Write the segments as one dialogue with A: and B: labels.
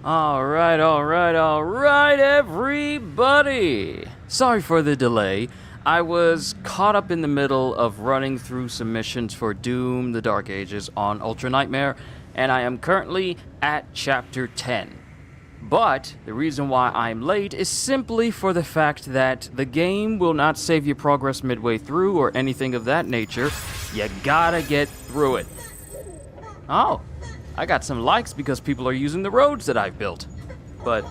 A: Alright, everybody! Sorry for the delay. I was caught up in the middle of running through some missions for Doom: The Dark Ages on Ultra Nightmare, and I am currently at Chapter 10. But the reason why I'm late is simply for the fact that the game will not save your progress midway through or anything of that nature. You gotta get through it. Oh, I got some likes because people are using the roads that I've built. But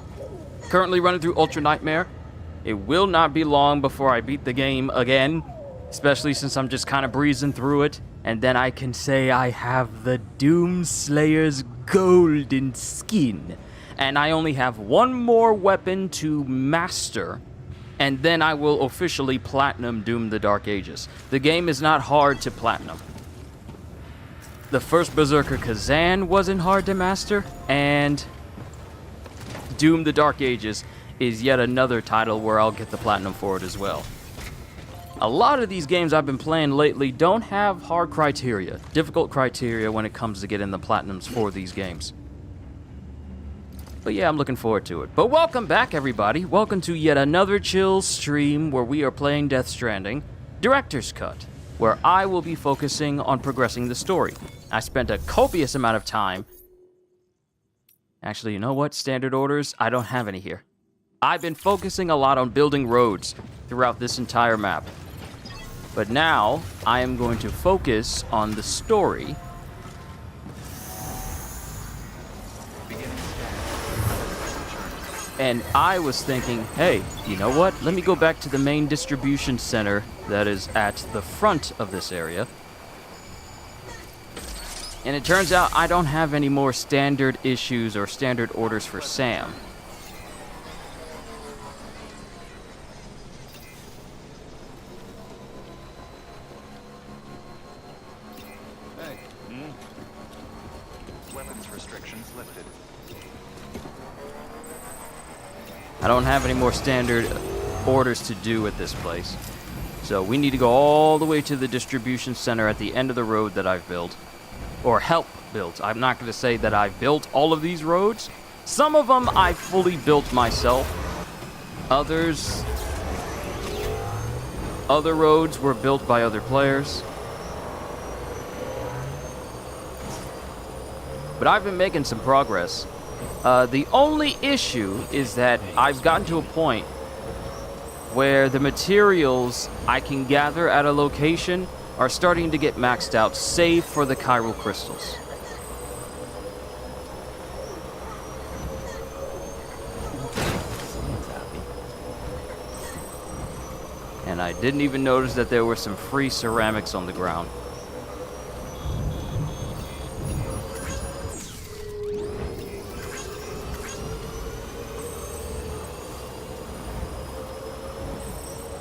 A: currently running through Ultra Nightmare. It will not be long before I beat the game again, especially since I'm just kind of breezing through it. And then I can say I have the Doomslayer's golden skin. And I only have one more weapon to master, and then I will officially platinum Doom: The Dark Ages. The game is not hard to platinum. The first Berserker Kazan wasn't hard to master, and Doom: The Dark Ages is yet another title where I'll get the platinum for it as well. A lot of these games I've been playing lately don't have hard criteria, difficult criteria when it comes to getting the platinums for these games. But yeah, I'm looking forward to it. But welcome back, everybody. Welcome to yet another chill stream where we are playing Death Stranding, Director's Cut, where I will be focusing on progressing the story. I spent a copious amount of time. Actually, you know what? Standard orders, I don't have any here. I've been focusing a lot on building roads throughout this entire map. But now, I am going to focus on the story. And I was thinking, hey, you know what? Let me go back to the main distribution center that is at the front of this area. And it turns out I don't have any more standard issues or standard orders for Sam.
B: Hey. Weapons restrictions lifted.
A: I don't have any more standard orders to do at this place. So we need to go all the way to the distribution center at the end of the road that I've built. Or help built. I'm not going to say that I've built all of these roads. Some of them I fully built myself. Other roads were built by other players. But I've been making some progress. The only issue is that I've gotten to a point where the materials I can gather at a location are starting to get maxed out, save for the chiral crystals. And I didn't even notice that there were some free ceramics on the ground.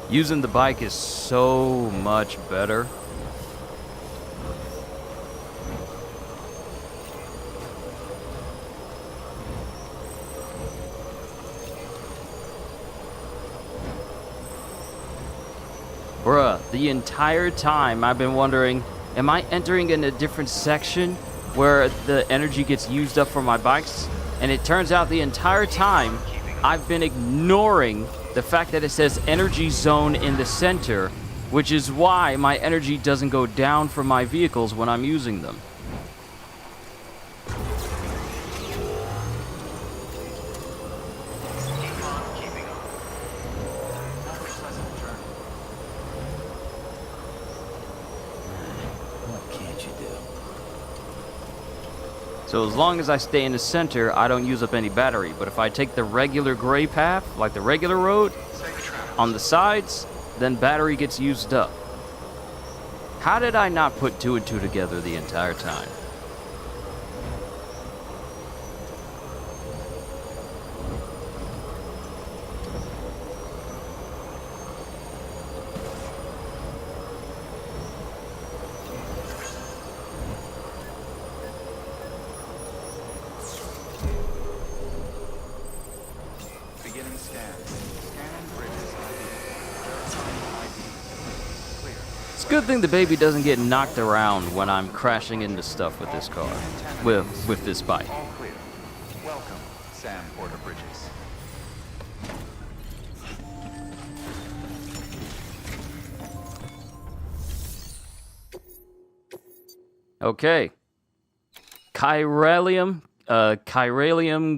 A: Using the bike is so much better. Bruh, the entire time I've been wondering, am I entering in a different section where the energy gets used up for my bikes? And it turns out the entire time I've been ignoring the fact that it says energy zone in the center, which is why my energy doesn't go down for my vehicles when I'm using them.
B: What can't you do?
A: So as long as I stay in the center, I don't use up any battery. But if I take the regular gray path, like the regular road, on the sides, then battery gets used up. How did I not put two and two together the entire time?
B: Beginning scan. Scanning bridges ID. Clear.
A: It's a good thing the baby doesn't get knocked around when I'm crashing into stuff with this car, with this bike.
B: All clear. Welcome. Sam Porter Bridges.
A: Okay. Chiralium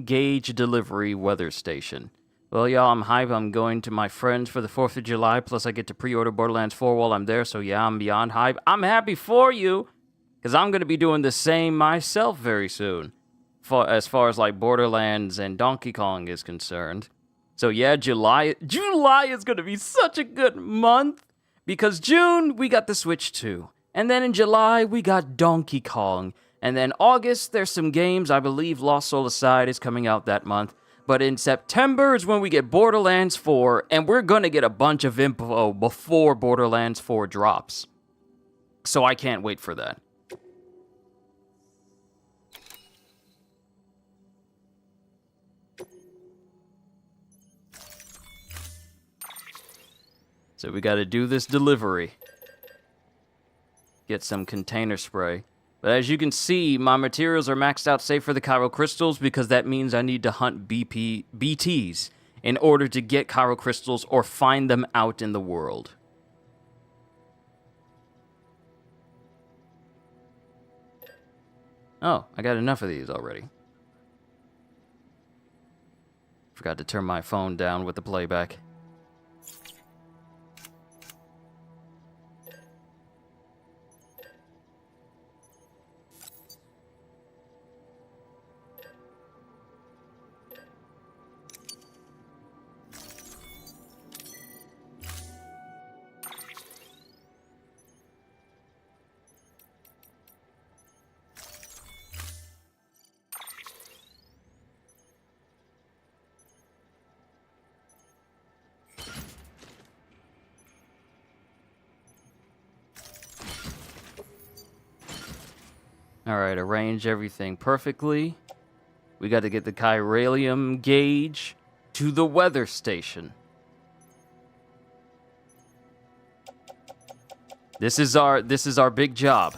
A: Gauge Delivery Weather Station. Well, y'all, I'm hype. I'm going to my friends for the 4th of July, plus I get to pre-order Borderlands 4 while I'm there, so yeah, I'm beyond hype. I'm happy for you, because I'm going to be doing the same myself very soon, as far as, like, Borderlands and Donkey Kong is concerned. So yeah, July is going to be such a good month, because June, we got the Switch 2. And then in July, we got Donkey Kong. And then August, there's some games. I believe Lost Soul Aside is coming out that month. But in September is when we get Borderlands 4, and we're going to get a bunch of info before Borderlands 4 drops. So I can't wait for that. So we got to do this delivery. Get some container spray. But as you can see, my materials are maxed out save for the Chiral Crystals because that means I need to hunt BTs in order to get Chiral Crystals or find them out in the world. Oh, I got enough of these already. Forgot to turn my phone down with the playback. Alright, arrange everything perfectly. We got to get the chiralium gauge to the weather station. This is our big job.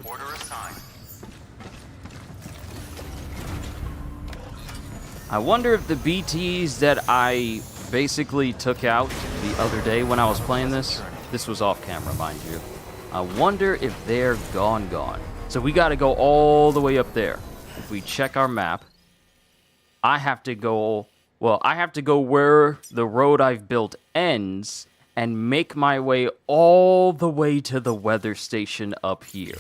B: Order assigned.
A: I wonder if the BTs that I basically took out the other day when I was playing this was off camera, mind you. I wonder if they're gone. So we got to go all the way up there. If we check our map, I have to go where the road I've built ends and make my way all the way to the weather station up here.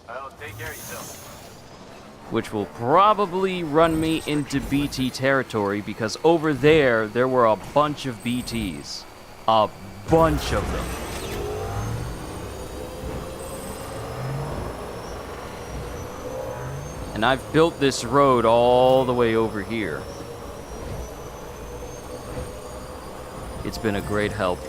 B: Well, take care of yourself.
A: Which will probably run me into BT territory because over there were a bunch of BTs. A bunch of them. And I've built this road all the way over here. It's been a great help.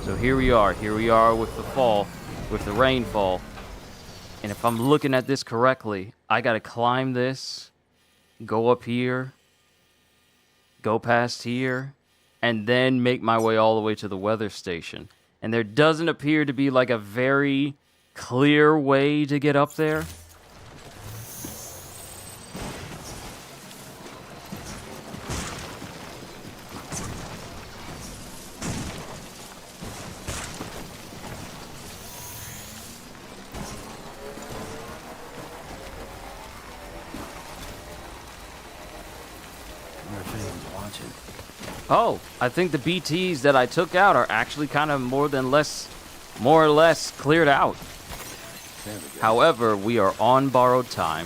A: So here we are with the rainfall. And if I'm looking at this correctly, I gotta climb this, go up here, go past here, and then make my way all the way to the weather station. And there doesn't appear to be like a very clear way to get up there. Oh, I think the BTs that I took out are actually kind of more or less cleared out. However, we are on borrowed time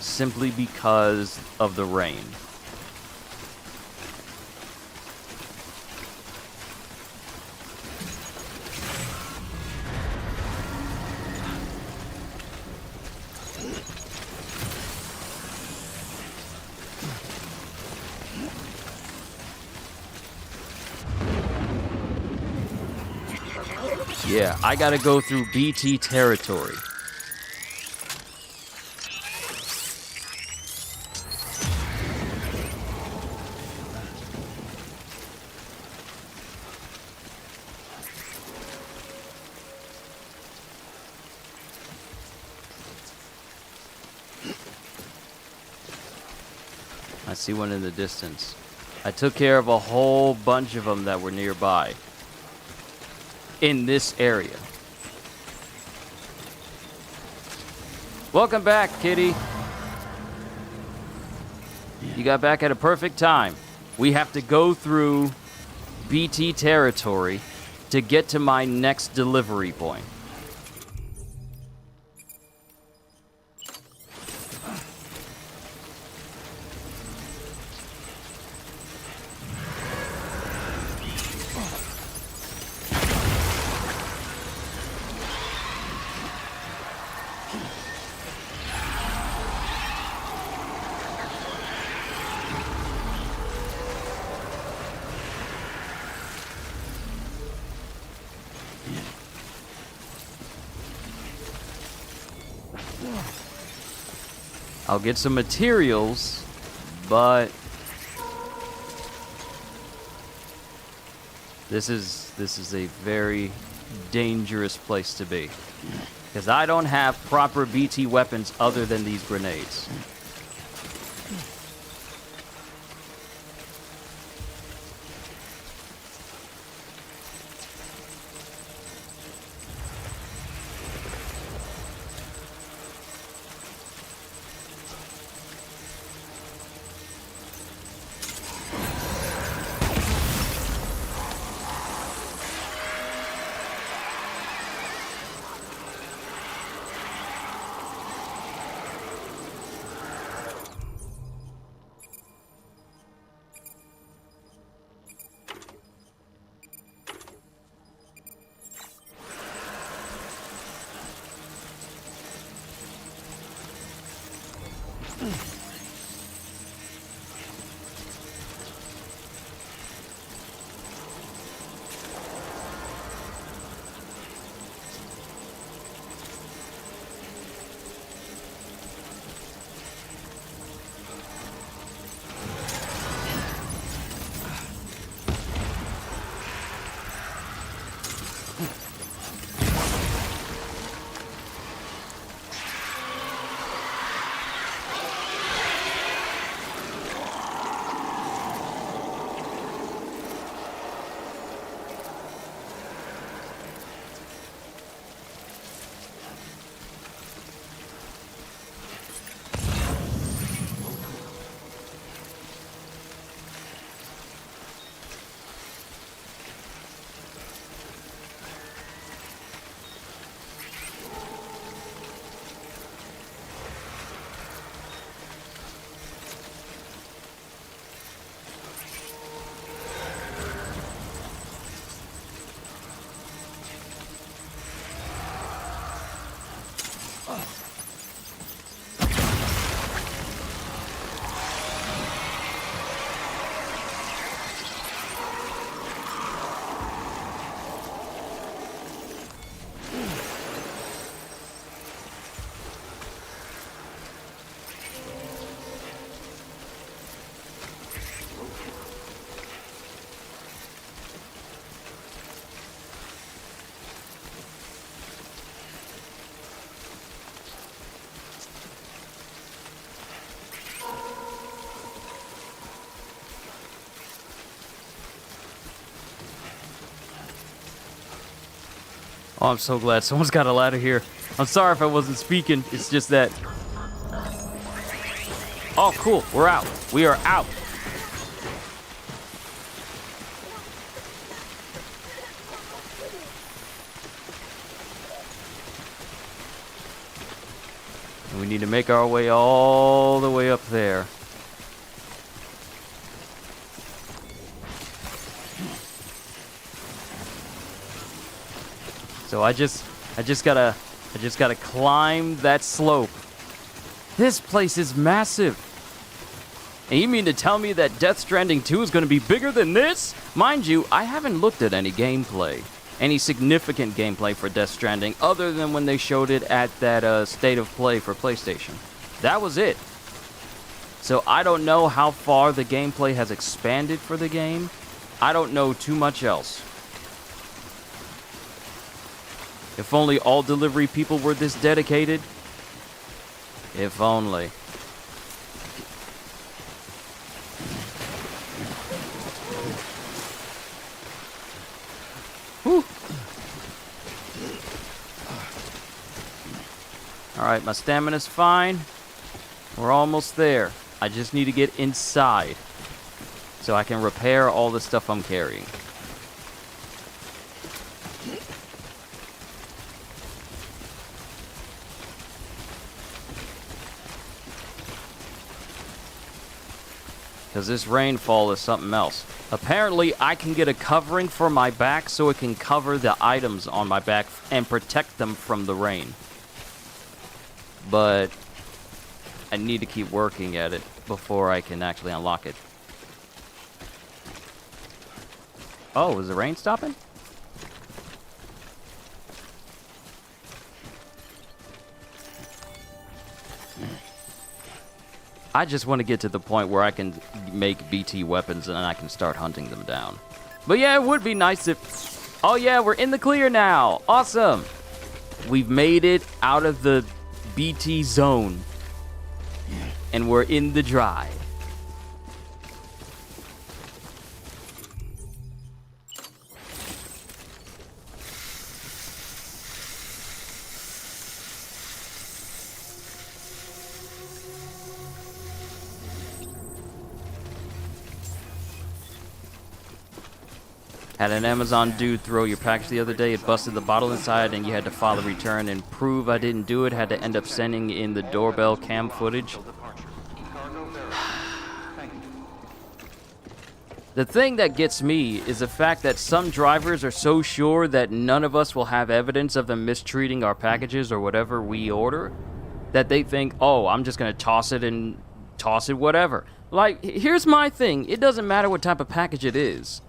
A: simply because of the rain. Yeah, I gotta go through BT territory. I see one in the distance. I took care of a whole bunch of them that were nearby. In this area. Welcome back, kitty. You got back at a perfect time. We have to go through BT territory to get to my next delivery point. I'll get some materials, but this is a very dangerous place to be, because I don't have proper BT weapons other than these grenades. Oh, I'm so glad someone's got a ladder here. I'm sorry if I wasn't speaking. It's just that... Oh, cool. We're out. We are out. And we need to make our way all the way up there. So I just gotta climb that slope. This place is massive. And you mean to tell me that Death Stranding 2 is gonna be bigger than this? Mind you, I haven't looked at any gameplay, any significant gameplay for Death Stranding, other than when they showed it at that State of Play for PlayStation. That was it. So I don't know how far the gameplay has expanded for the game. I don't know too much else. If only all delivery people were this dedicated. If only. Alright, my stamina's fine. We're almost there. I just need to get inside so I can repair all the stuff I'm carrying. Because this rainfall is something else. Apparently, I can get a covering for my back so it can cover the items on my back and protect them from the rain. But I need to keep working at it before I can actually unlock it. Oh, is the rain stopping? I just want to get to the point where I can make BT weapons and I can start hunting them down. But yeah, it would be nice if... Oh yeah, we're in the clear now. Awesome. We've made it out of the BT zone. And we're in the dry. Had an Amazon dude throw your package the other day. It busted the bottle inside and you had to file a return and prove I didn't do it. Had to end up sending in the doorbell cam footage. The thing that gets me is the fact that some drivers are so sure that none of us will have evidence of them mistreating our packages or whatever we order, that they think, oh, I'm just going to toss it whatever. Like, here's my thing. It doesn't matter what type of package it is.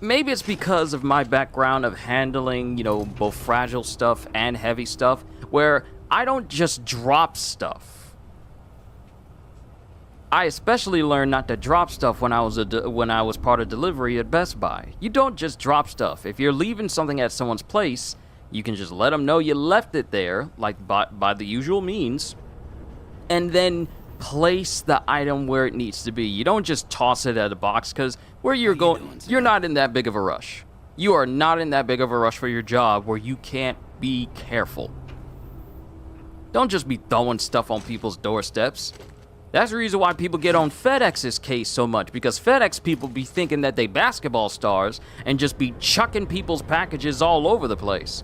A: Maybe it's because of my background of handling, you know, both fragile stuff and heavy stuff, where I don't just drop stuff. I especially learned not to drop stuff when I was part of delivery at Best Buy. You don't just drop stuff. If you're leaving something at someone's place, you can just let them know you left it there, like by the usual means, and then place the item where it needs to be. You don't just toss it at a box, because where you're going, you're not in that big of a rush. You are not in that big of a rush for your job where you can't be careful. Don't just be throwing stuff on people's doorsteps. That's the reason why people get on FedEx's case so much, because FedEx people be thinking that they basketball stars and just be chucking people's packages all over the place.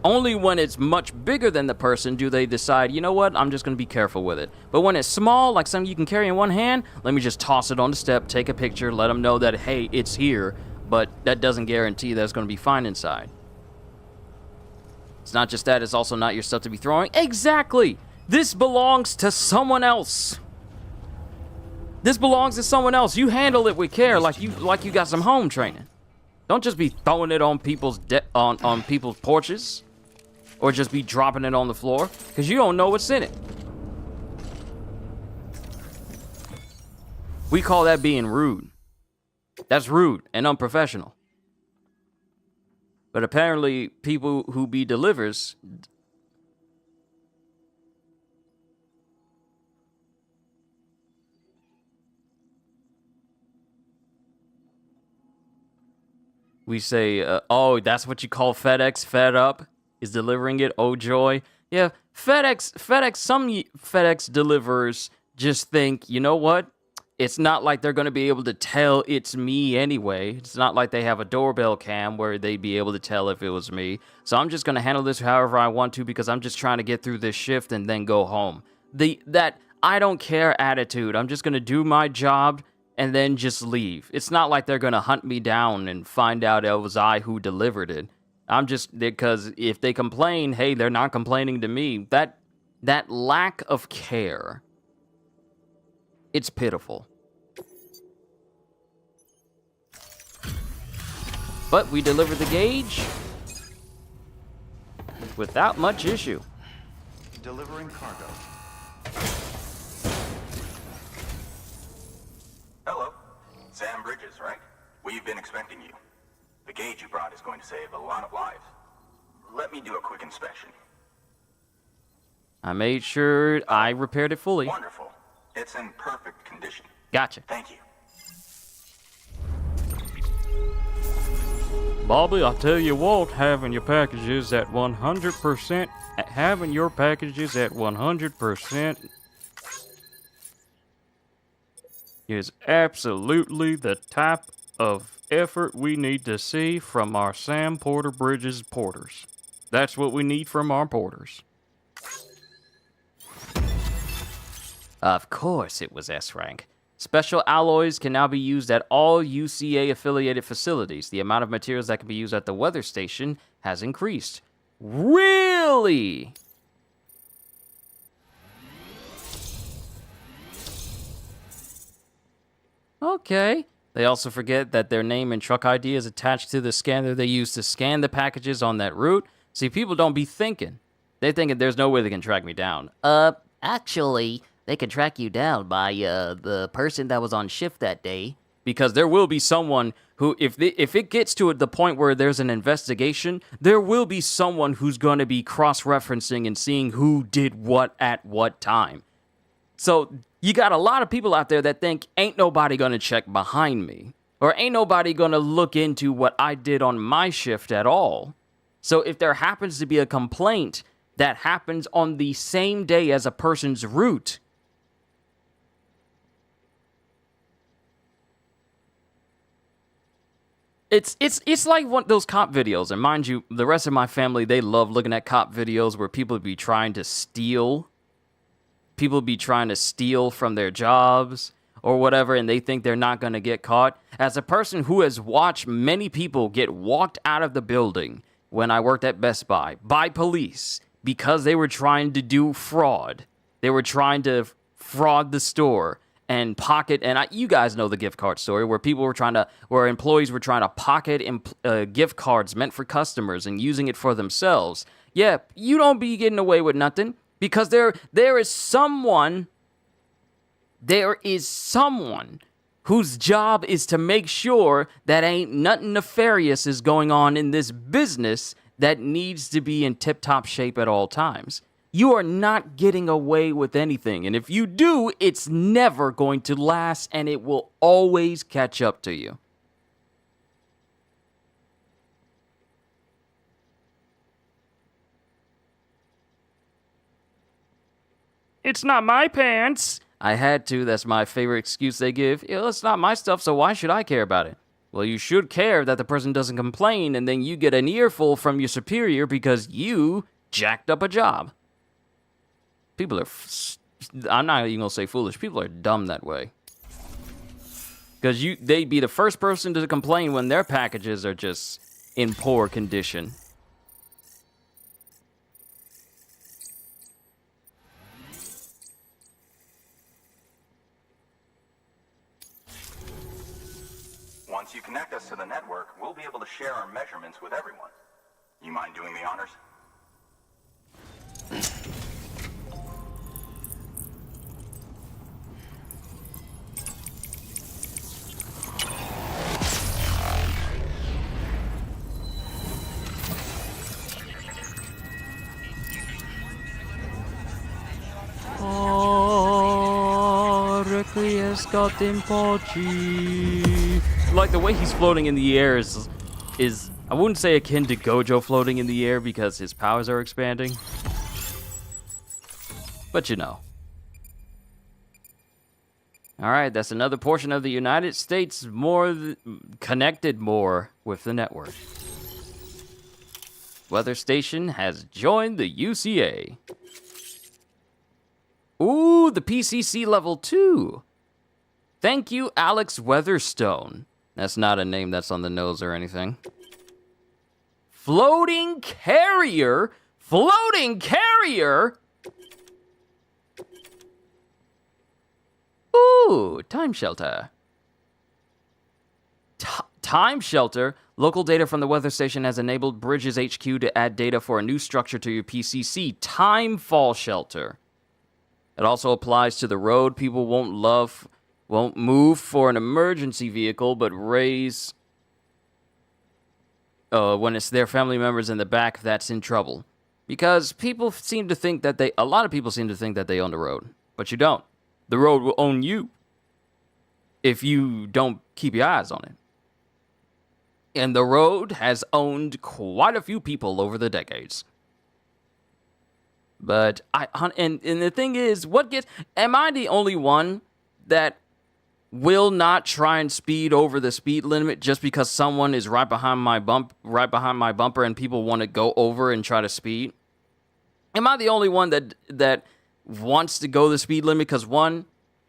A: Only when it's much bigger than the person do they decide, you know what, I'm just going to be careful with it. But when it's small, like something you can carry in one hand, let me just toss it on the step, take a picture, let them know that, hey, it's here, but that doesn't guarantee that it's going to be fine inside. It's not just that, it's also not your stuff to be throwing. Exactly! This belongs to someone else. This belongs to someone else. You handle it with care like you got some home training. Don't just be throwing it on people's on people's porches. Or just be dropping it on the floor, because you don't know what's in it. We call that being rude. That's rude and unprofessional. But apparently, people who be delivers... We say, oh, that's what you call FedEx, fed up? Is delivering it, oh joy. Yeah, some FedEx deliverers just think, you know what? It's not like they're going to be able to tell it's me anyway. It's not like they have a doorbell cam where they'd be able to tell if it was me. So I'm just going to handle this however I want to because I'm just trying to get through this shift and then go home. That I don't care attitude. I'm just going to do my job and then just leave. It's not like they're going to hunt me down and find out it was I who delivered it. I'm just, because if they complain, hey, they're not complaining to me. That lack of care, it's pitiful. But we delivered the gauge without much issue.
B: Delivering cargo. Hello, Sam Bridges, right? We've been expecting you. The gauge you brought is going to save a lot of lives. Let me do a quick inspection.
A: I made sure I repaired it fully.
B: Wonderful. It's in perfect condition.
A: Gotcha.
B: Thank you.
A: Bobby, I tell you what, having your packages at 100% is absolutely the type of effort we need to see from our Sam Porter Bridges porters. That's what we need from our porters. Of course it was S rank. Special alloys can now be used at all UCA-affiliated facilities. The amount of materials that can be used at the weather station has increased. Really? Okay. They also forget that their name and truck ID is attached to the scanner they use to scan the packages on that route. See, people don't be thinking. They're thinking there's no way they can track me down. Actually, they can track you down by, the person that was on shift that day. Because there will be someone who, if it gets to the point where there's an investigation, there will be someone who's going to be cross-referencing and seeing who did what at what time. So you got a lot of people out there that think ain't nobody going to check behind me. Or ain't nobody going to look into what I did on my shift at all. So if there happens to be a complaint that happens on the same day as a person's route, it's like one of those cop videos. And mind you, the rest of my family, they love looking at cop videos where people be trying to steal. People be trying to steal from their jobs or whatever, and they think they're not going to get caught. As a person who has watched many people get walked out of the building when I worked at Best Buy by police because they were trying to do fraud. They were trying to fraud the store and pocket, and you guys know the gift card story where where employees were trying to pocket gift cards meant for customers and using it for themselves. Yeah, you don't be getting away with nothing because there is someone whose job is to make sure that ain't nothing nefarious is going on in this business that needs to be in tip-top shape at all times. You are not getting away with anything. And if you do, it's never going to last and it will always catch up to you. It's not my pants. I had to. That's my favorite excuse they give. It's not my stuff, so why should I care about it? Well, you should care that the person doesn't complain and then you get an earful from your superior because you jacked up a job. People are, I'm not even going to say foolish, people are dumb that way. Because they'd be the first person to complain when their packages are just in poor condition.
B: Once you connect us to the network, we'll be able to share our measurements with everyone. You mind doing the honors?
A: Like the way he's floating in the air is I wouldn't say akin to Gojo floating in the air because his powers are expanding. But you know. Alright, that's another portion of the United States connected more with the network. Weather station has joined the UCA. Ooh, the PCC level 2. Thank you, Alex Weatherstone. That's not a name that's on the nose or anything. Floating carrier? Floating carrier? Ooh, time shelter. Time shelter? Local data from the weather station has enabled Bridges HQ to add data for a new structure to your PCC. Time fall shelter. It also applies to the road. People won't move for an emergency vehicle, but raise when it's their family members in the back that's in trouble. Because people seem to think that a lot of people seem to think that they own the road, but you don't. The road will own you if you don't keep your eyes on it. And the road has owned quite a few people over the decades. But and the thing is, am I the only one that will not try and speed over the speed limit just because someone is right behind my bumper and people want to go over and try to speed? Am I the only one that wants to go the speed limit because, one,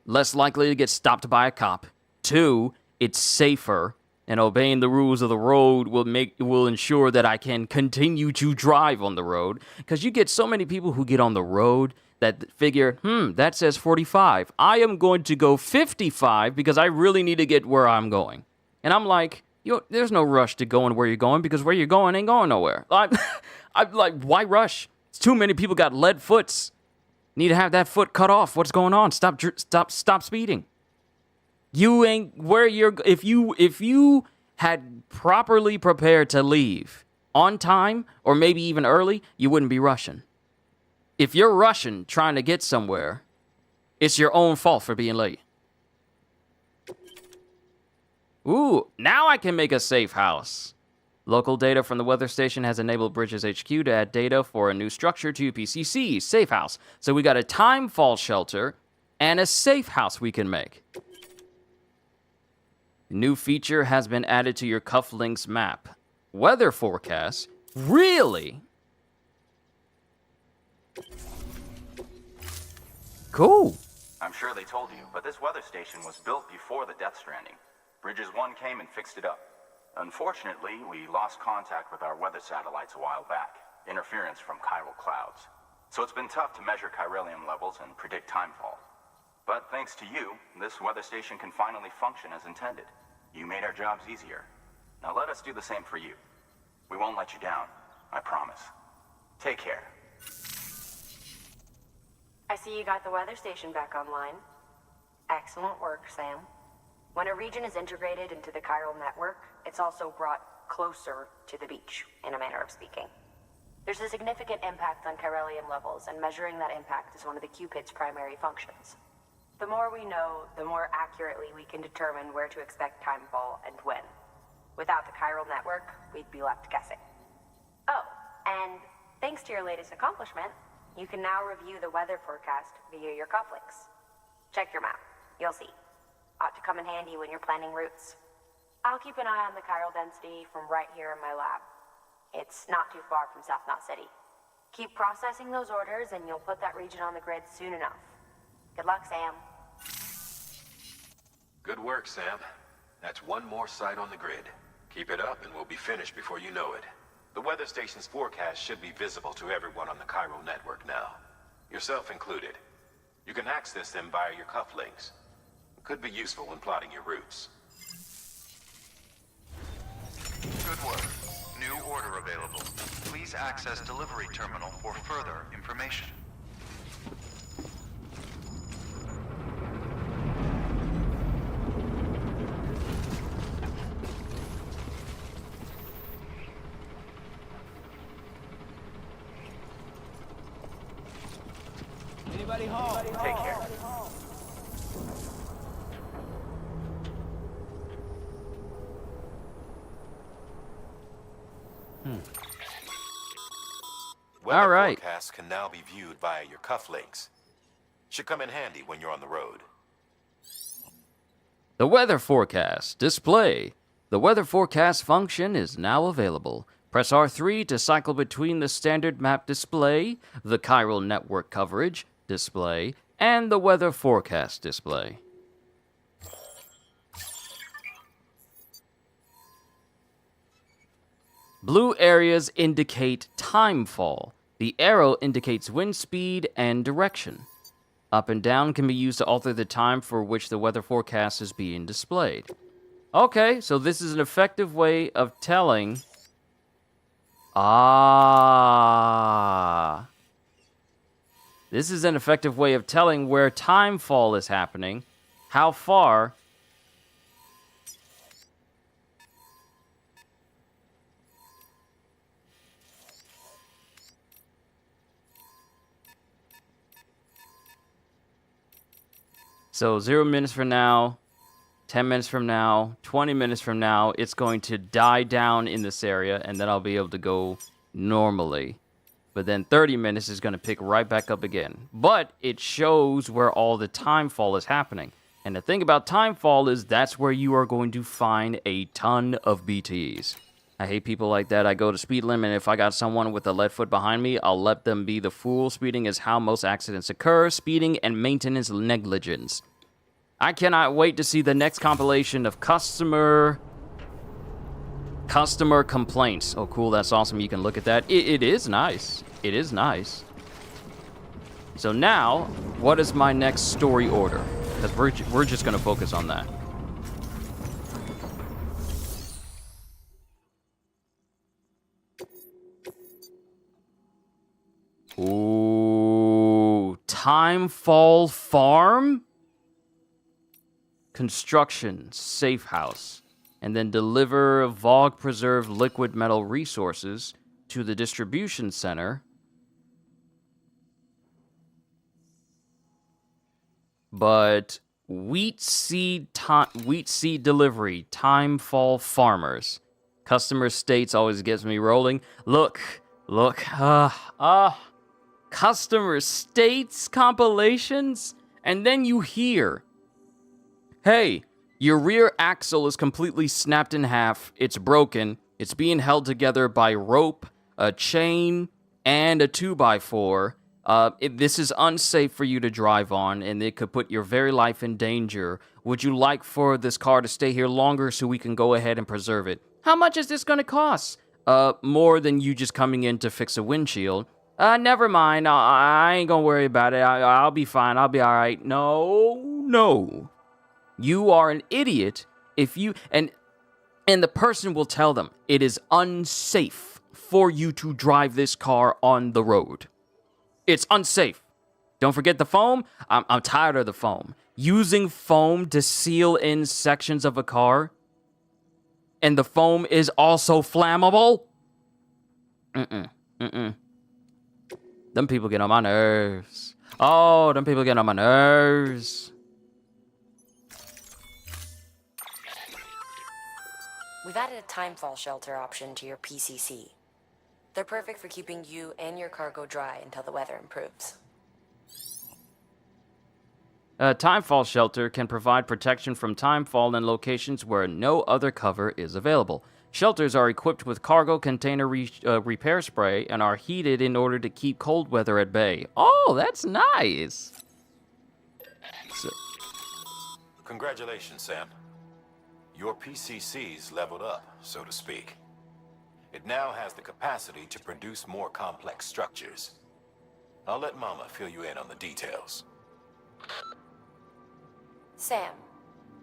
A: less likely to get stopped by a cop, two, it's safer, and obeying the rules of the road will ensure that I can continue to drive on the road. Because you get so many people who get on the road that figure, that says 45. I am going to go 55 because I really need to get where I'm going. And I'm like, there's no rush to going where you're going because where you're going ain't going nowhere. I'm like, why rush? It's too many people got lead foots. Need to have that foot cut off. What's going on? Stop speeding. You ain't where you're. If you had properly prepared to leave on time or maybe even early, you wouldn't be rushing. If you're rushing trying to get somewhere, it's your own fault for being late. Ooh, now I can make a safe house. Local data from the weather station has enabled Bridges HQ to add data for a new structure to PCC, safe house. So we got a time fall shelter and a safe house we can make. New feature has been added to your cufflinks map. Weather forecast? Really? Cool.
B: I'm sure they told you, but this weather station was built before the Death Stranding. Bridges 1 came and fixed it up. Unfortunately, we lost contact with our weather satellites a while back. Interference from chiral clouds. So it's been tough to measure chiralium levels and predict timefall. But thanks to you, this weather station can finally function as intended. You made our jobs easier. Now let us do the same for you. We won't let you down, I promise. Take care.
C: I see you got the weather station back online. Excellent work, Sam. When a region is integrated into the chiral network, it's also brought closer to the beach, in a manner of speaking. There's a significant impact on chiralium levels, and measuring that impact is one of the Cupid's primary functions. The more we know, the more accurately we can determine where to expect timefall and when. Without the chiral network, we'd be left guessing. Oh, and thanks to your latest accomplishment, you can now review the weather forecast via your cufflinks. Check your map. You'll see. Ought to come in handy when you're planning routes. I'll keep an eye on the chiral density from right here in my lab. It's not too far from South Knot City. Keep processing those orders and you'll put that region on the grid soon enough. Good luck, Sam.
D: Good work, Sam. That's one more site on the grid. Keep it up and we'll be finished before you know it. The weather station's forecast should be visible to everyone on the chiral network now. Yourself included. You can access them via your cufflinks. Could be useful when plotting your routes.
E: Good work. New order available. Please access delivery terminal for further information.
F: Anybody home?
B: Take care.
D: Weather
A: All right.
D: forecasts can now be viewed via your cufflinks. Should come in handy when you're on the road.
A: The weather forecast display. The weather forecast function is now available. Press R3 to cycle between the standard map display, the chiral network coverage display, and the weather forecast display. Blue areas indicate timefall. The arrow indicates wind speed and direction. Up and down can be used to alter the time for which the weather forecast is being displayed. Okay, so this is an effective way of telling... This is an effective way of telling where timefall is happening, how far... So 0 minutes from now, 10 minutes from now, 20 minutes from now, it's going to die down in this area, and then I'll be able to go normally. But then 30 minutes is going to pick right back up again. But it shows where all the time fall is happening. And the thing about time fall is that's where you are going to find a ton of BTs. I hate people like that. I go to speed limit, and if I got someone with a lead foot behind me, I'll let them be the fool. Speeding is how most accidents occur. Speeding and maintenance negligence. I cannot wait to see the next compilation of customer complaints. Oh, cool. That's awesome. You can look at that. It is nice. It is nice. So now, what is my next story order? Because we're just going to focus on that. Ooh, Timefall Farm? Construction, safe house, and then deliver VOG preserved liquid metal resources to the distribution center. But wheat seed delivery, Timefall Farmers. Customer states always gets me rolling. Look, customer states compilations, and then you hear, hey, your rear axle is completely snapped in half. It's broken. It's being held together by rope, a chain, and a 2x4. This is unsafe for you to drive on, and it could put your very life in danger. Would you like for this car to stay here longer so we can go ahead and preserve it? How much is this going to cost? More than you just coming in to fix a windshield. Never mind. I ain't going to worry about it. I'll be fine. I'll be all right. No. You are an idiot if you... And the person will tell them it is unsafe for you to drive this car on the road. It's unsafe. Don't forget the foam. I'm tired of the foam. Using foam to seal in sections of a car, and the foam is also flammable? Them people get on my nerves. Oh, them people get on my nerves.
C: We've added a timefall shelter option to your PCC. They're perfect for keeping you and your cargo dry until the weather improves.
A: Timefall shelter can provide protection from timefall in locations where no other cover is available. Shelters are equipped with cargo container repair spray and are heated in order to keep cold weather at bay. Oh, that's nice.
D: Congratulations, Sam. Your PCC's leveled up, so to speak. It now has the capacity to produce more complex structures. I'll let Mama fill you in on the details.
C: Sam,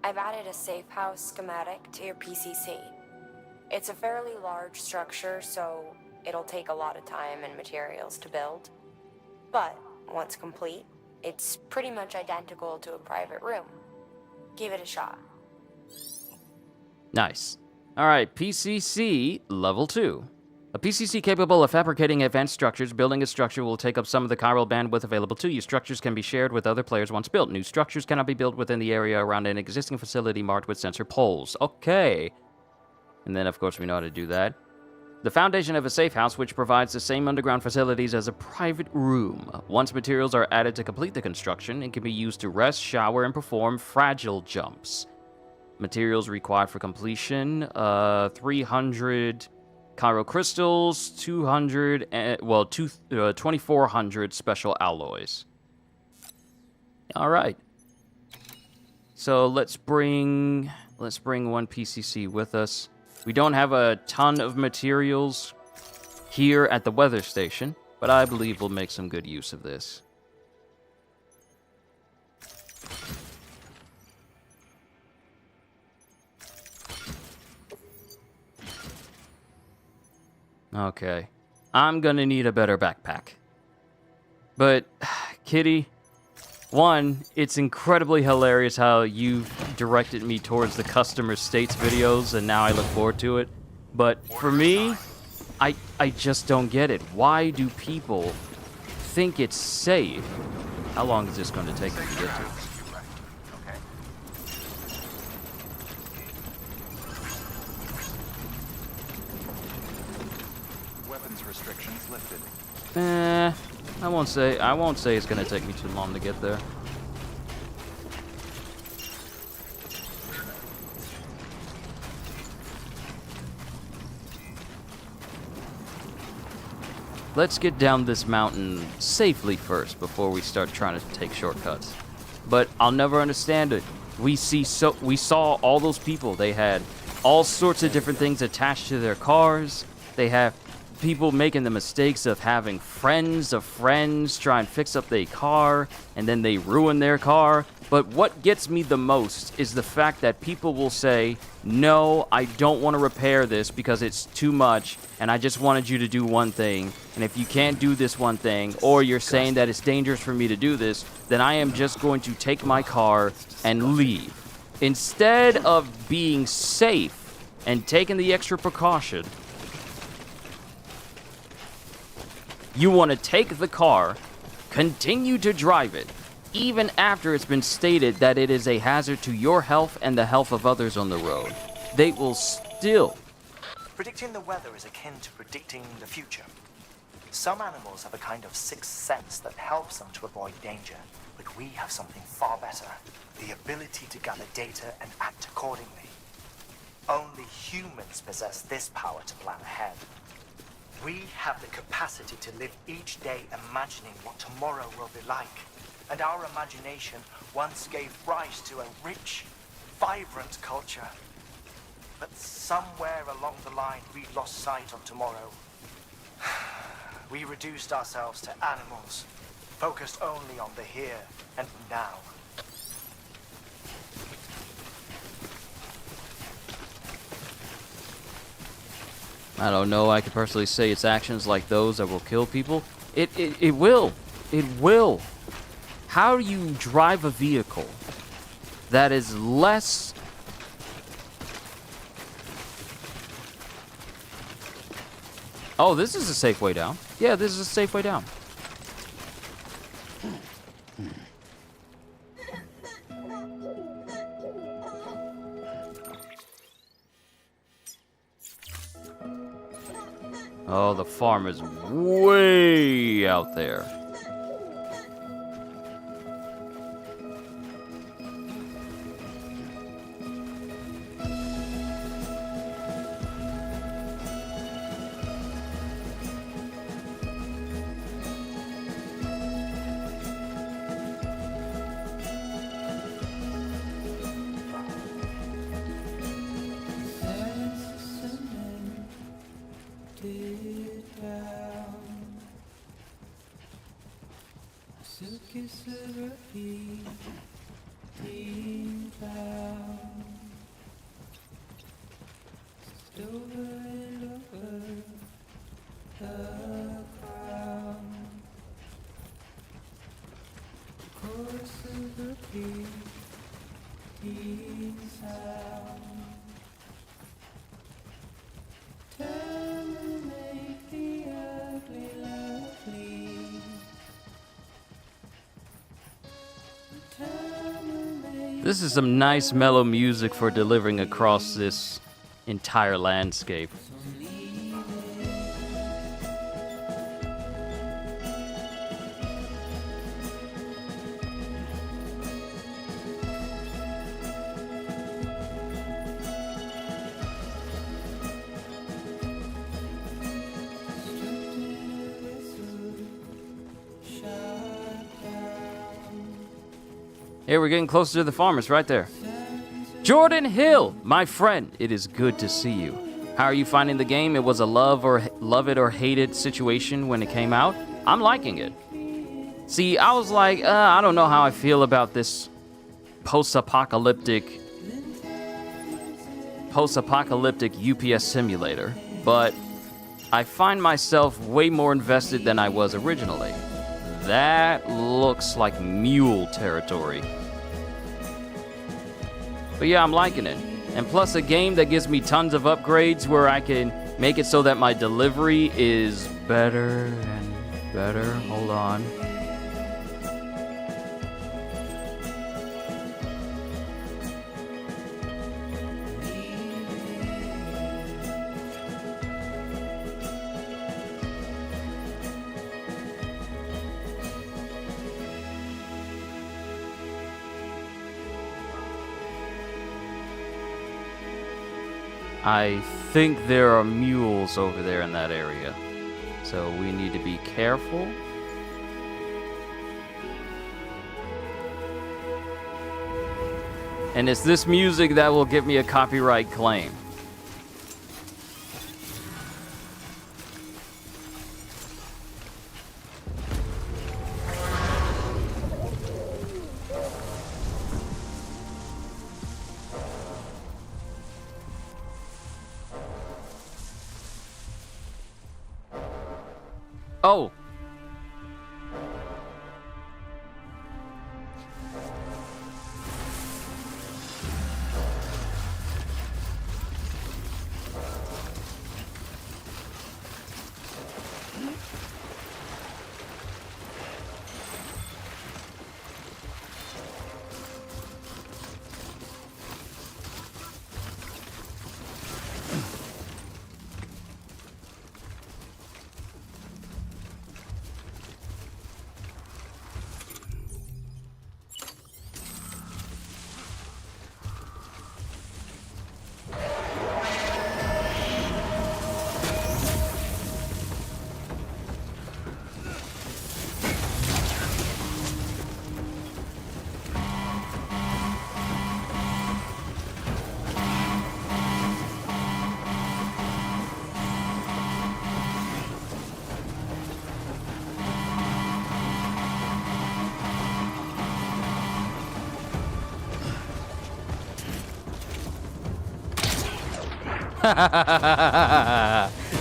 C: I've added a safe house schematic to your PCC. It's a fairly large structure, so it'll take a lot of time and materials to build. But once complete, it's pretty much identical to a private room. Give it a shot.
A: Nice. All right, PCC level 2. A PCC capable of fabricating advanced structures. Building a structure will take up some of the chiral bandwidth available to you. Structures can be shared with other players once built. New structures cannot be built within the area around an existing facility marked with sensor poles. Okay. And then, of course, we know how to do that. The foundation of a safe house, which provides the same underground facilities as a private room. Once materials are added to complete the construction, it can be used to rest, shower, and perform fragile jumps. Materials required for completion, 300 chiral crystals, 2,400 special alloys. All right. So let's bring one PCC with us. We don't have a ton of materials here at the weather station, but I believe we'll make some good use of this. Okay. I'm gonna need a better backpack. But, Kitty, one, it's incredibly hilarious how you directed me towards the customer states videos, and now I look forward to it. But for me, I just don't get it. Why do people think it's safe? How long is this going to take me to get to? I won't say it's gonna take me too long to get there. Let's get down this mountain safely first before we start trying to take shortcuts. But I'll never understand it. We saw all those people. They had all sorts of different things attached to their cars. They have people making the mistakes of having friends of friends try and fix up their car, and then they ruin their car. But what gets me the most is the fact that people will say, no, I don't want to repair this because it's too much, and I just wanted you to do one thing. And if you can't do this one thing, or you're saying that it's dangerous for me to do this, then I am just going to take my car and leave. Instead of being safe and taking the extra precaution, you want to take the car, continue to drive it, even after it's been stated that it is a hazard to your health and the health of others on the road. They will still.
F: Predicting the weather is akin to predicting the future. Some animals have a kind of sixth sense that helps them to avoid danger, but we have something far better, the ability to gather data and act accordingly. Only humans possess this power to plan ahead. We have the capacity to live each day imagining what tomorrow will be like. And our imagination once gave rise to a rich, vibrant culture. But somewhere along the line, we lost sight of tomorrow. We reduced ourselves to animals, focused only on the here and now.
A: I don't know, I could personally say it's actions like those that will kill people. It will. It will. How do you drive a vehicle that is less... Oh, this is a safe way down. Yeah, this is a safe way down. Oh, the farm is way out there. This is some nice mellow music for delivering across this entire landscape. Hey, we're getting closer to the farmers right there. Jordan Hill, my friend, it is good to see you. How are you finding the game? It was a love it or hate it situation when it came out. I'm liking it. See, I was like, I don't know how I feel about this post-apocalyptic UPS simulator, but I find myself way more invested than I was originally. That looks like mule territory. But yeah, I'm liking it. And plus a game that gives me tons of upgrades where I can make it so that my delivery is better and better. Hold on. I think there are mules over there in that area. So we need to be careful. And it's this music that will get me a copyright claim. Oh.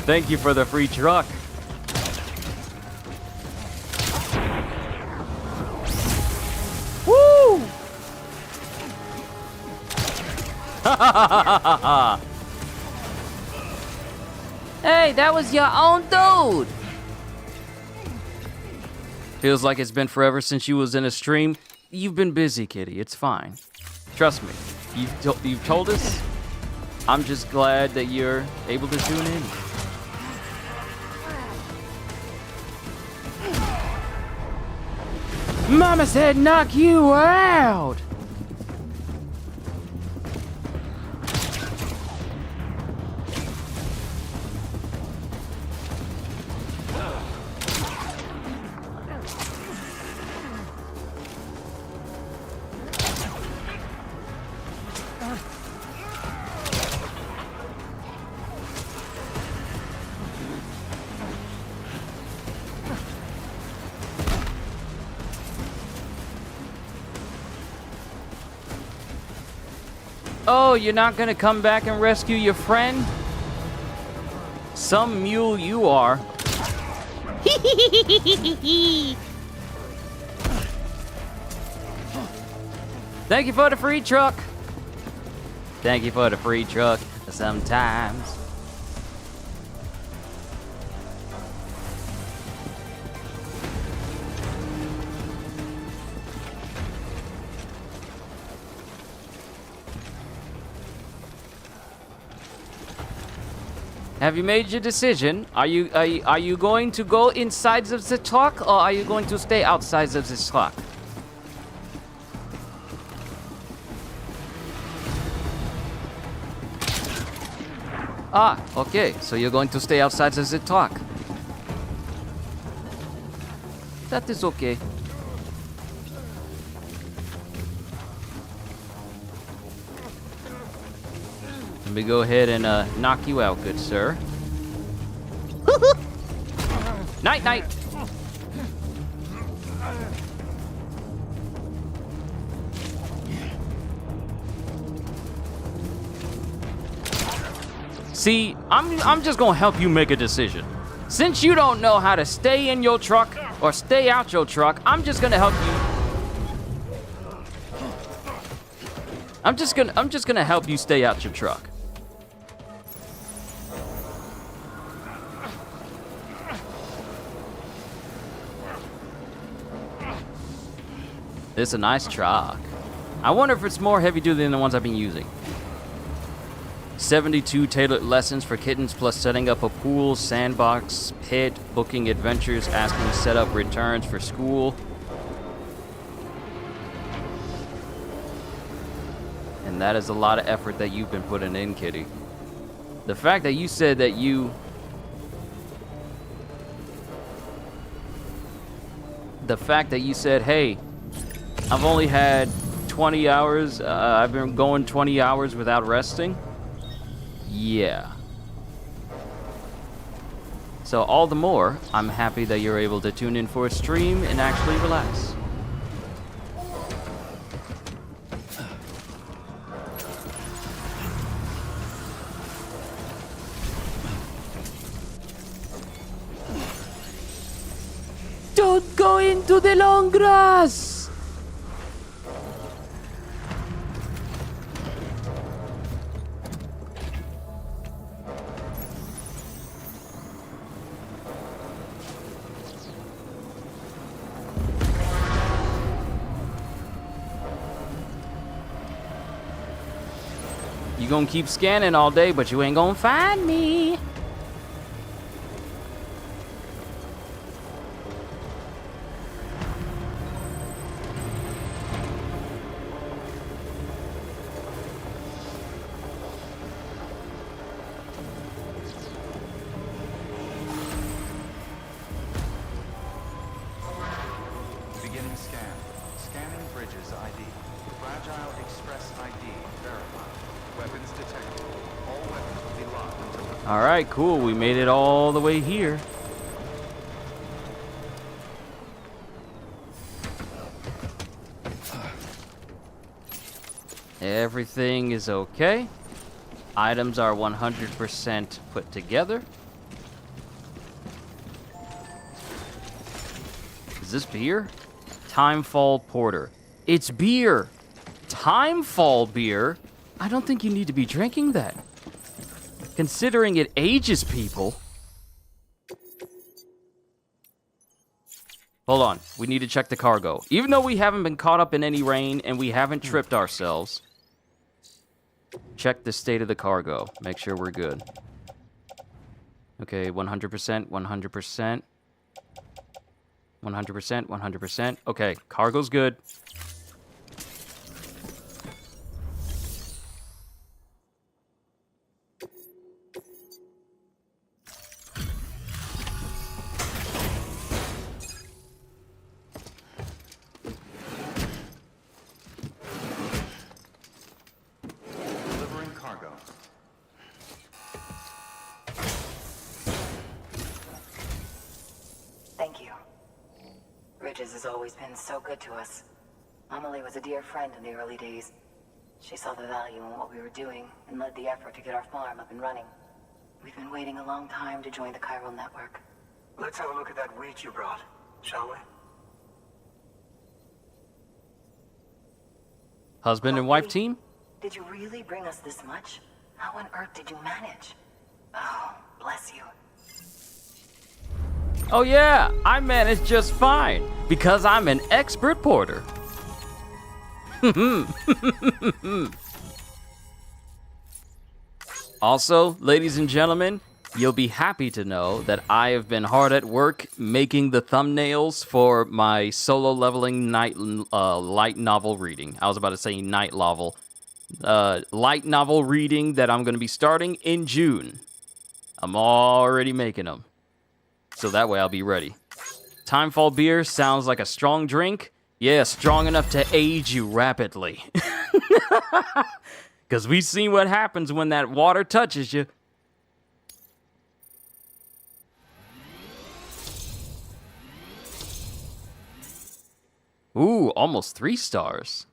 A: Thank you for the free truck. Woo! Hey, that was your own dude. Feels like it's been forever since you was in a stream. You've been busy, kitty. It's fine. Trust me. You've told us. I'm just glad that you're able to tune in. Mama said knock you out! Oh, you're not gonna come back and rescue your friend? Some mule you are. Thank you for the free truck. Thank you for the free truck sometimes. Have you made your decision? Are you going to go inside of the truck, or are you going to stay outside of this truck? Ah, okay. So you're going to stay outside of the truck. That is okay. Let me go ahead and knock you out, good sir. Night, night. See, I'm just gonna help you make a decision. Since you don't know how to stay in your truck or stay out your truck, I'm just gonna help you. I'm just gonna help you stay out your truck. It's a nice truck. I wonder if it's more heavy duty than the ones I've been using. 72 tailored lessons for kittens, plus setting up a pool, sandbox, pit, booking adventures, asking to set up returns for school. And that is a lot of effort that you've been putting in, kitty. The fact that you said that you... The fact that you said, hey, I've only had 20 hours, I've been going 20 hours without resting. Yeah. So all the more, I'm happy that you're able to tune in for a stream and actually relax. Don't go into the long grass! You gonna keep scanning all day, but you ain't gonna find me.
E: Beginning scan. Scanning bridges ID. Fragile Express ID verified. Weapons detected. All weapons will be locked until the...
A: All right, cool. We made it all the way here. Everything is okay. Items are 100% put together. Is this beer? Timefall Porter. It's beer. Timefall beer? I don't think you need to be drinking that. Considering it ages people. Hold on. We need to check the cargo. Even though we haven't been caught up in any rain and we haven't tripped ourselves, check the state of the cargo. Make sure we're good. Okay, 100%, 100%. 100%, 100%. Okay, cargo's good.
E: Delivering cargo.
C: Thank you. Bridges has always been so good to us. Amelie was a dear friend in the early days. She saw the value in what we were doing and led the effort to get our farm up and running. We've been waiting a long time to join the chiral network.
F: Let's have a look at that wheat you brought, shall we?
A: Husband and wife team?
C: Did you really bring us this much? How on earth did you manage? Oh, bless you.
A: Oh yeah, I managed just fine because I'm an expert porter. Also, ladies and gentlemen, you'll be happy to know that I have been hard at work making the thumbnails for my solo leveling light novel reading. I was about to say night novel. Light novel reading that I'm going to be starting in June. I'm already making them. So that way I'll be ready. Timefall beer sounds like a strong drink. Yeah, strong enough to age you rapidly. Because we've seen what happens when that water touches you. Ooh, almost 3 stars.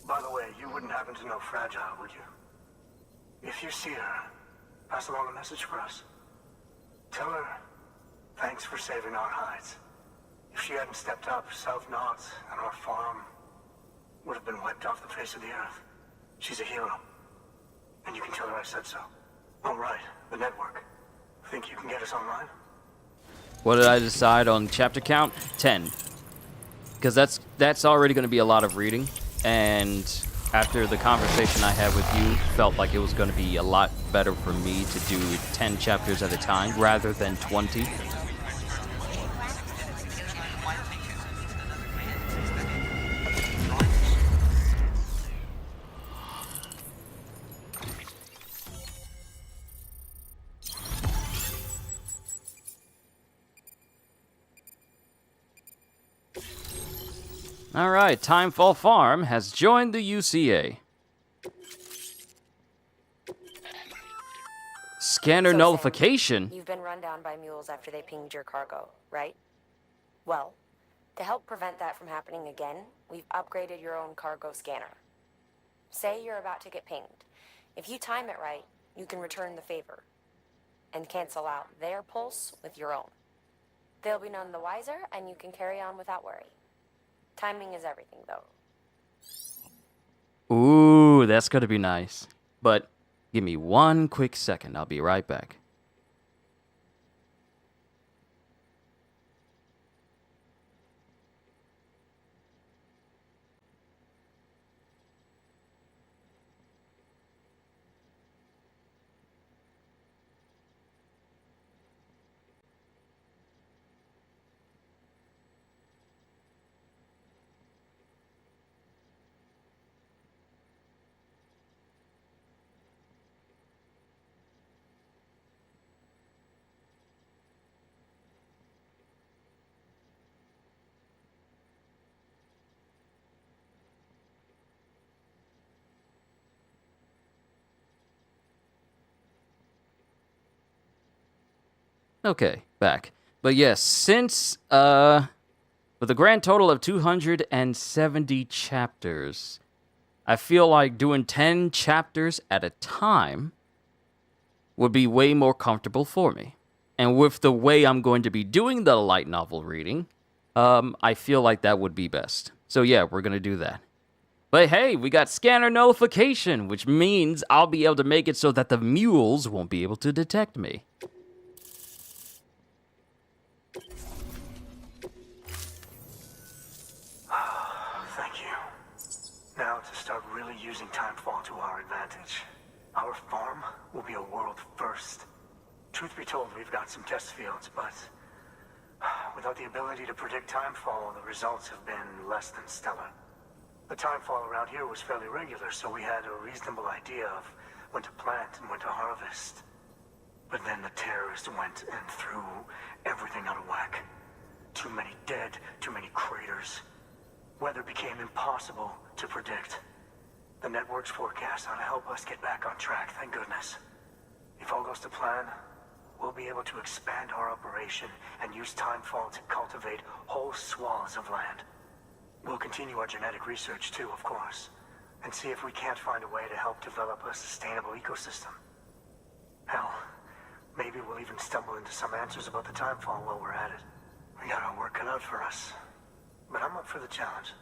F: By the way, you wouldn't happen to know Fragile, would you? If you see her, pass along a message for us. Tell her, thanks for saving our hides. If she hadn't stepped up, South Knots and our farm would have been wiped off the face of the earth. She's a hero. And you can tell her I said so. Oh, right, the network. Think you can get us online?
A: What did I decide on chapter count? 10. Because that's already going to be a lot of reading. And after the conversation I had with you, felt like it was going to be a lot better for me to do 10 chapters at a time rather than 20. All right, Timefall Farm has joined the UCA. Scanner
C: So,
A: nullification?
C: Sam, you've been run down by mules after they pinged your cargo, right? Well, to help prevent that from happening again, we've upgraded your own cargo scanner. Say you're about to get pinged. If you time it right, you can return the favor and cancel out their pulse with your own. They'll be none the wiser, and you can carry on without worry. Timing is everything, though.
A: Ooh, that's gonna be nice. But give me one quick second. I'll be right back. Okay, back. But yes, since, with a grand total of 270 chapters, I feel like doing 10 chapters at a time would be way more comfortable for me. And with the way I'm going to be doing the light novel reading, I feel like that would be best. So yeah, we're going to do that. But hey, we got scanner nullification, which means I'll be able to make it so that the mules won't be able to detect me.
F: Thank you. Now to start really using Timefall to our advantage. Our farm will be a world first. Truth be told, we've got some test fields, but without the ability to predict Timefall, the results have been less than stellar. The Timefall around here was fairly regular, so we had a reasonable idea of when to plant and when to harvest. But then the terrorists went and threw everything out of whack. Too many dead, too many craters. Weather became impossible to predict. The network's forecast ought to help us get back on track, thank goodness. If all goes to plan, we'll be able to expand our operation and use Timefall to cultivate whole swaths of land. We'll continue our genetic research too, of course, and see if we can't find a way to help develop a sustainable ecosystem. Hell, maybe we'll even stumble into some answers about the Timefall while we're at it. We got our work cut out for us. But I'm up for the challenge.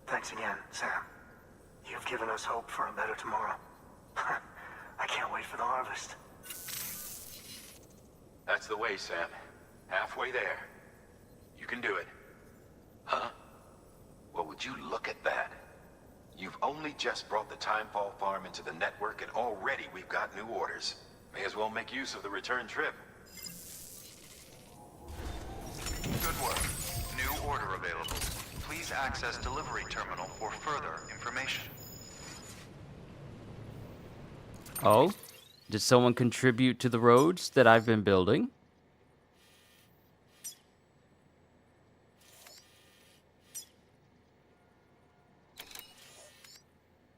F: Thanks again, Sam. You've given us hope for a better tomorrow. I can't wait for the harvest.
D: That's the way, Sam. Halfway there. You can do it. Huh? Well, would you look at that? You've only just brought the Timefall farm into the network, and already we've got new orders. May as well make use of the return trip.
E: Good work. New order available. Please access delivery terminal for further information.
A: Oh? Did someone contribute to the roads that I've been building?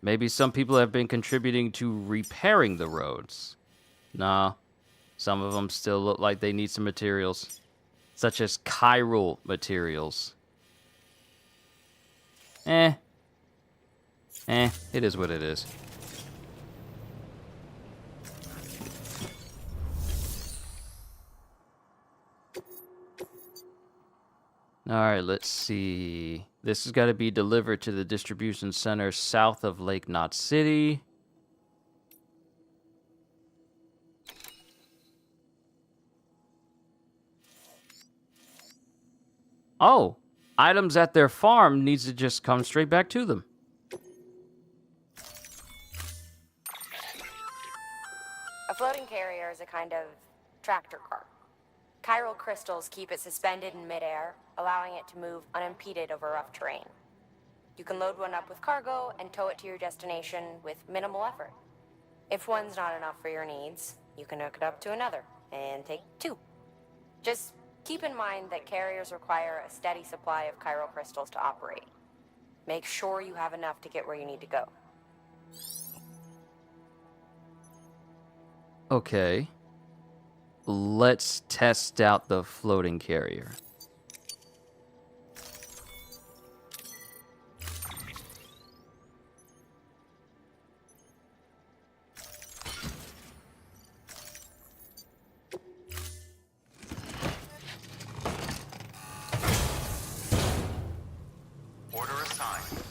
A: Maybe some people have been contributing to repairing the roads. Nah, some of them still look like they need some materials, such as chiral materials. It is what it is. Alright, let's see. This has got to be delivered to the distribution center south of Lake Knot City. Oh, items at their farm needs to just come straight back to them.
C: a kind of tractor car. Chiral crystals keep it suspended in midair, allowing it to move unimpeded over rough terrain. You can load one up with cargo and tow it to your destination with minimal effort. If one's not enough for your needs, you can hook it up to another and take two. Just keep in mind that carriers require a steady supply of chiral crystals to operate. Make sure you have enough to get where you need to go.
A: Okay. Let's test out the floating carrier.
E: Order assigned.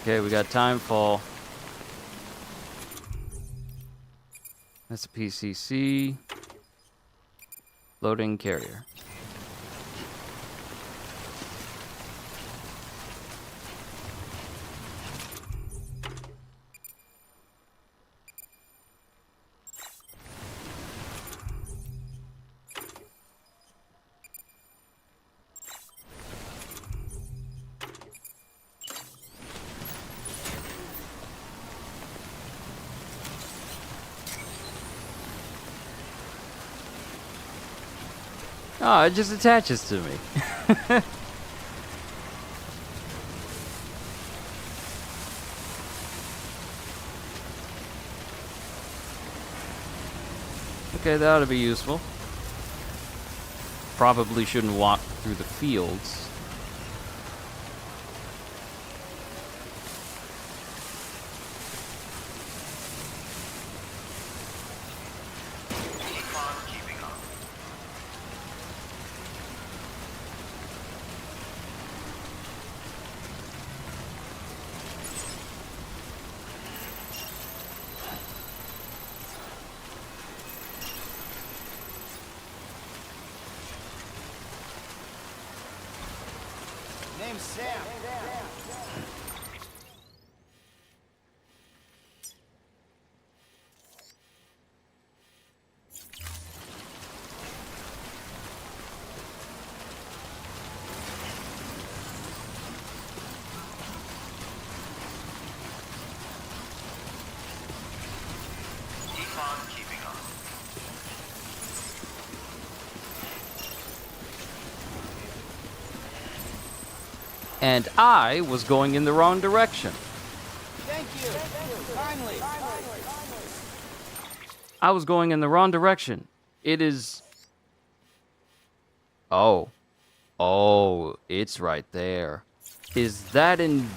A: Okay, we got timefall. That's a PCC. Floating carrier. Oh, it just attaches to me. Okay, that ought to be useful. Probably shouldn't walk through the fields.
G: Name's Sam.
A: And I was going in the wrong direction.
G: Thank you. Finally.
A: I was going in the wrong direction. It is... Oh. Oh, it's right there. Is that in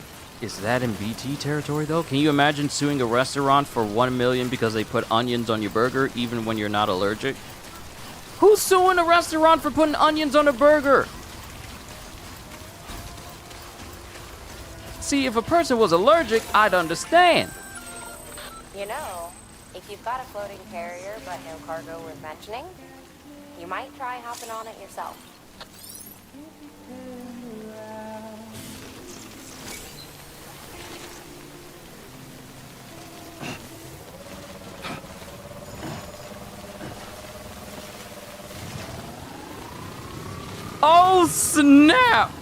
A: BT territory, though? Can you imagine suing a restaurant for $1 million because they put onions on your burger, even when you're not allergic? Who's suing a restaurant for putting onions on a burger? See, if a person was allergic, I'd understand.
C: You know, if you've got a floating carrier but no cargo worth mentioning, you might try hopping on it yourself.
A: Oh, snap!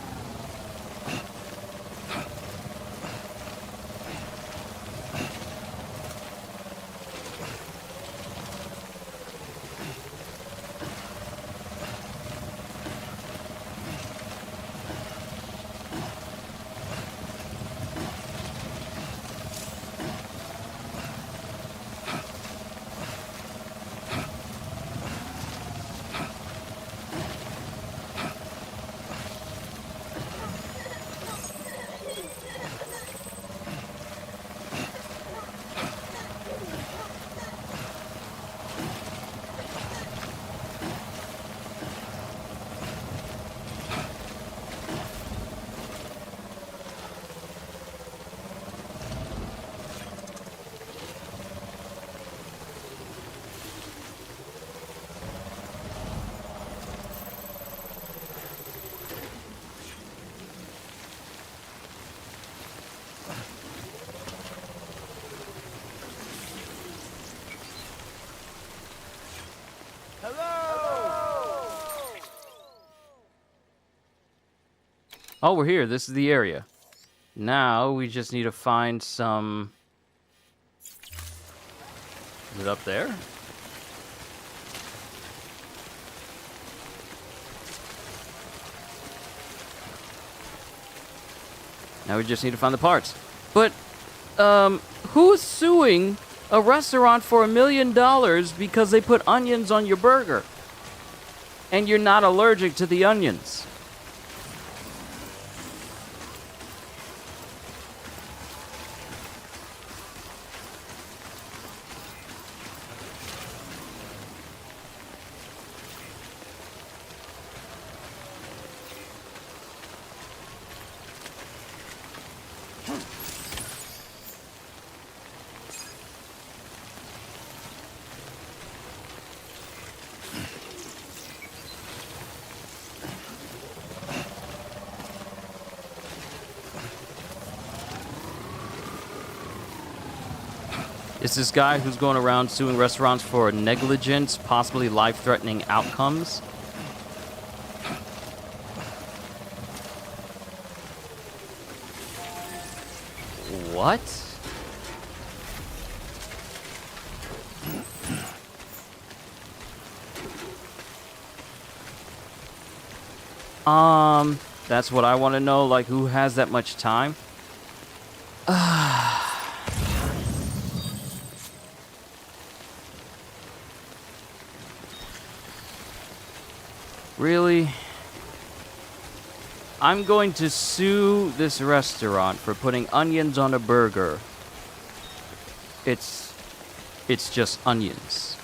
A: Oh, we're here. This is the area. Now we just need to find some... Is it up there? Now we just need to find the parts. But, who's suing a restaurant for $1 million because they put onions on your burger? And you're not allergic to the onions. It's this guy who's going around suing restaurants for negligence, possibly life-threatening outcomes. What? That's what I want to know, like, who has that much time? Really? I'm going to sue this restaurant for putting onions on a burger. It's just onions.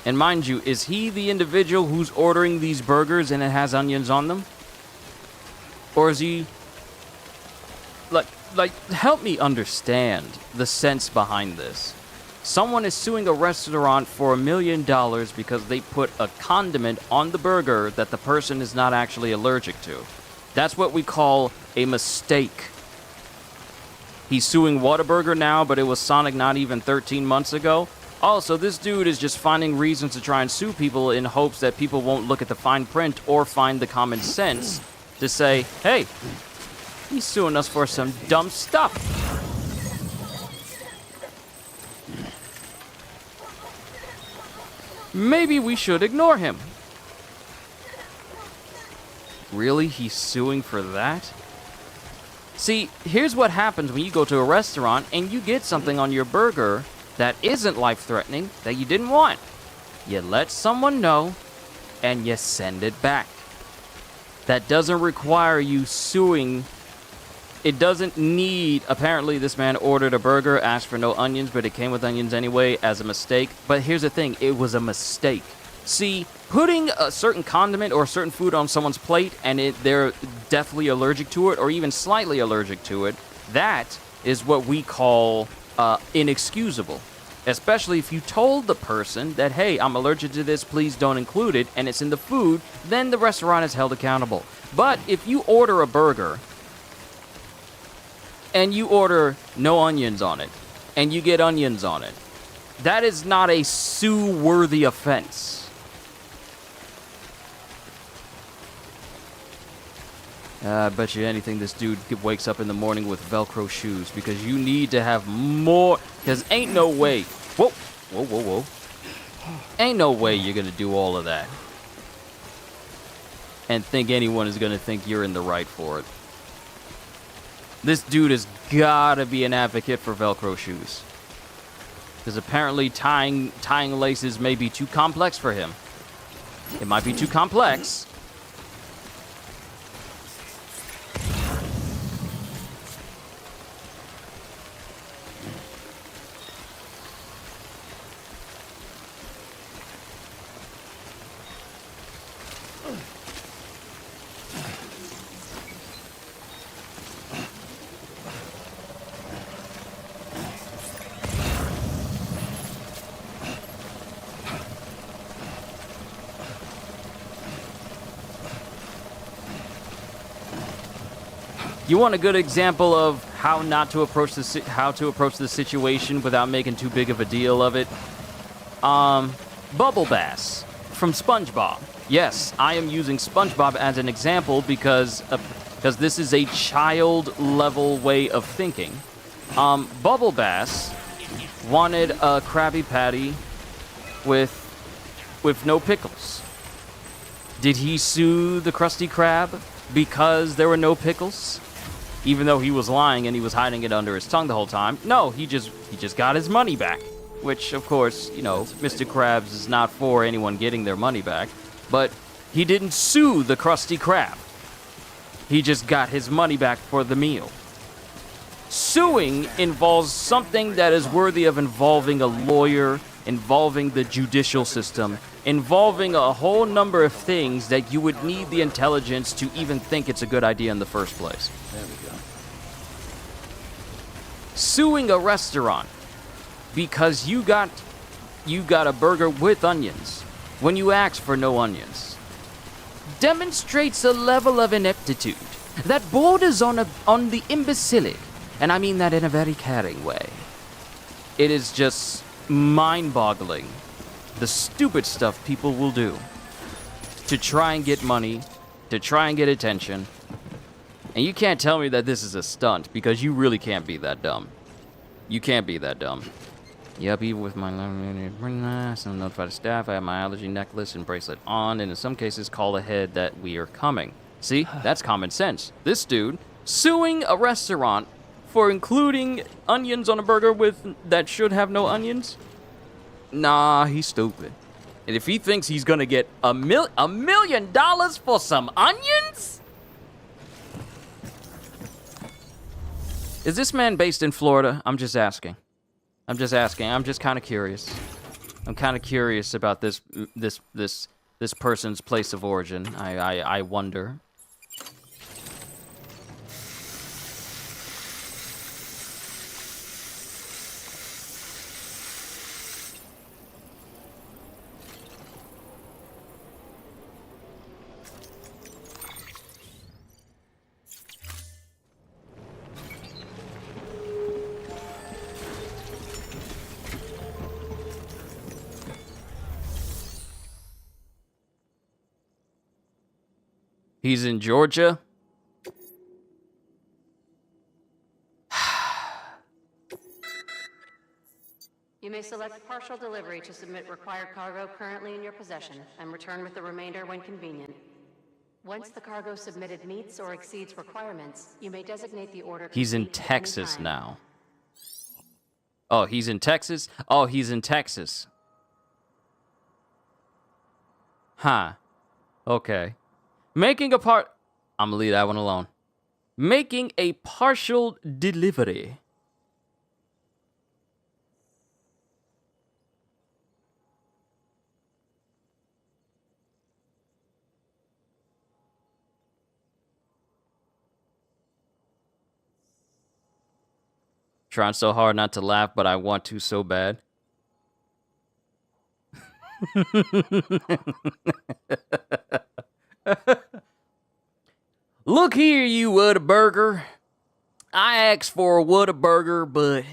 A: And mind you, is he the individual who's ordering these burgers and it has onions on them? Or is he... Like, help me understand the sense behind this. Someone is suing a restaurant for $1 million because they put a condiment on the burger that the person is not actually allergic to. That's what we call a mistake. He's suing Whataburger now, but it was Sonic not even 13 months ago. Oh, so this dude is just finding reasons to try and sue people in hopes that people won't look at the fine print or find the common sense to say, hey, he's suing us for some dumb stuff. Maybe we should ignore him. Really? He's suing for that? See, here's what happens when you go to a restaurant and you get something on your burger that isn't life-threatening, that you didn't want. You let someone know, and you send it back. That doesn't require you suing. It doesn't need... Apparently, this man ordered a burger, asked for no onions, but it came with onions anyway as a mistake. But here's the thing. It was a mistake. See, putting a certain condiment or a certain food on someone's plate and they're definitely allergic to it or even slightly allergic to it, that is what we call inexcusable. Especially if you told the person that, hey, I'm allergic to this, please don't include it, and it's in the food, then the restaurant is held accountable. But if you order a burger and you order no onions on it, and you get onions on it, that is not a sue-worthy offense. I bet you anything this dude wakes up in the morning with Velcro shoes, because you need to have more, because ain't no way. Whoa, whoa, whoa, whoa. Ain't no way you're going to do all of that and think anyone is going to think you're in the right for it. This dude has got to be an advocate for Velcro shoes, because apparently tying laces may be too complex for him. It might be too complex. You want a good example of how to approach the situation without making too big of a deal of it? Bubble bass. from SpongeBob. Yes, I am using SpongeBob as an example because this is a child-level way of thinking. Bubble Bass wanted a Krabby Patty with no pickles. Did he sue the Krusty Krab because there were no pickles? Even though he was lying and he was hiding it under his tongue the whole time. No, he just got his money back. Which, of course, you know, Mr. Krabs is not for anyone getting their money back. But he didn't sue the Krusty Krab. He just got his money back for the meal. Suing involves something that is worthy of involving a lawyer, involving the judicial system, involving a whole number of things that you would need the intelligence to even think it's a good idea in the first place.
H: There we go.
A: Suing a restaurant because you got a burger with onions when you asked for no onions demonstrates a level of ineptitude that borders on the imbecilic, and I mean that in a very caring way. It is just mind-boggling the stupid stuff people will do to try and get money, to try and get attention. And you can't tell me that this is a stunt, because you really can't be that dumb. You can't be that dumb. Yep, even with my some notify the staff, I have my allergy necklace and bracelet on, and in some cases call ahead that we are coming. See, that's common sense. This dude suing a restaurant for including onions on a burger that should have no onions? Nah, he's stupid. And if he thinks he's gonna get $1 million for some onions? Is this man based in Florida? I'm just asking. I'm just kind of curious. I'm kind of curious about this person's place of origin. I wonder. He's in Georgia.
I: You may select partial delivery to submit required cargo currently in your possession and return with the remainder when convenient. Once the cargo submitted meets or exceeds requirements, you may designate the order.
A: He's in Texas now. Oh, he's in Texas? Oh, he's in Texas. Huh. Okay. I'm gonna leave that one alone. Making a partial delivery. Trying so hard not to laugh, but I want to so bad. Look here, you Whataburger. I asked for a Whataburger, but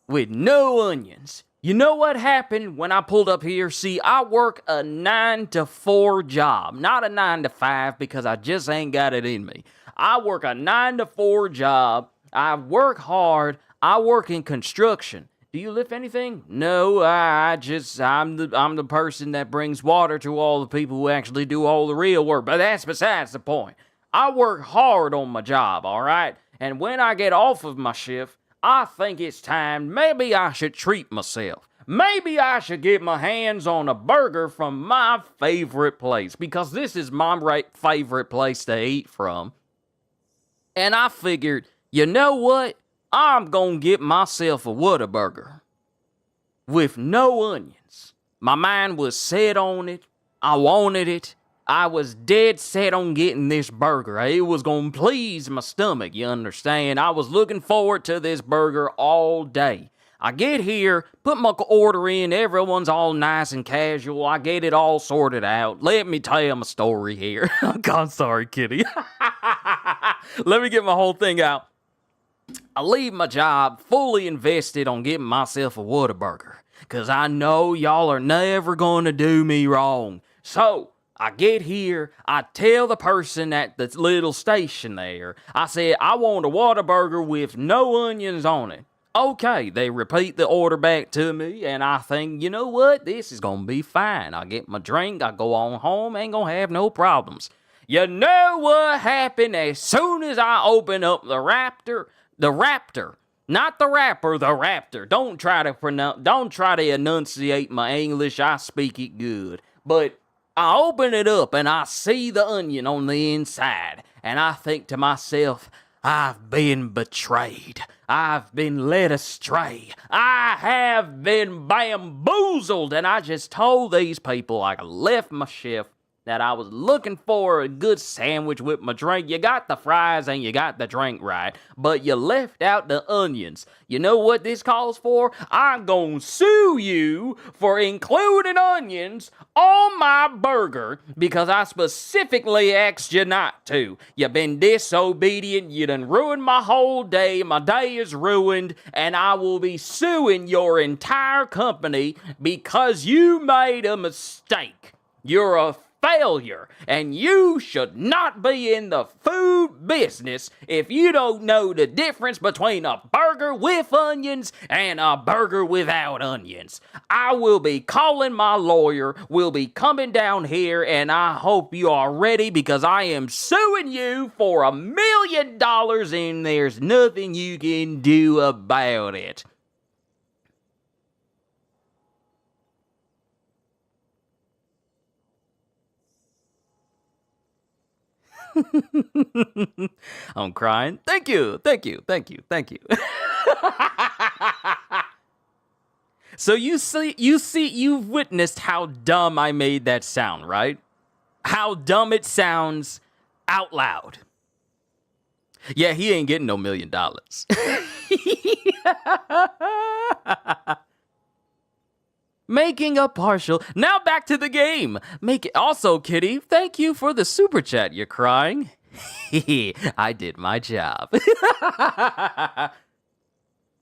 A: with no onions. You know what happened when I pulled up here? See, I work a 9 to 4 job, not a 9 to 5, because I just ain't got it in me. I work a 9 to 4 job. I work hard. I work in construction. Do you lift anything? No, I'm the person that brings water to all the people who actually do all the real work. But that's besides the point. I work hard on my job, all right? And when I get off of my shift, I think it's time maybe I should treat myself. Maybe I should get my hands on a burger from my favorite place, because this is my favorite place to eat from. And I figured, you know what? I'm gonna get myself a Whataburger with no onions. My mind was set on it. I wanted it. I was dead set on getting this burger. It was gonna please my stomach, you understand? I was looking forward to this burger all day. I get here, put my order in, everyone's all nice and casual. I get it all sorted out. Let me tell my story here. I'm sorry, kitty. Let me get my whole thing out. I leave my job fully invested on getting myself a Whataburger, 'cause I know y'all are never gonna do me wrong. So, I get here, I tell the person at the little station there, I said, I want a Whataburger with no onions on it. Okay, they repeat the order back to me, and I think, you know what, this is gonna be fine. I get my drink, I go on home, ain't gonna have no problems. You know what happened as soon as I open up the Raptor? The Raptor. Not the rapper, the Raptor. Don't try to enunciate my English, I speak it good. But I open it up and I see the onion on the inside, and I think to myself, I've been betrayed. I've been led astray. I have been bamboozled. And I just told these people, I left my shift, that I was looking for a good sandwich with my drink. You got the fries and you got the drink right, but you left out the onions. You know what this calls for? I'm gonna sue you for including onions on my burger because I specifically asked you not to. You've been disobedient. You done ruined my whole day. My day is ruined, and I will be suing your entire company because you made a mistake. You're a failure, and you should not be in the food business if you don't know the difference between a burger with onions and a burger without onions. I will be calling my lawyer, will be coming down here, and I hope you are ready because I am suing you for $1 million and there's nothing you can do about it. I'm crying. Thank you. So you've witnessed how dumb I made that sound, right? How dumb it sounds out loud. Yeah, he ain't getting no $1 million. Making a partial. Now back to the game. Also, Kitty, thank you for the super chat. You're crying. I did my job.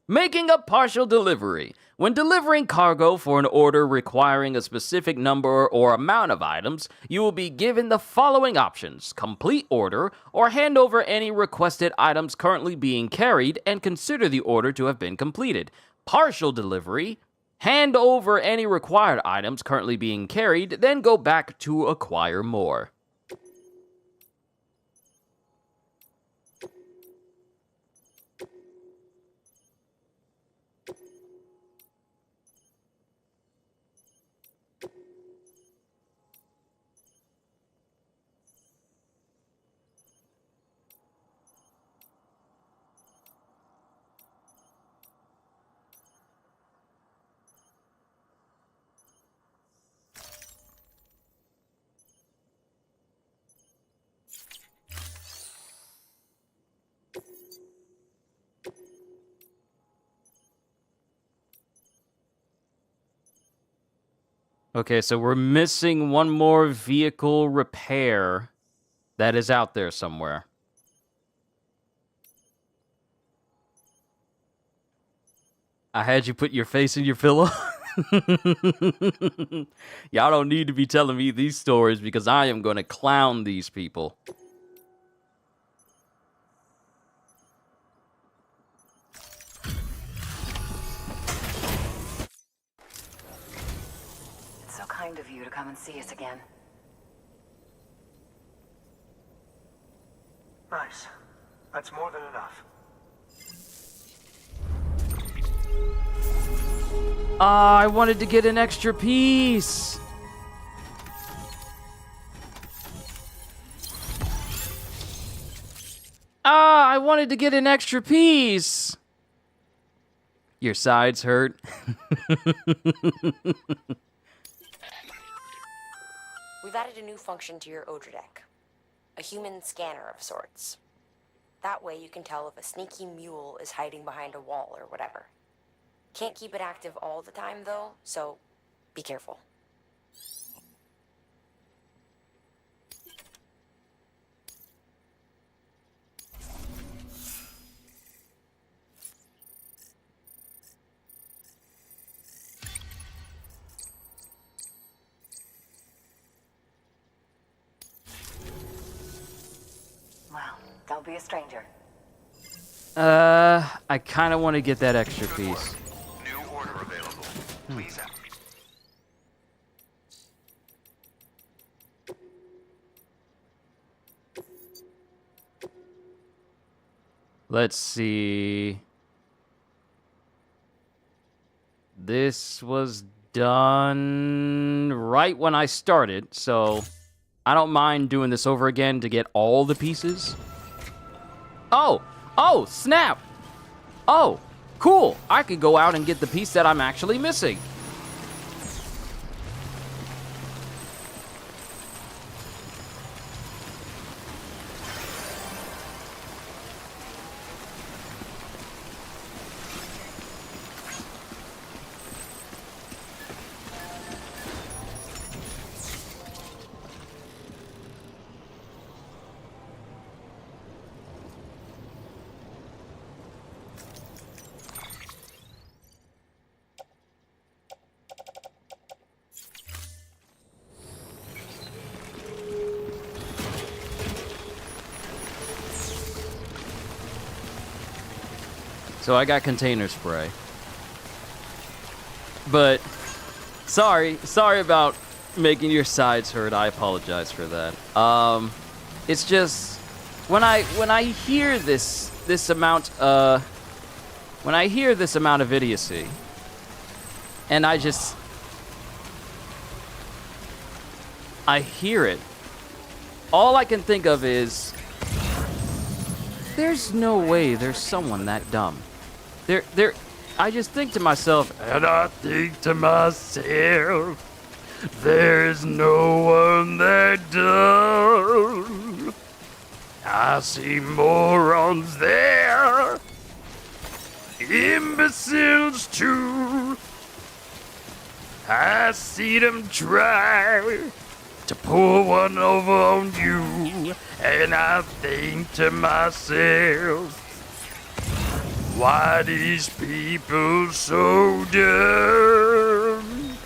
A: Making a partial delivery. When delivering cargo for an order requiring a specific number or amount of items, you will be given the following options: complete order, or hand over any requested items currently being carried and consider the order to have been completed. Partial delivery. Hand over any required items currently being carried, then go back to acquire more. Okay, so we're missing one more vehicle repair that is out there somewhere. I had you put your face in your pillow. Y'all don't need to be telling me these stories because I am going to clown these people.
C: It's so kind of you to come and see us again.
F: Nice. That's more than enough.
A: I wanted to get an extra piece. I wanted to get an extra piece. Your sides hurt.
C: We've added a new function to your Odra deck. A human scanner of sorts. That way you can tell if a sneaky mule is hiding behind a wall or whatever. Can't keep it active all the time though, so be careful. be a stranger.
A: I kind of want to get that extra piece.
D: New order available. Please act.
A: Let's see. This was done right when I started, so I don't mind doing this over again to get all the pieces. Oh, snap. Oh, cool. I could go out and get the piece that I'm actually missing. So I got container spray. But sorry about making your sides hurt. I apologize for that. It's just when I hear this amount of idiocy, and I hear it, all I can think of is there's no way there's someone that dumb. I just think to myself, and I think to myself, there's no one that dumb. I see morons there, imbeciles too. I see them try to pull one over on you, and I think to myself, why these people so dumb?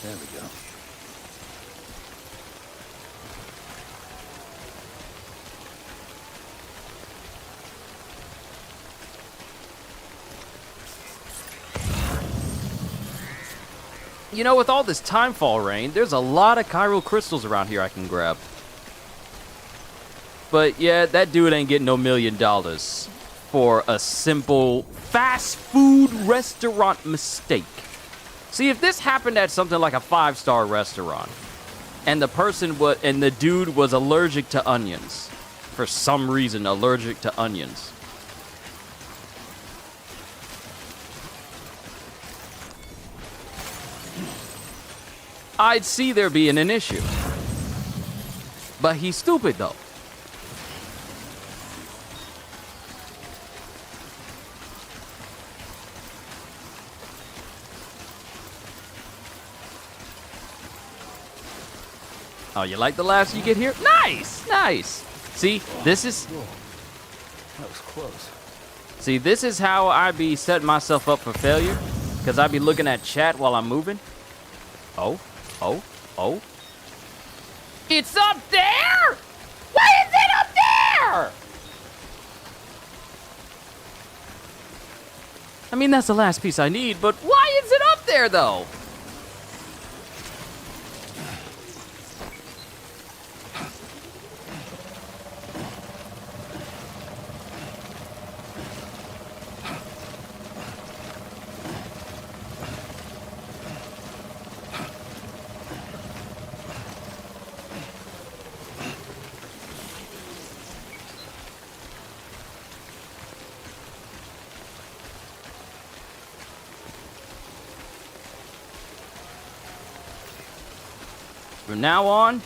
G: There we go.
A: You know, with all this timefall rain, there's a lot of chiral crystals around here I can grab. But yeah, that dude ain't getting no $1 million for a simple fast food restaurant mistake. See, if this happened at something like a 5-star restaurant, and the dude was allergic to onions, for some reason allergic to onions, I'd see there being an issue. But he's stupid, though. Oh, you like the laughs you get here? Nice, nice. See, this is...
G: That was close.
A: See, this is how I be setting myself up for failure. Because I be looking at chat while I'm moving. Oh. It's up there? Why is it up there? I mean, that's the last piece I need, but why is it up there, though? From now on,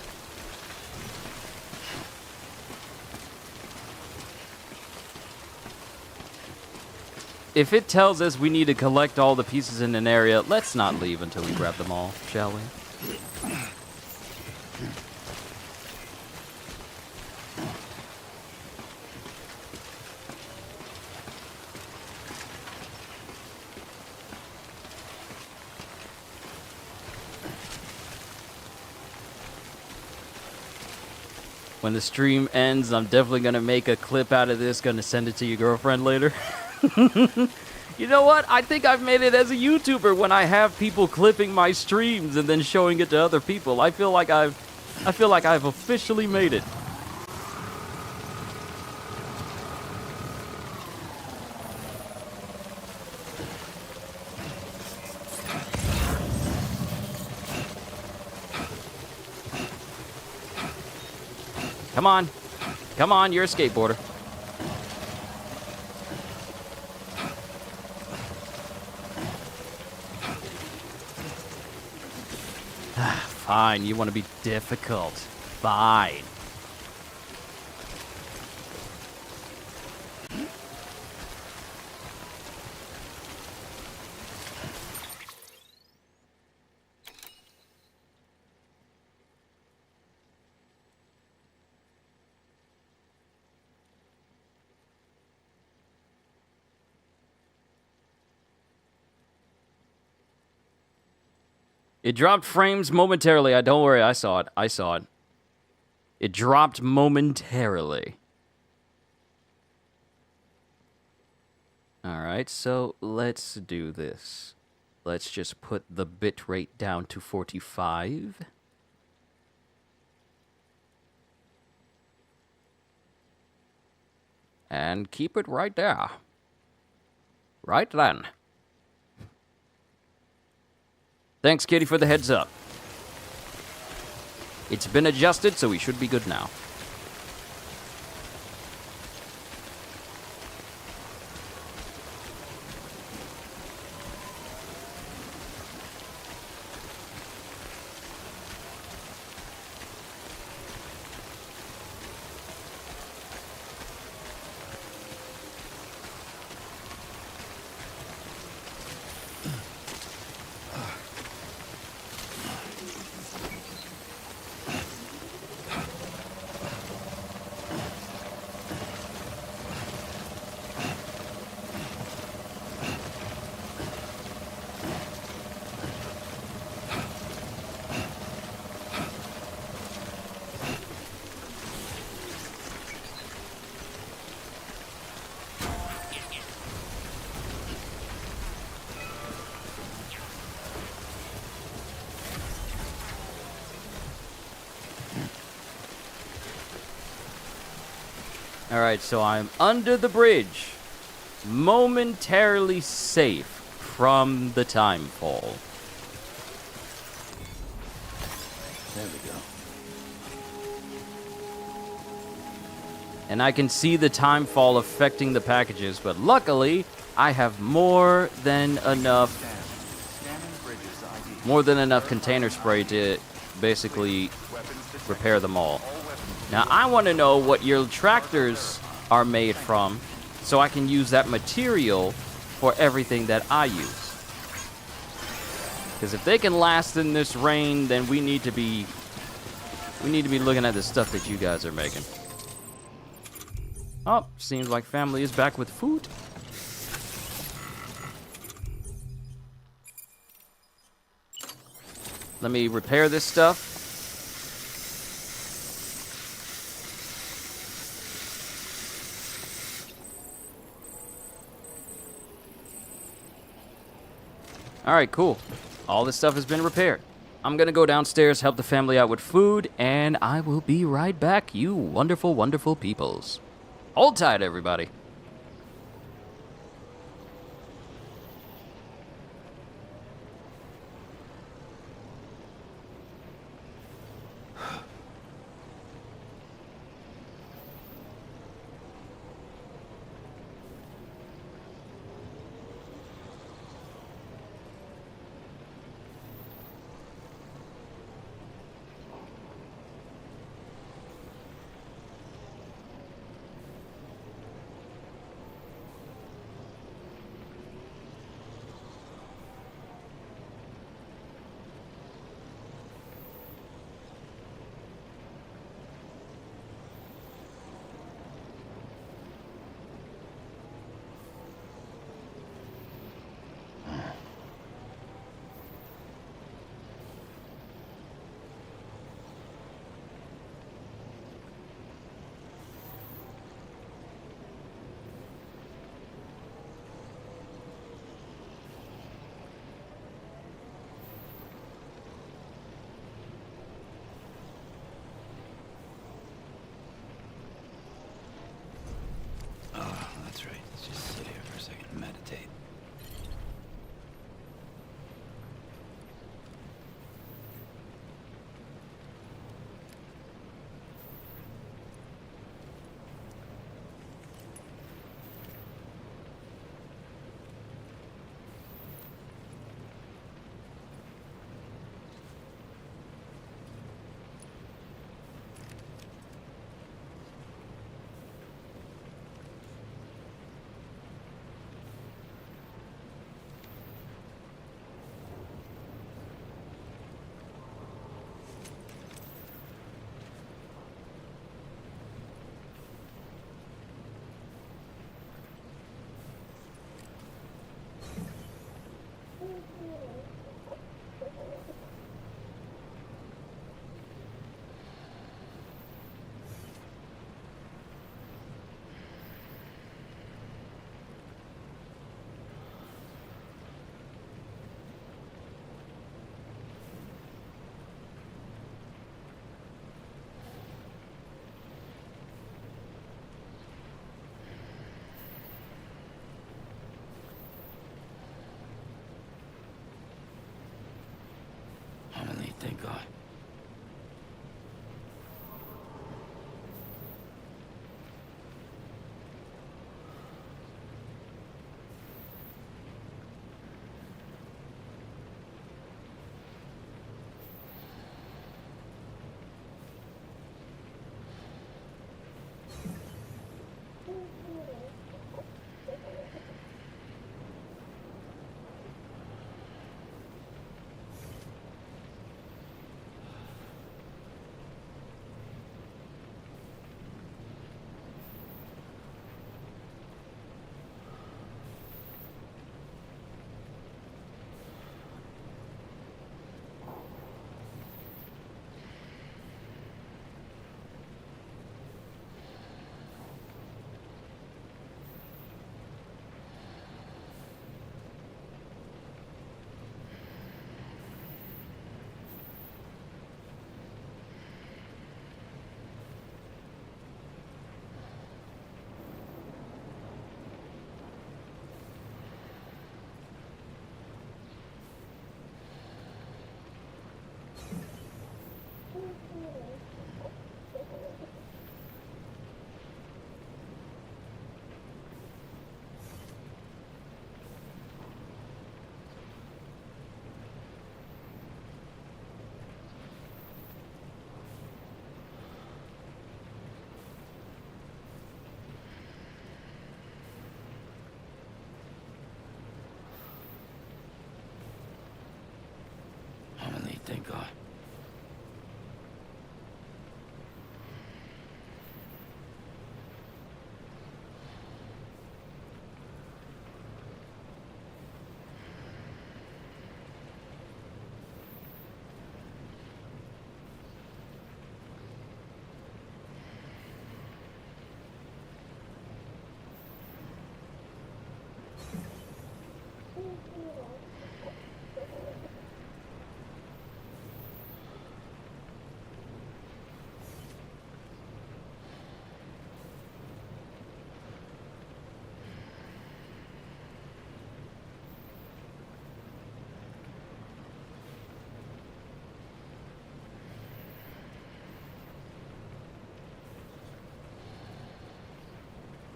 A: if it tells us we need to collect all the pieces in an area, let's not leave until we grab them all, shall we? When the stream ends, I'm definitely gonna make a clip out of this, gonna send it to your girlfriend later. You know what? I think I've made it as a YouTuber when I have people clipping my streams and then showing it to other people. I feel like I've officially made it. Come on. Come on, you're a skateboarder. Fine, you want to be difficult. Fine. It dropped frames momentarily. Don't worry, I saw it. I saw it. It dropped momentarily. Alright, so let's do this. Let's just put the bitrate down to 45. And keep it right there. Right then. Thanks, Kitty, for the heads up. It's been adjusted, so we should be good now. Alright, so I'm under the bridge, momentarily safe from the time fall.
G: There we go.
A: And I can see the time fall affecting the packages, but luckily, I have more than enough container spray to basically repair them all. Now, I want to know what your tractors are made from, so I can use that material for everything that I use. Because if they can last in this rain, then we need to be looking at the stuff that you guys are making. Oh, seems like family is back with food. Let me repair this stuff. Alright, cool. All this stuff has been repaired. I'm gonna go downstairs, help the family out with food, and I will be right back, you wonderful, wonderful peoples. Hold tight, everybody.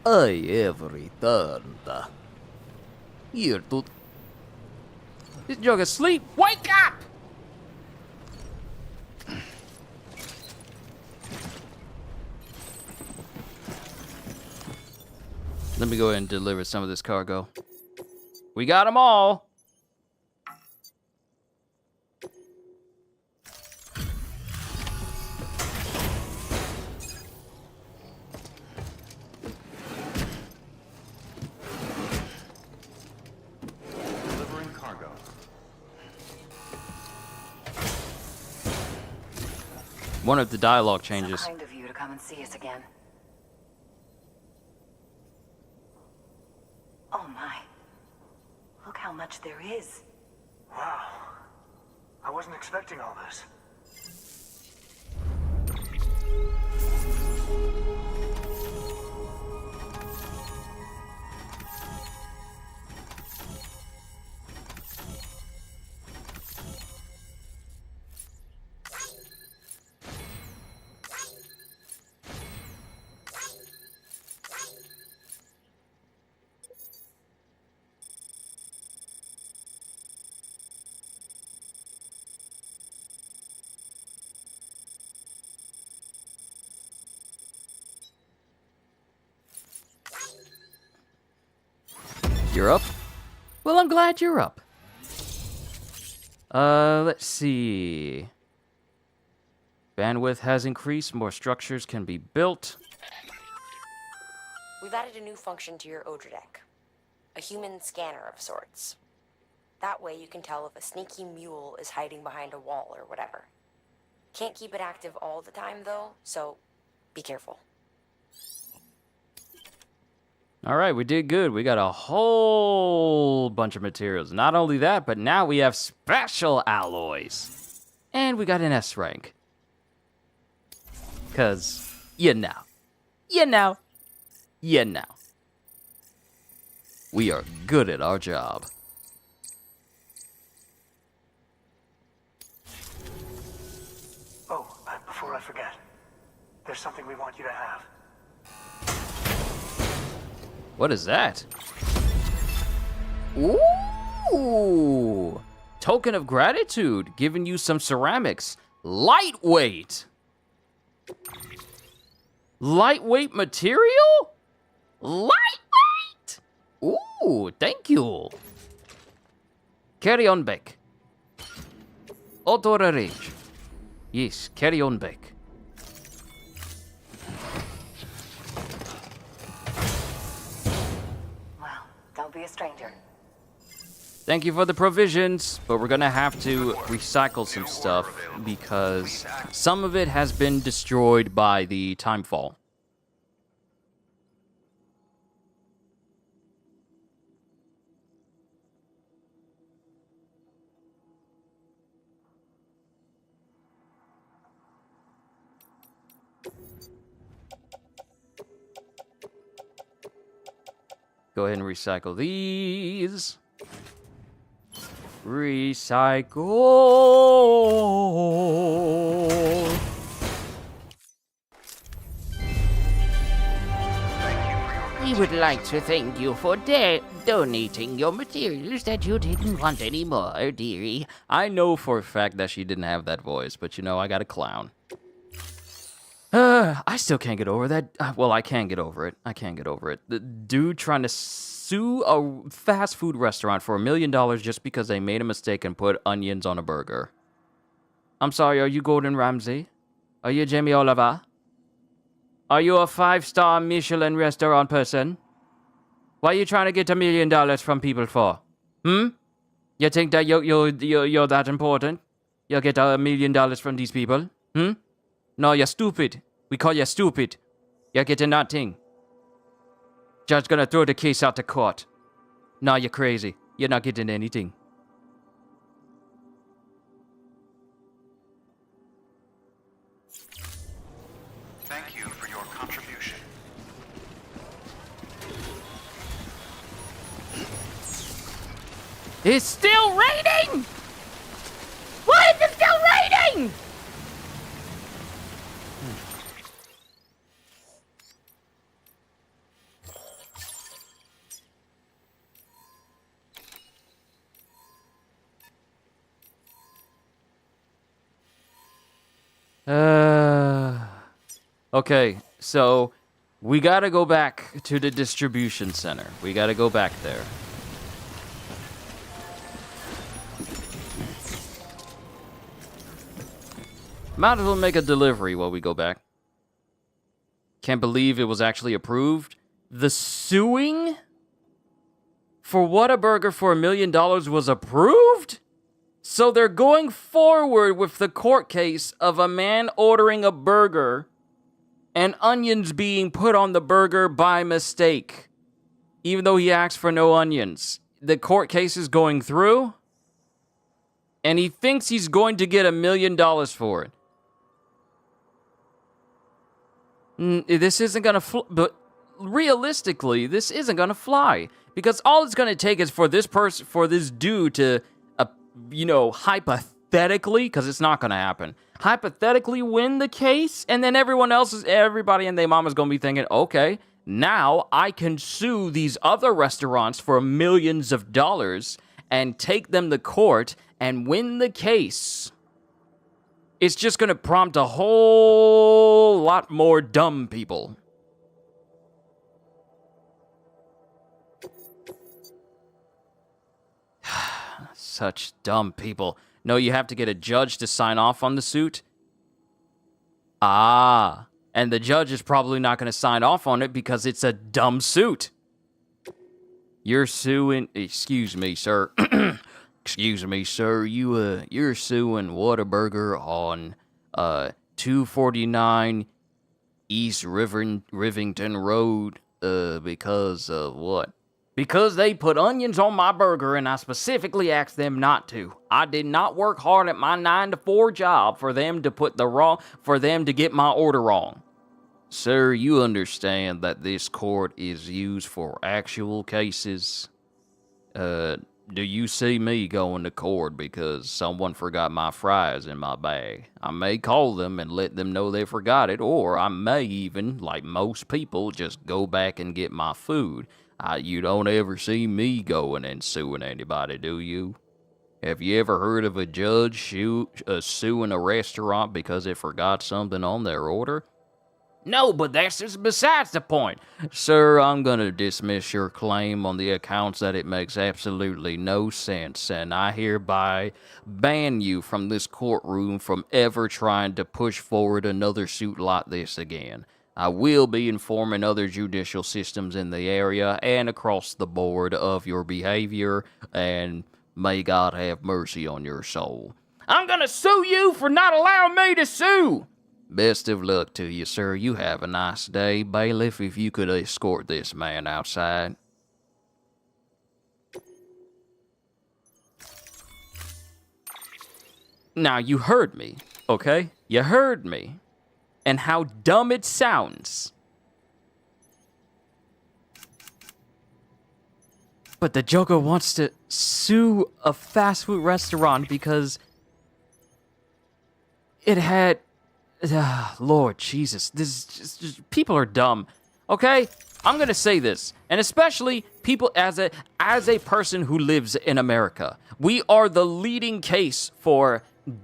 A: I have returned. Here to... This jog asleep. Wake up! Let me go ahead and deliver some of this cargo. We got them all.
E: Delivering cargo.
A: One of the dialogue changes.
C: So kind of you to come and see us again. Oh my. Look how much there is.
F: Wow. I wasn't expecting all this.
A: You're up? Well, I'm glad you're up. Let's see. Bandwidth has increased, more structures can be built.
C: We've added a new function to your Odra deck. A human scanner of sorts. That way you can tell if a sneaky mule is hiding behind a wall or whatever. Can't keep it active all the time though, so be careful.
A: All right, we did good. We got a whole bunch of materials. Not only that, but now we have special alloys. And we got an S rank. Because, you know. We are good at our job.
F: Oh, before I forget, there's something we want you to have.
A: What is that? Ooh! Token of gratitude, giving you some ceramics. Lightweight! Lightweight material? Lightweight! Ooh, thank you. Carry on back. Auto range. Yes, carry on back.
C: Well, don't be a stranger.
A: Thank you for the provisions, but we're gonna have to recycle some stuff because some of it has been destroyed by the timefall. Go ahead and recycle these. Recycle.
H: We would like to thank you for donating your materials that you didn't want anymore, dearie.
A: I know for a fact that she didn't have that voice, but you know, I got a clown. I still can't get over that. Well, I can get over it. The dude trying to sue a fast food restaurant for $1 million just because they made a mistake and put onions on a burger. I'm sorry, are you Gordon Ramsay? Are you Jamie Oliver? Are you a 5-star Michelin restaurant person? What are you trying to get $1 million from people for? You think that you're that important? You'll get $1 million from these people? No, you're stupid. We call you stupid. You're getting nothing. Judge gonna throw the case out to court. No, you're crazy. You're not getting anything.
E: Thank you for your contribution.
A: It's still raining! Why is it still raining? Okay, so we gotta go back to the distribution center. We gotta go back there. Might as well make a delivery while we go back. Can't believe it was actually approved. The suing for Whataburger for $1 million was approved? So they're going forward with the court case of a man ordering a burger and onions being put on the burger by mistake, even though he asked for no onions. The court case is going through, and he thinks he's going to get $1 million for it. This isn't gonna but realistically, this isn't gonna fly, because all it's gonna take is for this dude to, hypothetically, because it's not gonna happen, hypothetically win the case, and then everybody and their mama's gonna be thinking, okay, now I can sue these other restaurants for millions of dollars and take them to court and win the case. It's just gonna prompt a whole lot more dumb people. Such dumb people. No, you have to get a judge to sign off on the suit. Ah, and the judge is probably not gonna sign off on it because it's a dumb suit. You're suing, excuse me, sir. Excuse me, sir, you're suing Whataburger on 249 East Rivington Road because of what? Because they put onions on my burger and I specifically asked them not to. I did not work hard at my 9-to-4 job for them to get my order wrong. Sir, you understand that this court is used for actual cases. Do you see me going to court because someone forgot my fries in my bag? I may call them and let them know they forgot it, or I may even, like most people, just go back and get my food. You don't ever see me going and suing anybody, do you? Have you ever heard of a judge suing a restaurant because it forgot something on their order? No, but that's just besides the point. Sir, I'm gonna dismiss your claim on the accounts that it makes absolutely no sense, and I hereby ban you from this courtroom from ever trying to push forward another suit like this again. I will be informing other judicial systems in the area and across the board of your behavior, and may God have mercy on your soul. I'm gonna sue you for not allowing me to sue! Best of luck to you, sir. You have a nice day. Bailiff, if you could escort this man outside. Now, you heard me, okay? You heard me. And how dumb it sounds. But the Joker wants to sue a fast food restaurant because it had... Lord Jesus, this is just people are dumb. Okay, I'm gonna say this, and especially people as a person who lives in America, we are the leading case for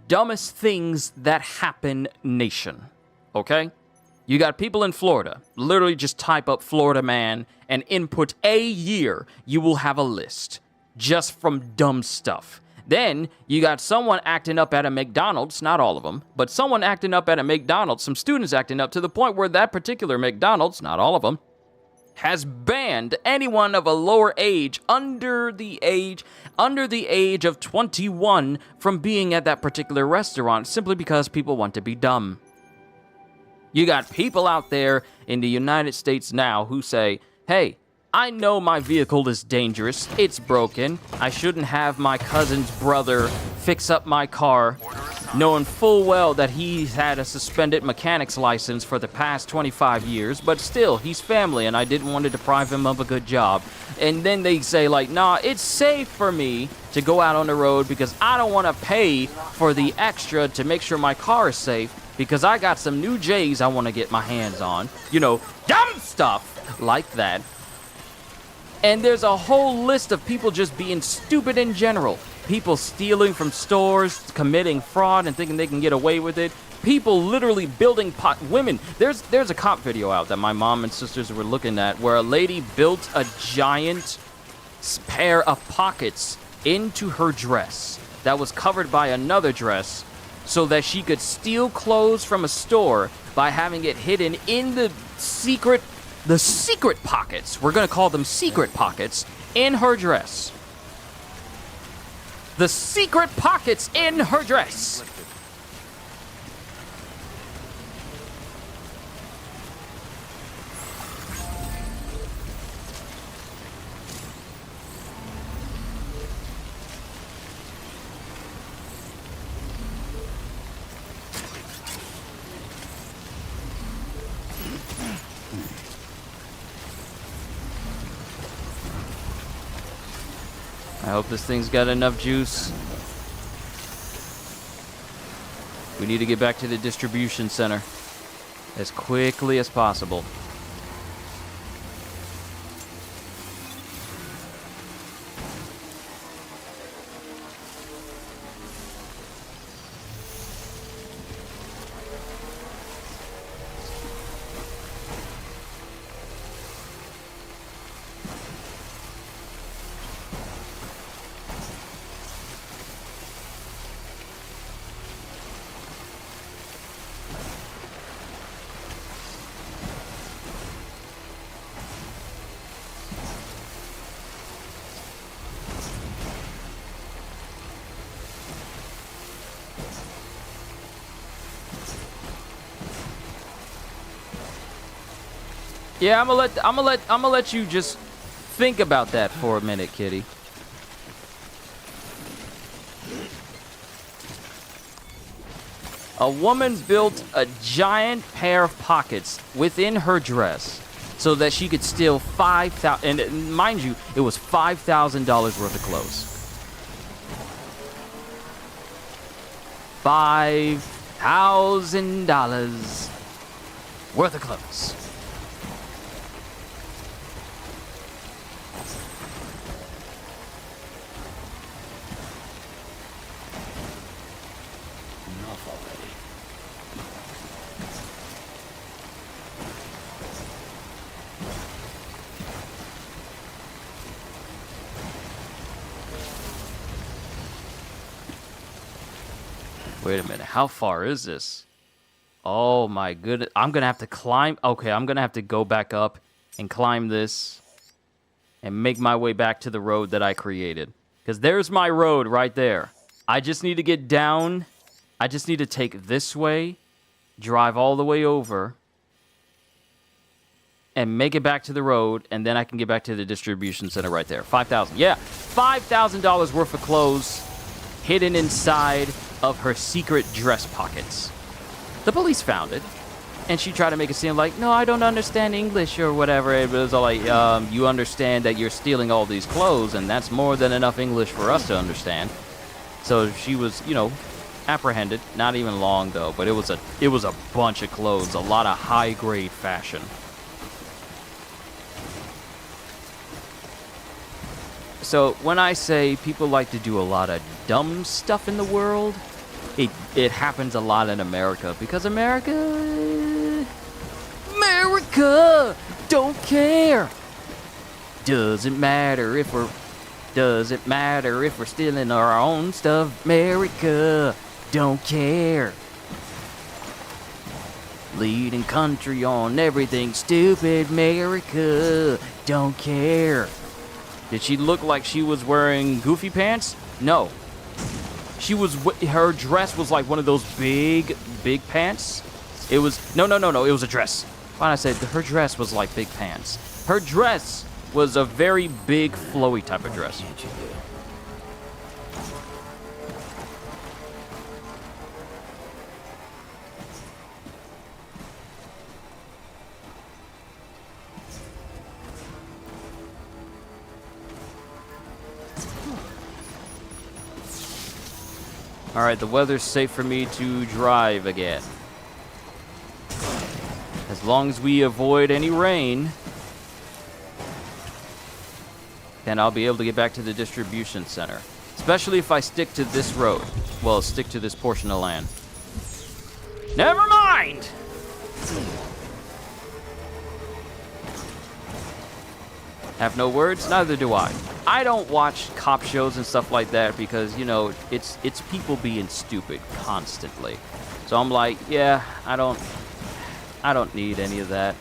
A: dumbest things that happen nation. Okay, you got people in Florida. Literally, just type up Florida man and input a year. You will have a list just from dumb stuff. Then, you got someone acting up at a McDonald's, not all of them, but someone acting up at a McDonald's, some students acting up to the point where that particular McDonald's, not all of them, has banned anyone of a lower age, under the age of 21, from being at that particular restaurant, simply because people want to be dumb. You got people out there in the United States now who say, hey, I know my vehicle is dangerous, it's broken, I shouldn't have my cousin's brother fix up my car, knowing full well that he's had a suspended mechanic's license for the past 25 years, but still, he's family and I didn't want to deprive him of a good job. And then they say like, nah, it's safe for me to go out on the road because I don't want to pay for the extra to make sure my car is safe because I got some new J's I want to get my hands on. You know, dumb stuff like that. And there's a whole list of people just being stupid in general. People stealing from stores, committing fraud and thinking they can get away with it. people literally building women. There's a cop video out that my mom and sisters were looking at where a lady built a giant pair of pockets into her dress that was covered by another dress so that she could steal clothes from a store by having it hidden in the secret pockets. We're going to call them secret pockets in her dress. The secret pockets in her dress. I hope this thing's got enough juice. We need to get back to the distribution center as quickly as possible. Yeah, I'm gonna let you just think about that for a minute, kitty. A woman built a giant pair of pockets within her dress so that she could steal $5,000, and mind you, it was $5,000 worth of clothes. $5,000 worth of clothes. Wait a minute, how far is this? Oh my goodness, I'm gonna have to climb. Okay, I'm gonna have to go back up and climb this and make my way back to the road that I created. Because there's my road right there. I just need to get down. I just need to take this way, drive all the way over, and make it back to the road, and then I can get back to the distribution center right there. $5,000, yeah, $5,000 worth of clothes hidden inside of her secret dress pockets. The police found it, and she tried to make it seem like, no, I don't understand English or whatever. It was all like, you understand that you're stealing all these clothes, and that's more than enough English for us to understand. So she was, apprehended. Not even long though, but it was a bunch of clothes, a lot of high-grade fashion. So when I say people like to do a lot of dumb stuff in the world, it happens a lot in America because America don't care. Doesn't matter if we're stealing our own stuff. America don't care. Leading country on everything stupid. America don't care. Did she look like she was wearing goofy pants? No. Her dress was like one of those big pants. It was, no, it was a dress. Why did I say her dress was like big pants? Her dress was a very big, flowy type of dress. Alright, the weather's safe for me to drive again. As long as we avoid any rain, then I'll be able to get back to the distribution center. Especially if I stick to this road. Well, stick to this portion of land. Never mind! Have no words? Neither do I. I don't watch cop shows and stuff like that because, you know, it's people being stupid constantly. So I'm like, yeah, I don't need any of that.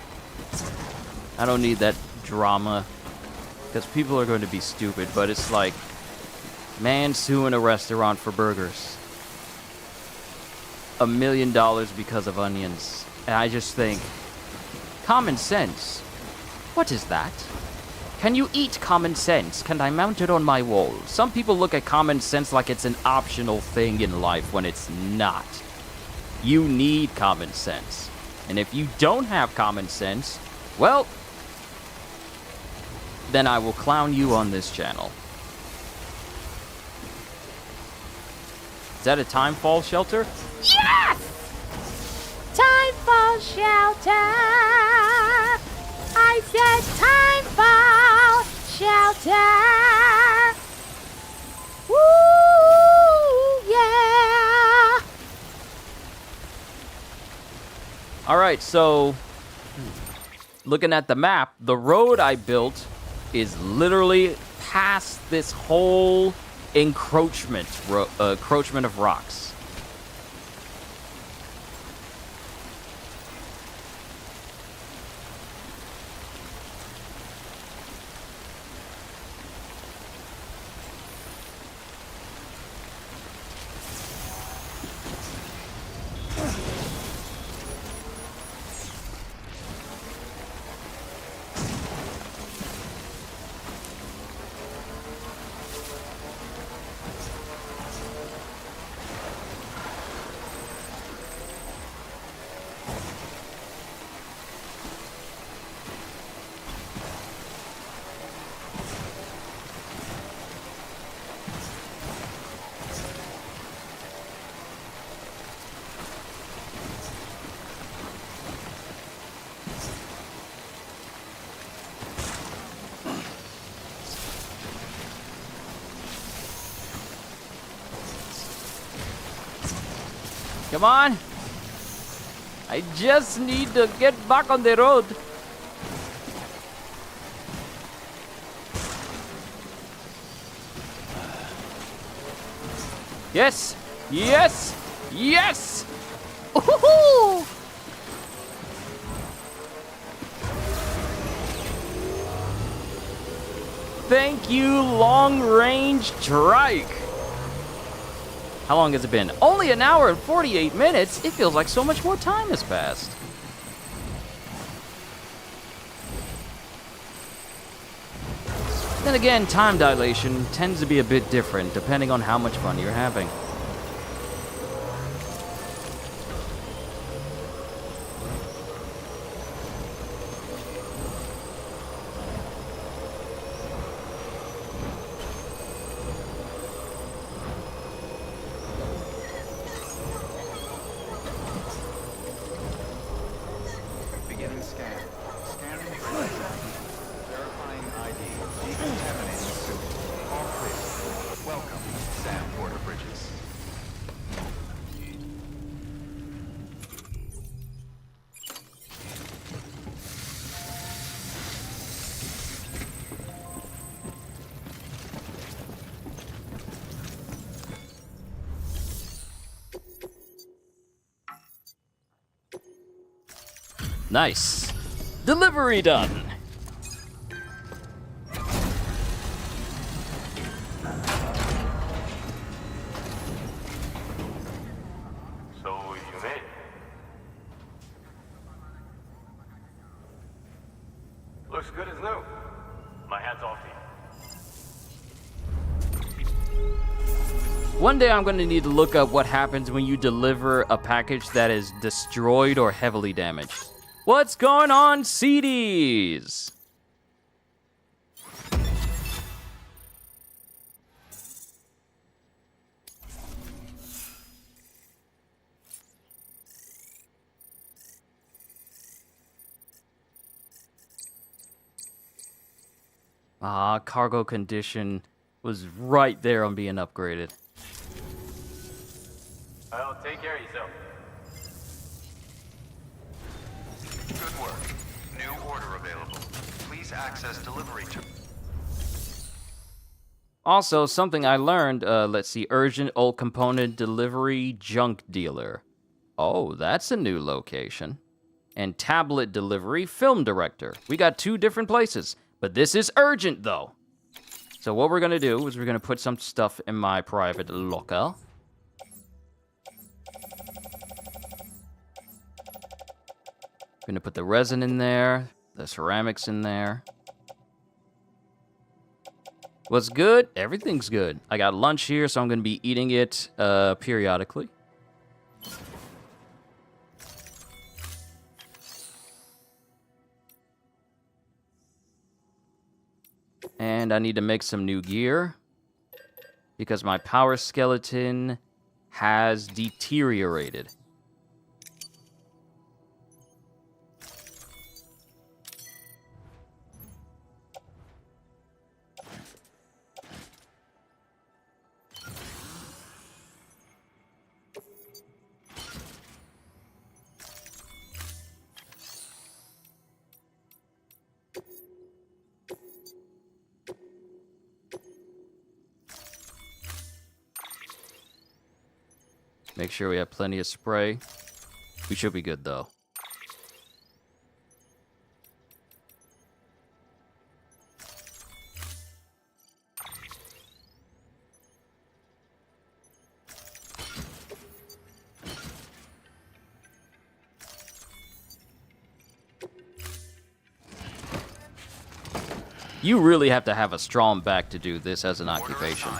A: I don't need that drama because people are going to be stupid, but it's like, man suing a restaurant for burgers. $1 million because of onions. And I just think, common sense. What is that? Can you eat common sense? Can I mount it on my wall? Some people look at common sense like it's an optional thing in life when it's not. You need common sense. And if you don't have common sense, well, then I will clown you on this channel. Is that a timefall shelter?
H: Yes! Time for shelter. I said time for shelter. Woo, yeah.
A: All right, so looking at the map, the road I built is literally past this whole encroachment of rocks. Come on. I just need to get back on the road. Yes. Yes. Yes. Ooh-hoo-hoo. Thank you, long range trike. How long has it been? Only an hour and 48 minutes? It feels like so much more time has passed. Then again, time dilation tends to be a bit different depending on how much fun you're having.
E: Beginning scan. Scanning bridges. Verifying ID. Decontaminating suit. All clear. Welcome, Sam Porter Bridges.
A: Nice. Delivery done.
B: So you made it. Looks good as new. My hat's off to you.
A: One day I'm going to need to look up what happens when you deliver a package that is destroyed or heavily damaged. What's going on, CDs? Ah, cargo condition was right there on being upgraded.
B: Well, take care of yourself.
E: Good work. New order available. Please access delivery to...
A: Also, something I learned, let's see, urgent old component delivery junk dealer. Oh, that's a new location. And tablet delivery film director. We got 2 different places, but this is urgent though. So what we're gonna do is we're gonna put some stuff in my private locker. Gonna put the resin in there, the ceramics in there. What's good? Everything's good. I got lunch here, so I'm gonna be eating it periodically. And I need to make some new gear because my power skeleton has deteriorated. Make sure we have plenty of spray. We should be good, though. You really have to have a strong back to do this as an occupation.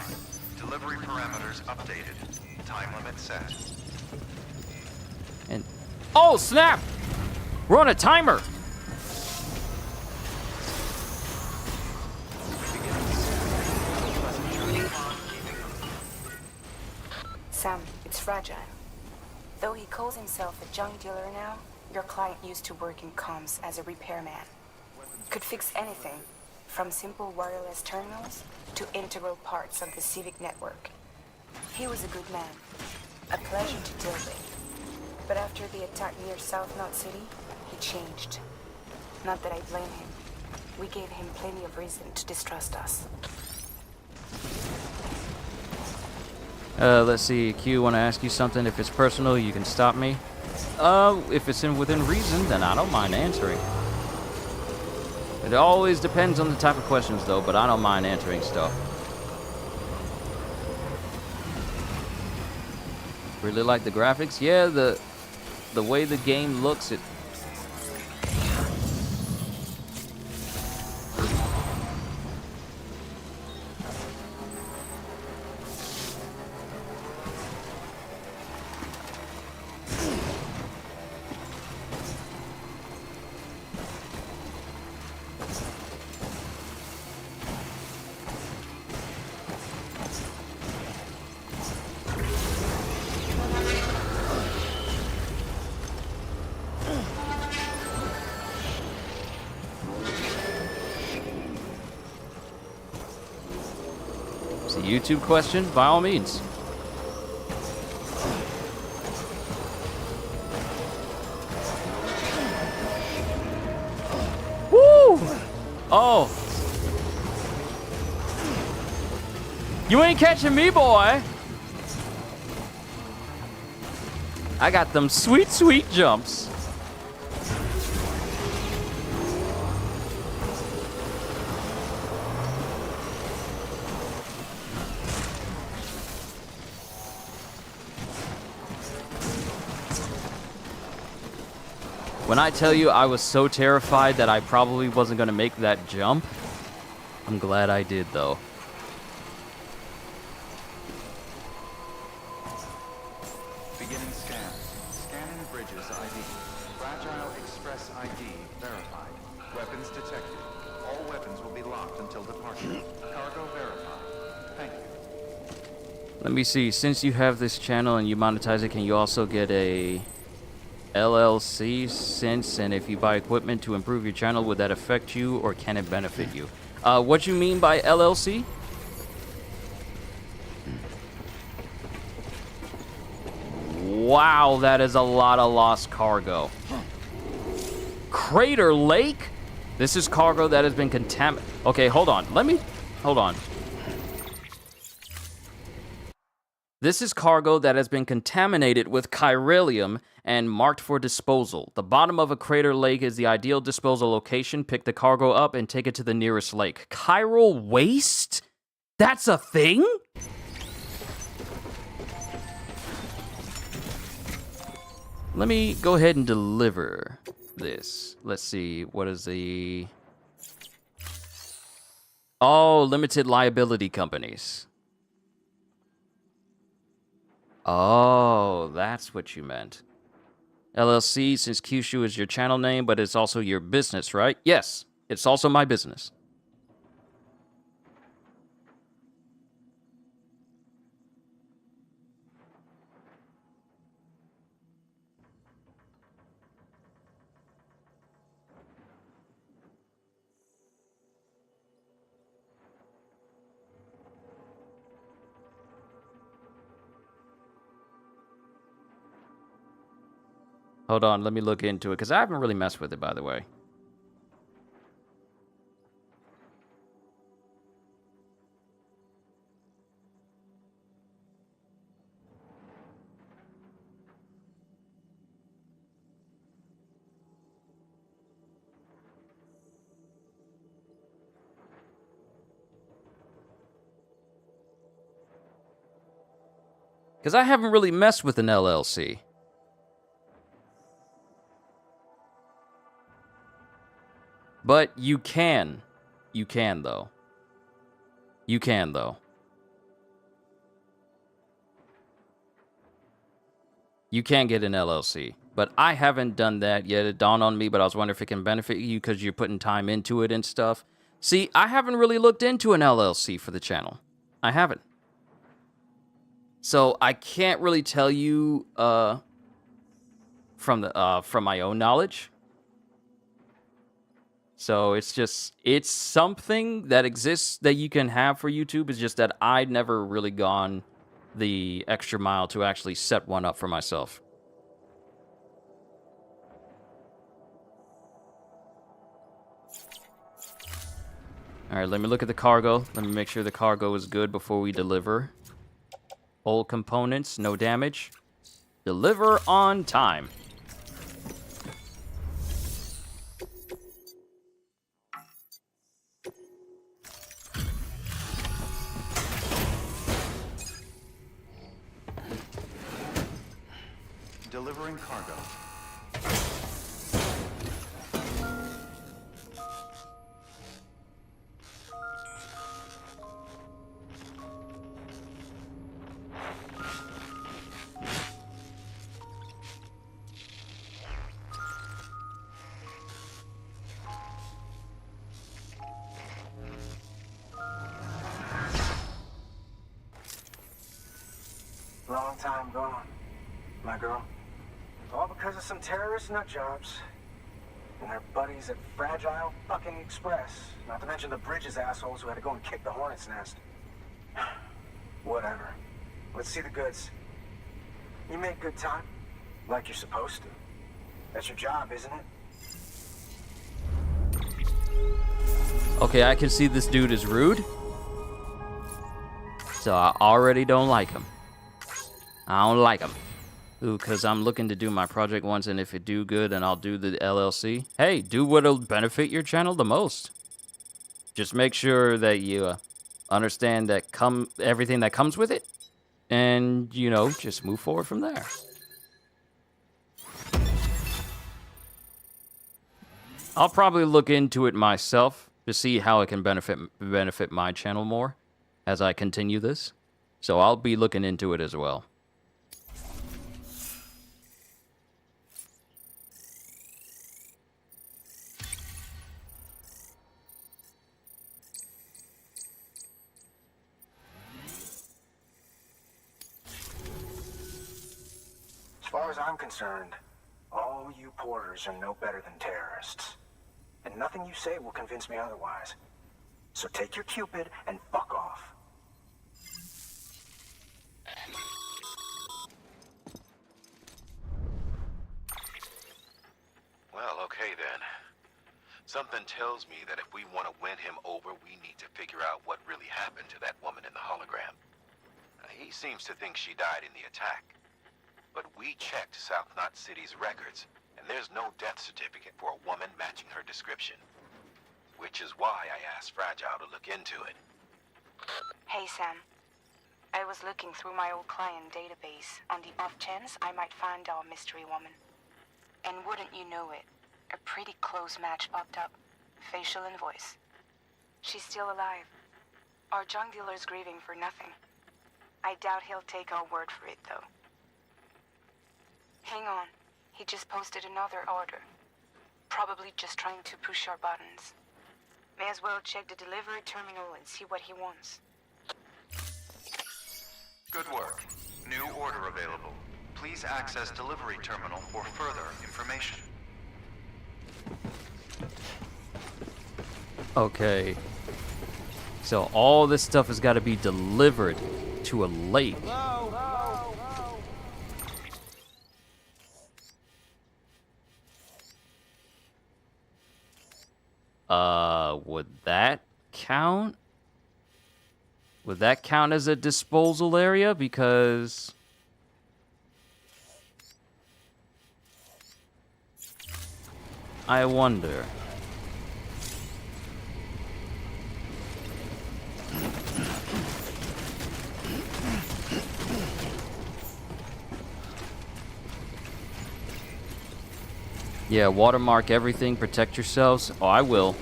E: Delivery parameters updated. Time limit set.
A: And oh, snap! We're on a timer.
C: Sam, it's fragile. Though he calls himself a junk dealer now, your client used to work in comms as a repairman. Could fix anything, from simple wireless terminals to integral parts of the civic network. He was a good man, a pleasure to deal with. But after the attack near South Knot City, he changed. Not that I blame him. We gave him plenty of reason to distrust us.
A: Let's see, Q, want to ask you something. If it's personal, you can stop me. If it's within reason, then I don't mind answering. It always depends on the type of questions, though, but I don't mind answering stuff. Really like the graphics? Yeah, the way the game looks, it... It's a YouTube question, by all means. Woo! Oh. You ain't catching me, boy. I got them sweet, sweet jumps. When I tell you I was so terrified that I probably wasn't going to make that jump, I'm glad I did, though.
E: Beginning scan. Scanning bridges ID. Fragile Express ID verified. Weapons detected. All weapons will be locked until departure. Cargo verified. Thank you.
A: Let me see. Since you have this channel and you monetize it, can you also get a LLC since, and if you buy equipment to improve your channel, would that affect you or can it benefit you? What you mean by LLC? Wow, that is a lot of lost cargo. Crater Lake? This is cargo that has been contaminated. Okay, hold on. Hold on. This is cargo that has been contaminated with chiralium and marked for disposal. The bottom of a crater lake is the ideal disposal location. Pick the cargo up and take it to the nearest lake. Chiral waste? That's a thing? Let me go ahead and deliver this. Let's see, what is the... Oh, limited liability companies. Oh, that's what you meant. LLC, since Kyushu is your channel name, but it's also your business, right? Yes, it's also my business. Hold on, let me look into it, because I haven't really messed with it, by the way. Because I haven't really messed with an LLC. But you can. You can, though. You can, though. You can get an LLC. But I haven't done that yet. It dawned on me, but I was wondering if it can benefit you because you're putting time into it and stuff. See, I haven't really looked into an LLC for the channel. I haven't. So I can't really tell you from my own knowledge. So it's something that exists that you can have for YouTube. It's just that I'd never really gone the extra mile to actually set one up for myself. All right, let me look at the cargo. Let me make sure the cargo is good before we deliver. Old components, no damage. Deliver on time.
E: Delivering cargo.
J: Long time gone, my girl. All because of some terrorist nut jobs and their buddies at Fragile fucking Express. Not to mention the Bridges assholes who had to go and kick the hornet's nest. Whatever. Let's see the goods. You make good time, like you're supposed to. That's your job, isn't it?
A: Okay, I can see this dude is rude. So I already don't like him. I don't like him. Ooh, because I'm looking to do my project once, and if it do good, then I'll do the LLC. Hey, do what'll benefit your channel the most. Just make sure that you understand that everything that comes with it, and, you know, just move forward from there. I'll probably look into it myself to see how it can benefit my channel more as I continue this. So I'll be looking into it as well.
J: As far as I'm concerned, all you porters are no better than terrorists. And nothing you say will convince me otherwise. So take your Cupid and fuck off.
D: Well, okay Okay then. Something tells me that if we want to win him over, we need to figure out what really happened to that woman in the hologram. He seems to think she died in the attack. But we checked South Knot City's records, and there's no death certificate for a woman matching her description. Which is why I asked Fragile to look into it.
K: Hey, Sam. I was looking through my old client database on the off chance I might find our mystery woman. And wouldn't you know it, a pretty close match popped up. Facial and voice. She's still alive. Our junk dealer's grieving for nothing. I doubt he'll take our word for it, though. Hang on. He just posted another order. Probably just trying to push our buttons. May as well check the delivery terminal and see what he wants.
E: Good work. New order available. Please access delivery terminal for further information.
A: Okay. So all this stuff has got to be delivered to a lake. Would that count? Would that count as a disposal area? Because I wonder. Yeah, watermark everything, protect yourselves. Oh, I will.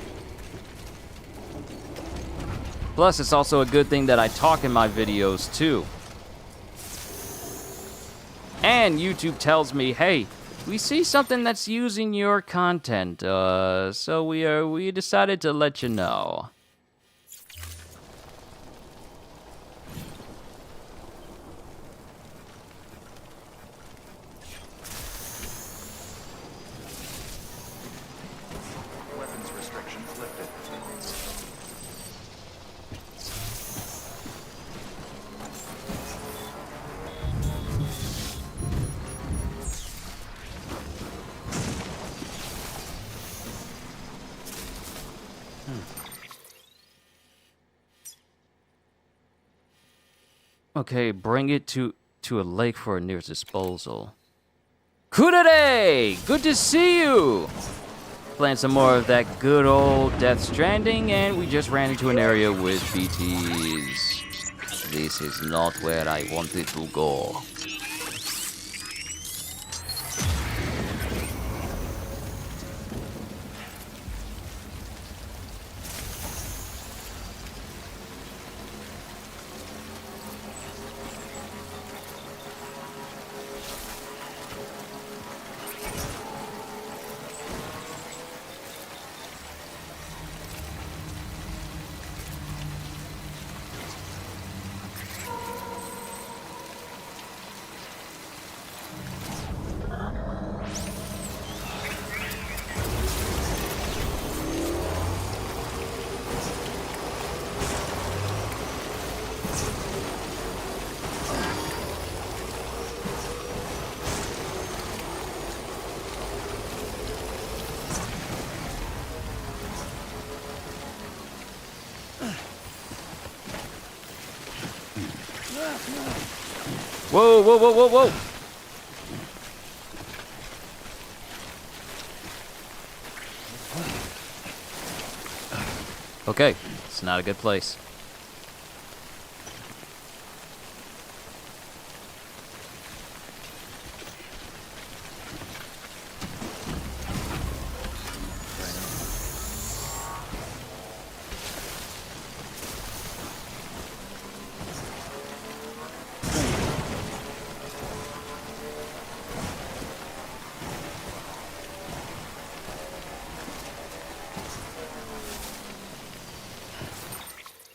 A: Plus, it's also a good thing that I talk in my videos, too. And YouTube tells me, hey, we see something that's using your content, so we decided to let you know.
E: Weapons restrictions lifted.
A: Okay, bring it to a lake for a near disposal. Kudere! Good to see you! Playing some more of that good old Death Stranding, and we just ran into an area with BTs. This is not where I wanted to go. Whoa, whoa, whoa, whoa, whoa! Okay, it's not a good place.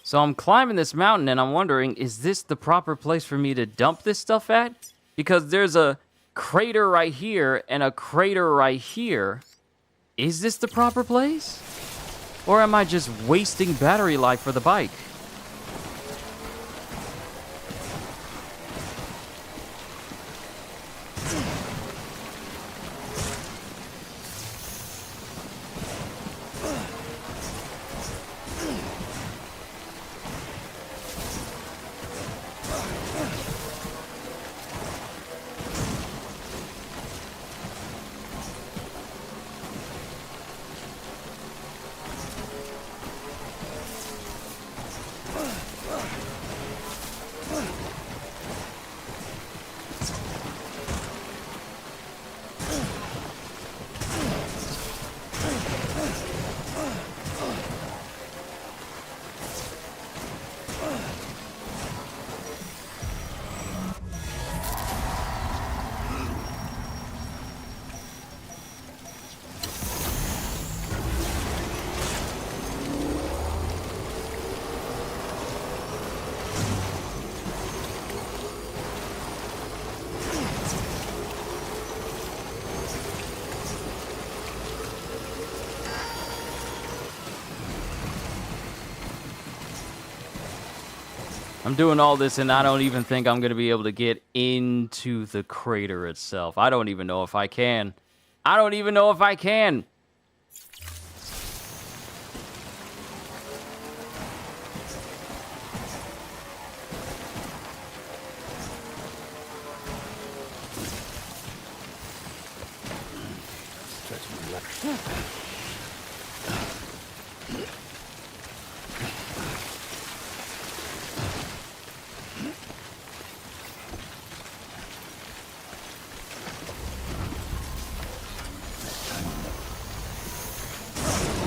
A: So I'm climbing this mountain and I'm wondering, is this the proper place for me to dump this stuff at? Because there's a crater right here and a crater right here. Is this the proper place? Or am I just wasting battery life for the bike? I'm doing all this, and I don't even think I'm going to be able to get into the crater itself. I don't even know if I can. I don't even know if I can.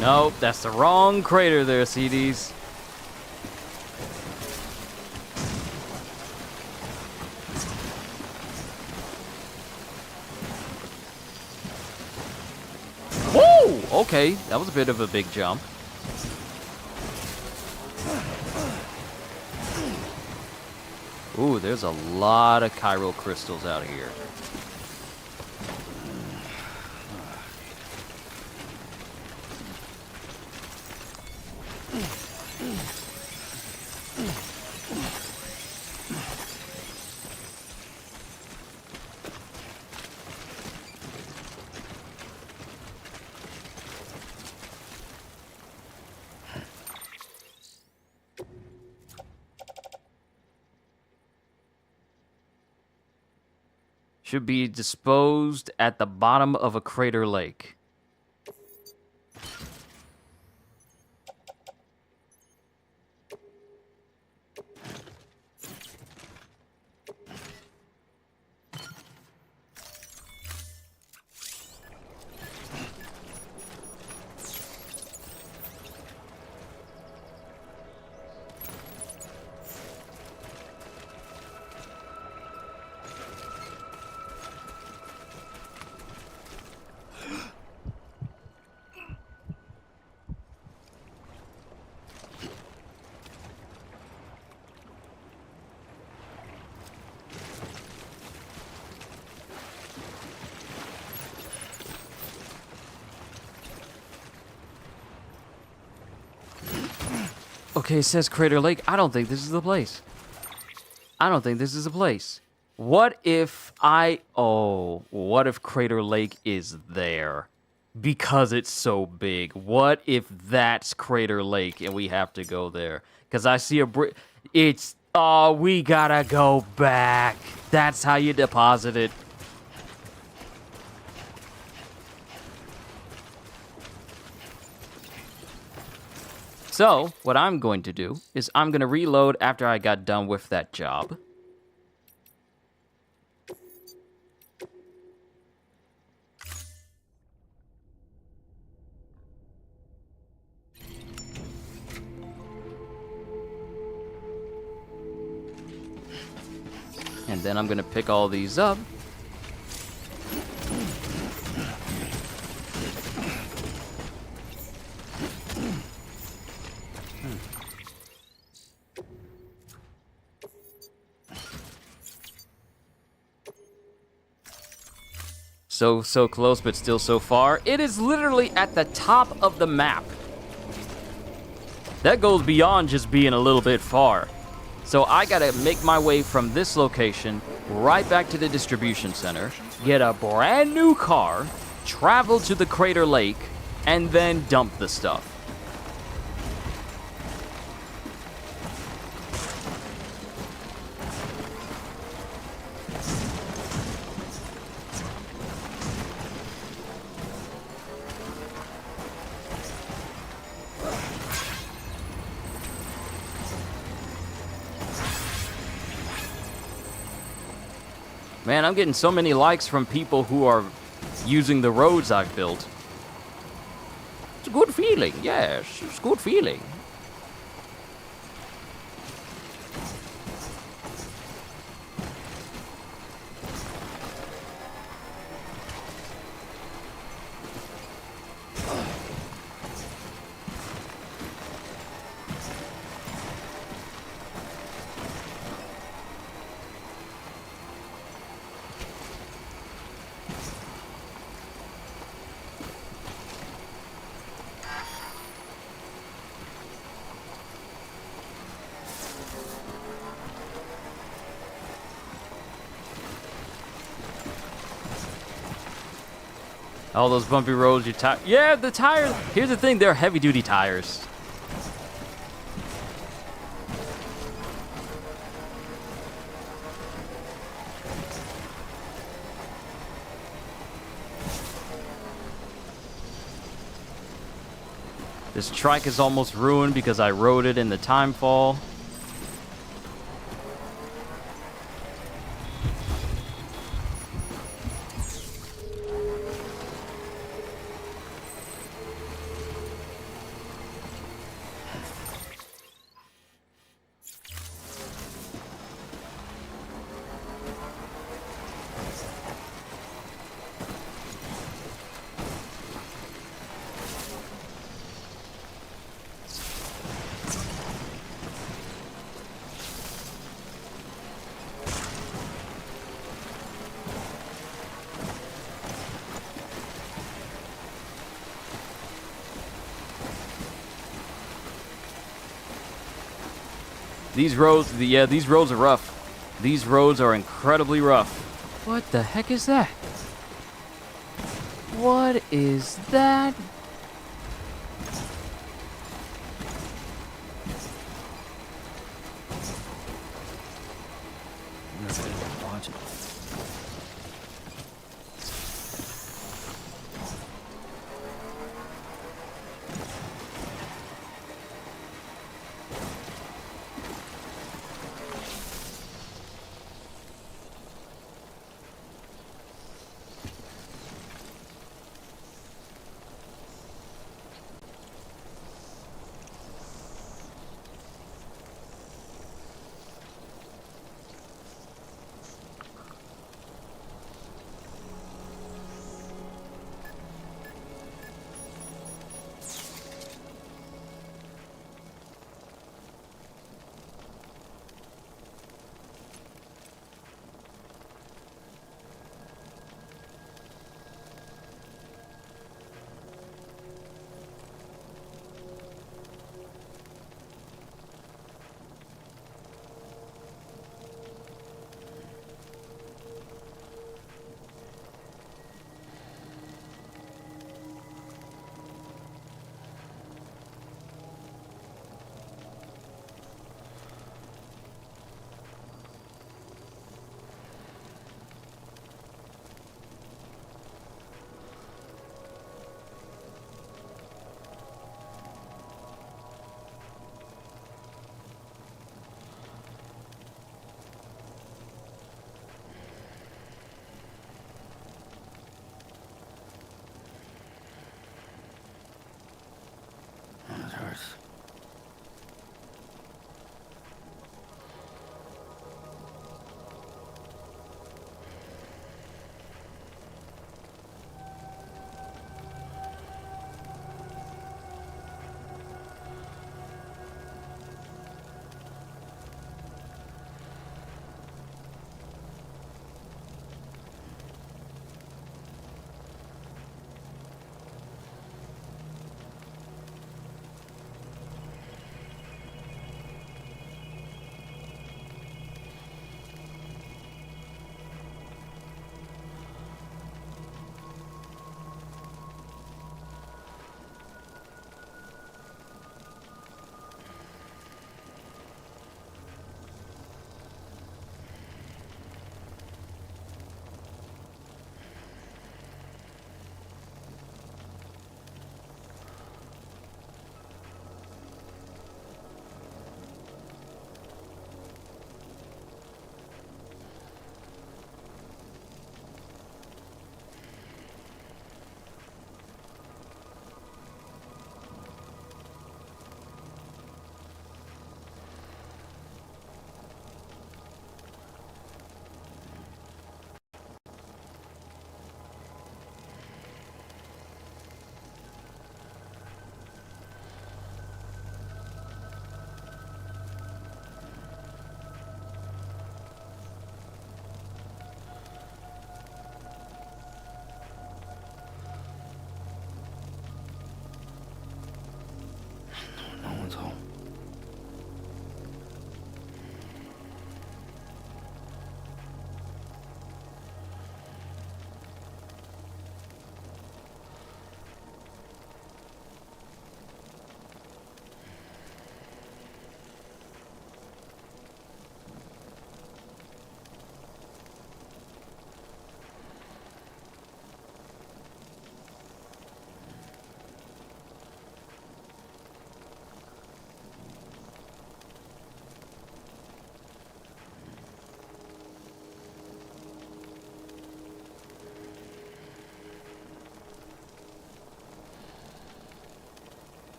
A: Nope, that's the wrong crater there, CDs. Whoa! Okay, that was a bit of a big jump. Ooh, there's a lot of chiral crystals out here. Should be disposed at the bottom of a crater lake. Okay, it says Crater Lake. I don't think this is the place. I don't think this is the place. What if what if Crater Lake is there? Because it's so big. What if that's Crater Lake and we have to go there? Because I see a we gotta go back. That's how you deposit it. So, what I'm going to do is I'm going to reload after I got done with that job. And then I'm going to pick all these up. So close, but still so far. It is literally at the top of the map. That goes beyond just being a little bit far. So I gotta make my way from this location right back to the distribution center, get a brand new car, travel to the Crater Lake, and then dump the stuff. Man, I'm getting so many likes from people who are using the roads I've built. It's a good feeling, yes, it's a good feeling. All those bumpy roads, your tire. Yeah, the tires. Here's the thing, they're heavy-duty tires. This trike is almost ruined because I rode it in the time fall. These roads, these roads are rough. These roads are incredibly rough. What the heck is that? What is that?
G: I'm not gonna watch it.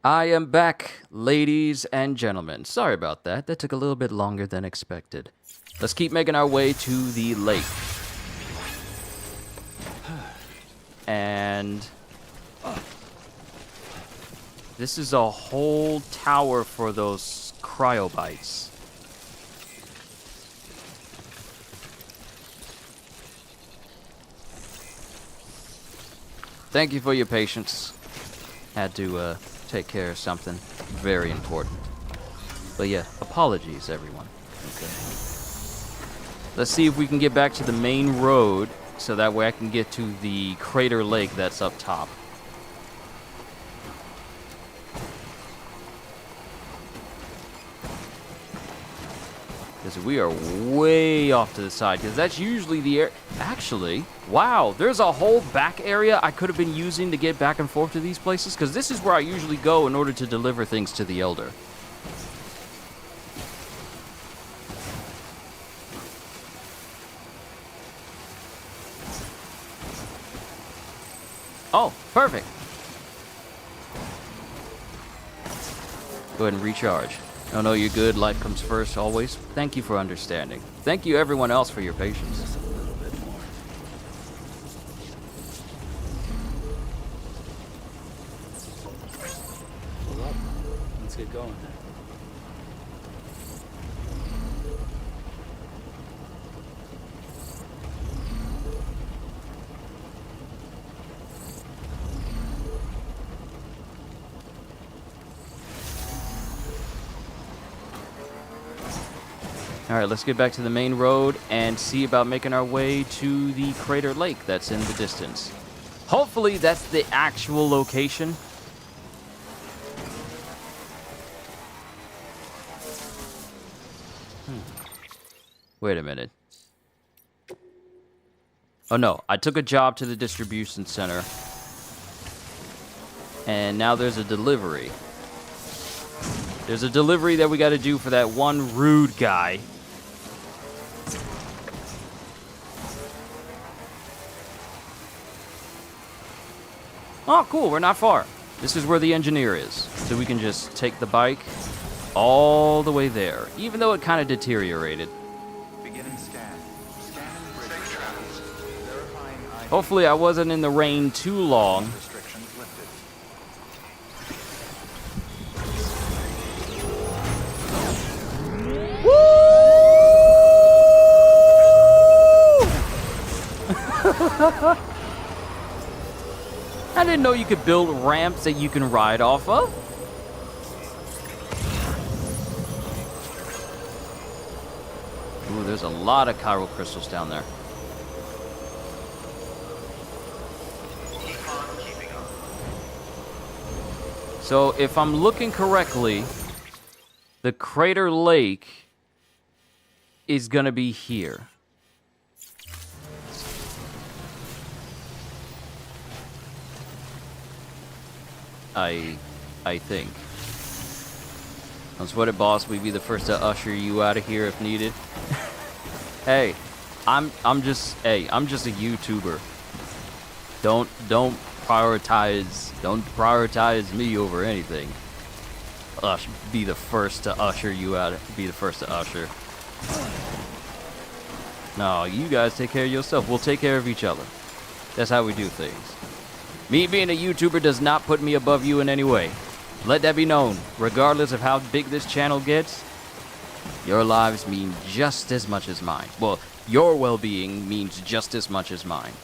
A: I am back, ladies and gentlemen. Sorry about that. That took a little bit longer than expected. Let's keep making our way to the lake. And this is a whole tower for those cryobites. Thank you for your patience. Had to take care of something very important. But yeah, apologies everyone. Okay. Let's see if we can get back to the main road so that way I can get to the crater lake that's up top. Because we are way off to the side, because that's usually the air. Actually, wow, there's a whole back area I could have been using to get back and forth to these places, because this is where I usually go in order to deliver things to the Elder. Oh, perfect. Go ahead and recharge. Oh no, you're good. Life comes first, always. Thank you for understanding. Thank you, everyone else, for your patience.
G: Just a little bit more. Pull up. Let's get going then.
A: Alright, let's get back to the main road and see about making our way to the crater lake that's in the distance. Hopefully that's the actual location. Wait a minute. Oh no, I took a job to the distribution center. And now there's a delivery. There's a delivery that we gotta do for that one rude guy. Oh, cool, we're not far. This is where the engineer is. So we can just take the bike all the way there, even though it kind of deteriorated.
E: Beginning scan. Scanning bridge travels. Verifying ID.
A: Hopefully I wasn't in the rain too long.
E: Restrictions lifted.
A: I didn't know you could build ramps that you can ride off of. Ooh, there's a lot of chiral crystals down there. So if I'm looking correctly, the crater lake is gonna be here. I think. Don't sweat it, boss. We'd be the first to usher you out of here if needed. Hey, I'm just a YouTuber. Don't prioritize me over anything. Be the first to usher you out. Be the first to usher. No, you guys take care of yourself. We'll take care of each other. That's how we do things. Me being a YouTuber does not put me above you in any way. Let that be known. Regardless of how big this channel gets, your lives mean just as much as mine. Well, your well-being means just as much as mine.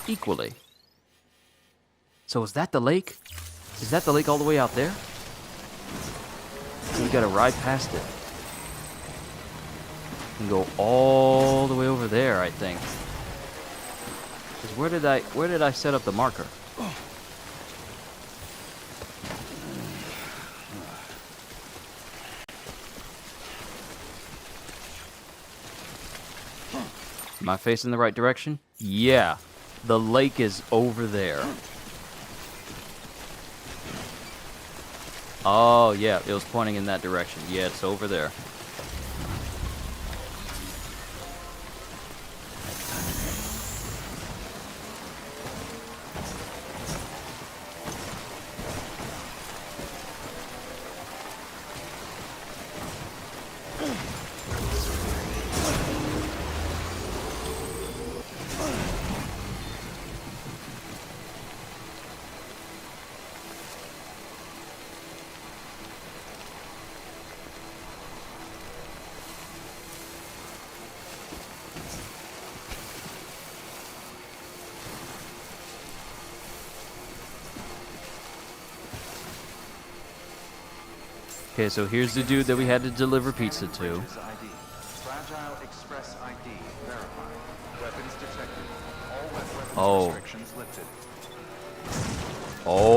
A: Equally. So is that the lake? Is that the lake all the way out there? So we gotta ride past it. And go all the way over there, I think. 'Cause where did I set up the marker? Am I facing the right direction? Yeah. The lake is over there. Oh, yeah. It was pointing in that direction. Yeah, it's over there. Okay, so here's the dude that we had to deliver pizza to.
E: Bridges ID. Fragile Express ID verified. Weapons detected. All weapons restrictions lifted.
A: Oh.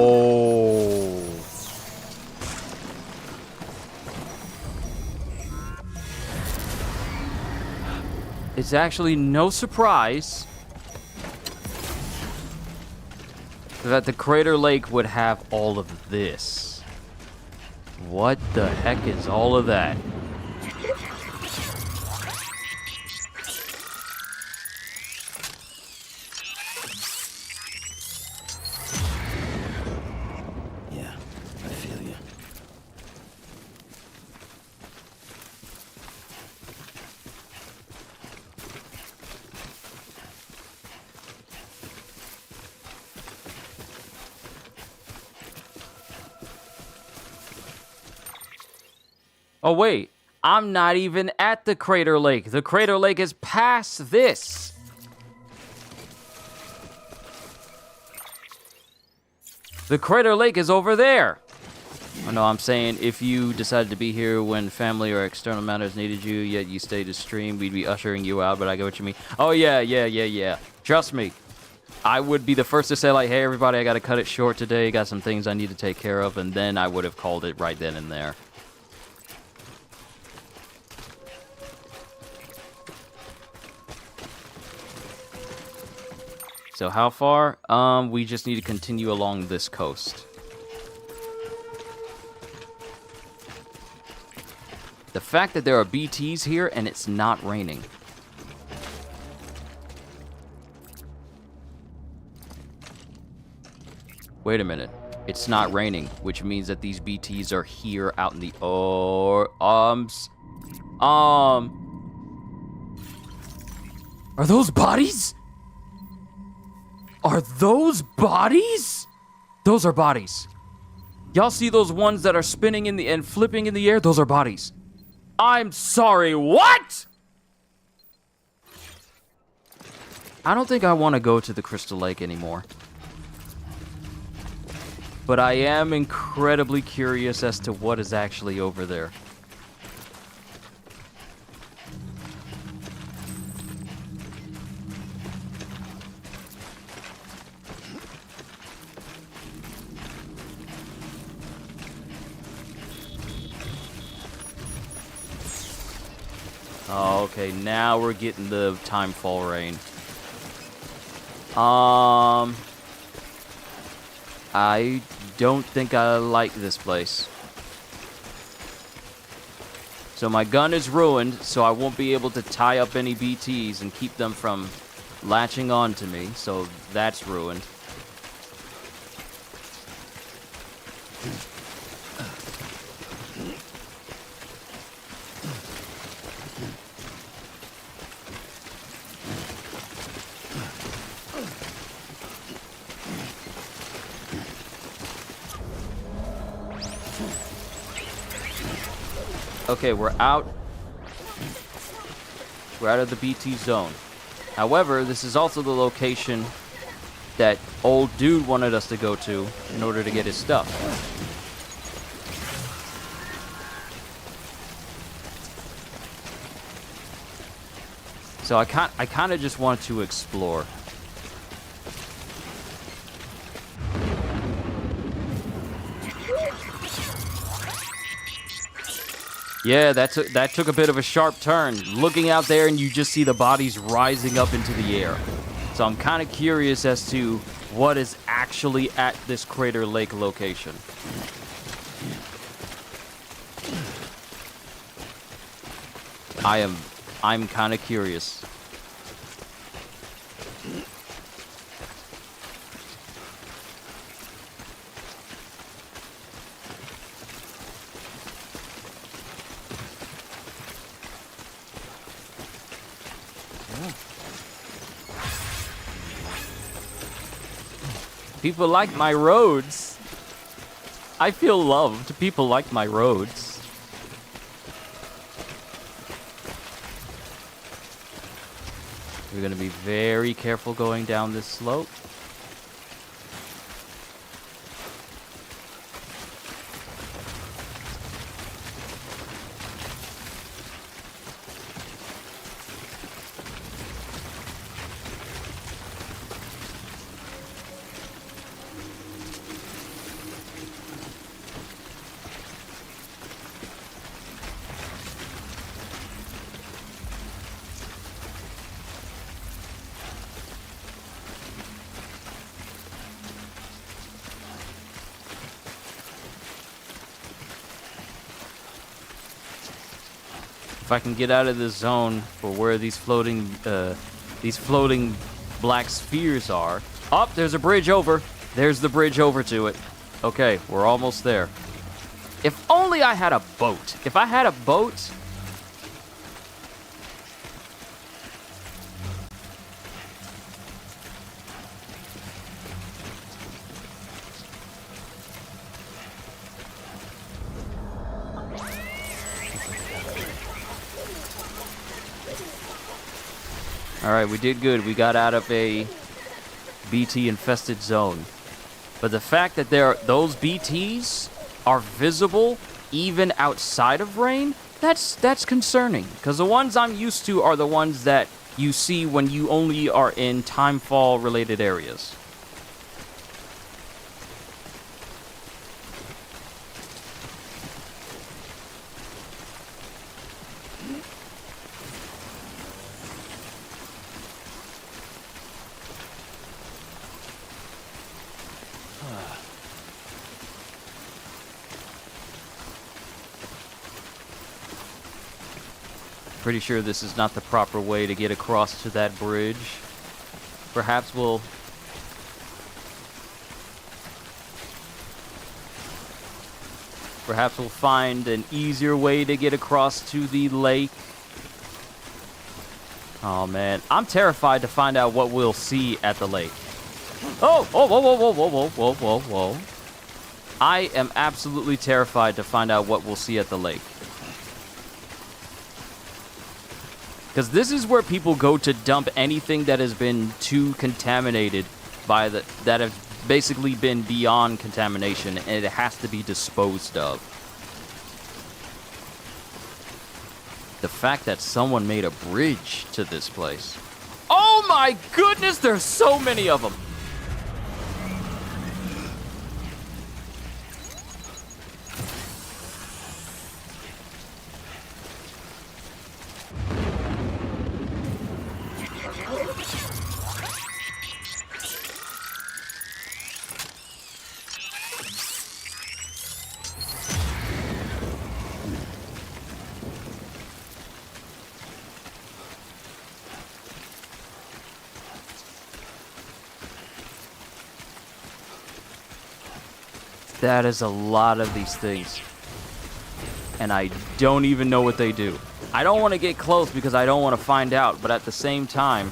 A: It's actually no surprise that the Crater Lake would have all of this. What the heck is all of that?
G: Yeah, I feel you.
A: Oh, wait. I'm not even at the Crater Lake. The Crater Lake is past this. The Crater Lake is over there. Oh, no, I'm saying if you decided to be here when family or external matters needed you, yet you stayed to stream, we'd be ushering you out, but I get what you mean. Oh, yeah. Trust me. I would be the first to say, like, hey, everybody, I got to cut it short today. Got some things I need to take care of, and then I would have called it right then and there. So how far? We just need to continue along this coast. The fact that there are BTs here and it's not raining. Wait a minute. It's not raining, which means that these BTs are here out in the Are those bodies? Are those bodies? Those are bodies. Y'all see those ones that are spinning in the and flipping in the air? Those are bodies. I'm sorry, what? I don't think I want to go to the Crystal Lake anymore. But I am incredibly curious as to what is actually over there. Oh, okay, now we're getting the timefall rain. I don't think I like this place. So my gun is ruined, so I won't be able to tie up any BTs and keep them from latching on to me, so that's ruined. Okay, we're out. We're out of the BT zone. However, this is also the location that old dude wanted us to go to in order to get his stuff. So I kind of just wanted to explore. Yeah, that took a bit of a sharp turn. Looking out there and you just see the bodies rising up into the air. So I'm kind of curious as to what is actually at this Crater Lake location. I'm kind of curious. People like my roads. I feel loved. People like my roads. We're going to be very careful going down this slope. If I can get out of this zone for where these floating black spheres are. Oh, there's a bridge over. There's the bridge over to it. Okay, we're almost there. If only I had a boat. If I had a boat... Alright, we did good. We got out of a BT-infested zone. But the fact that those BTs are visible even outside of rain, that's concerning. Because the ones I'm used to are the ones that you see when you only are in timefall-related areas. Pretty sure this is not the proper way to get across to that bridge. Perhaps we'll find an easier way to get across to the lake. Oh man, I'm terrified to find out what we'll see at the lake. Oh, whoa, whoa, whoa, whoa, whoa, whoa, whoa, whoa, whoa. I am absolutely terrified to find out what we'll see at the lake. Because this is where people go to dump anything that has been too contaminated by that have basically been beyond contamination, and it has to be disposed of. The fact that someone made a bridge to this place. Oh my goodness, there's so many of them. That is a lot of these things. And I don't even know what they do. I don't want to get close because I don't want to find out, but at the same time...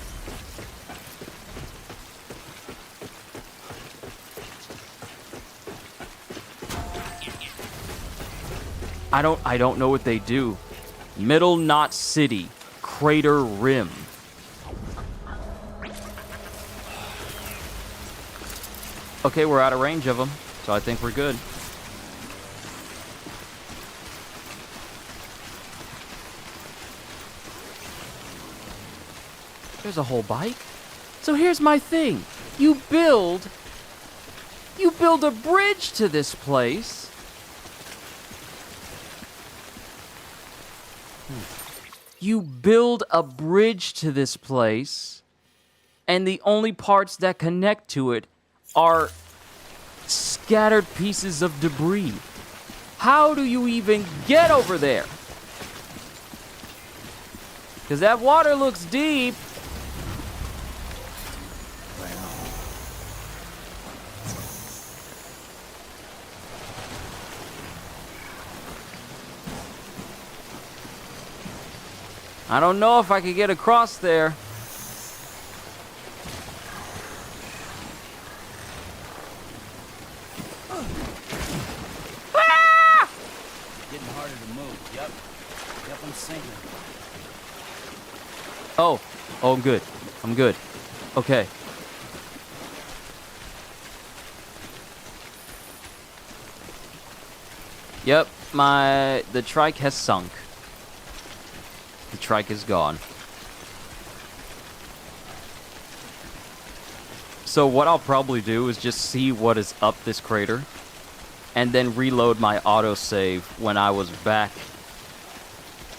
A: I don't know what they do. Middle Knot City. Crater Rim. Okay, we're out of range of them. So I think we're good. There's a whole bike. So here's my thing. You build a bridge to this place. You build a bridge to this place, and the only parts that connect to it are scattered pieces of debris. How do you even get over there? Because that water looks deep. I don't know if I could get across there. Oh, I'm good. I'm good. Okay. Yep, the trike has sunk. The trike is gone. So what I'll probably do is just see what is up this crater, and then reload my autosave when I was back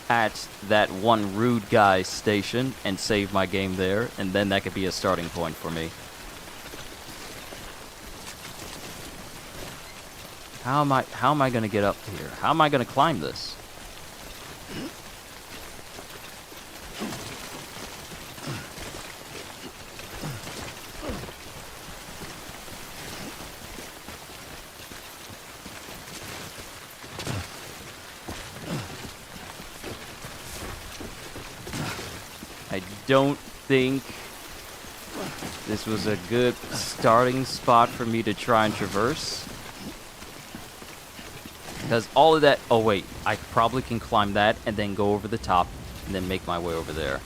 A: at that one rude guy's station and save my game there, and then that could be a starting point for me. How am I gonna get up here? How am I gonna climb this? don't think this was a good starting spot for me to try and traverse. Because all of that... Oh, wait. I probably can climb that and then go over the top and then make my way over there.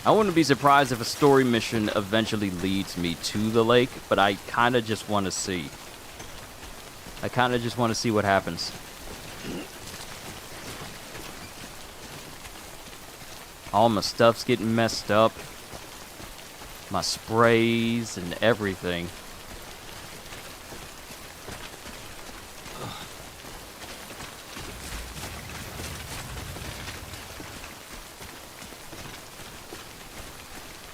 A: I wouldn't be surprised if a story mission eventually leads me to the lake, but I kind of just want to see. I kind of just want to see what happens. All my stuff's getting messed up. My sprays and everything.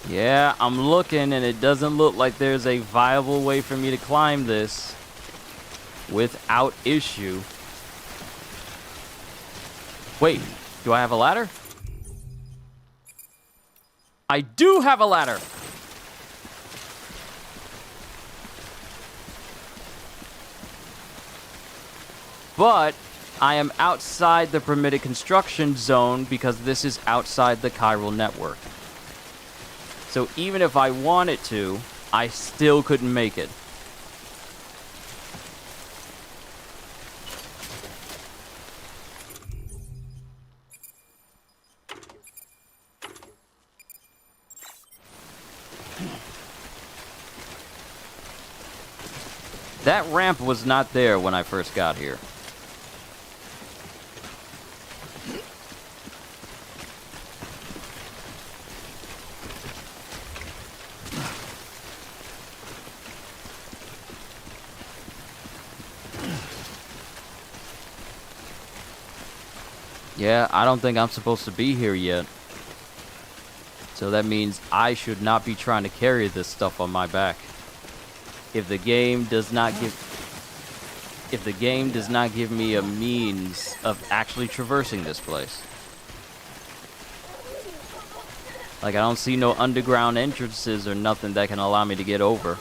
A: Yeah, I'm looking and it doesn't look like there's a viable way for me to climb this without issue. Wait, do I have a ladder? I do have a ladder! But I am outside the permitted construction zone because this is outside the chiral network. So even if I wanted to, I still couldn't make it. That ramp was not there when I first got here. Yeah, I don't think I'm supposed to be here yet. So that means I should not be trying to carry this stuff on my back. If the game does not give me a means of actually traversing this place. Like, I don't see no underground entrances or nothing that can allow me to get over.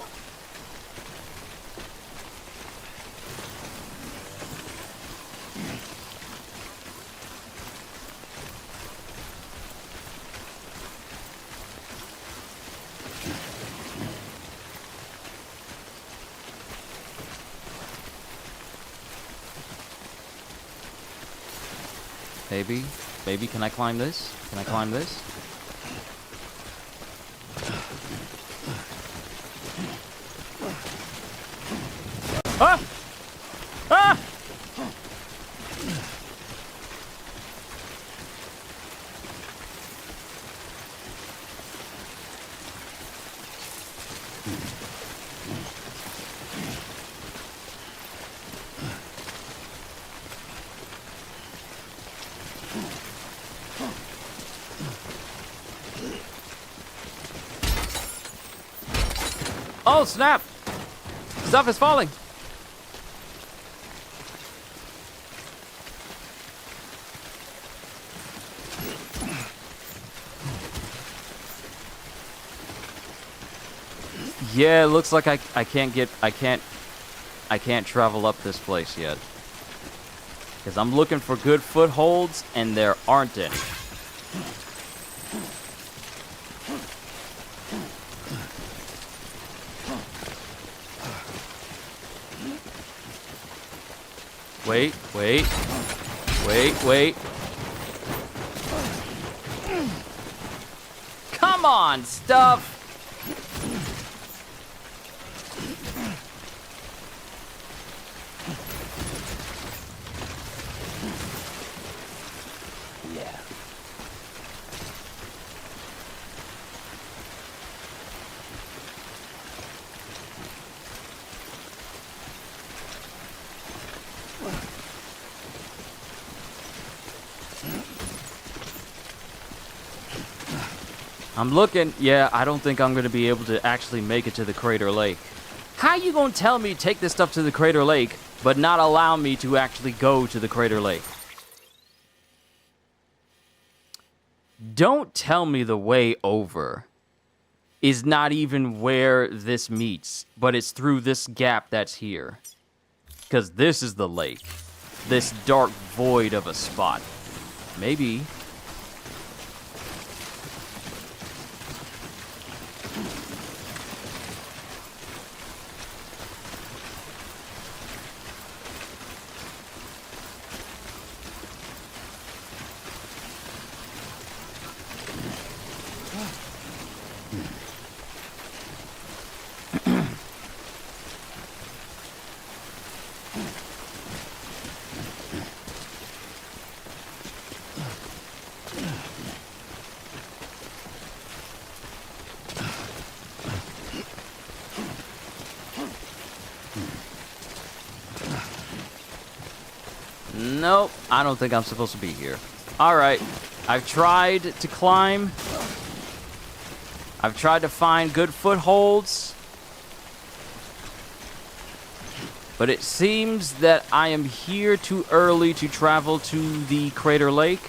A: Maybe, can I climb this? Can I climb this? Ah! Ah! Oh, snap! Stuff is falling! Yeah, it looks like I can't travel up this place yet. Because I'm looking for good footholds, and there aren't any. Wait. Come on, stuff!
G: Yeah.
A: I'm looking. Yeah, I don't think I'm going to be able to actually make it to the Crater Lake. How you going to tell me take this stuff to the Crater Lake, but not allow me to actually go to the Crater Lake? Don't tell me the way over is not even where this meets, but it's through this gap that's here. Because this is the lake. this dark void of a spot. Maybe. Nope, I don't think I'm supposed to be here. Alright, I've tried to climb. I've tried to find good footholds. But it seems that I am here too early to travel to the crater lake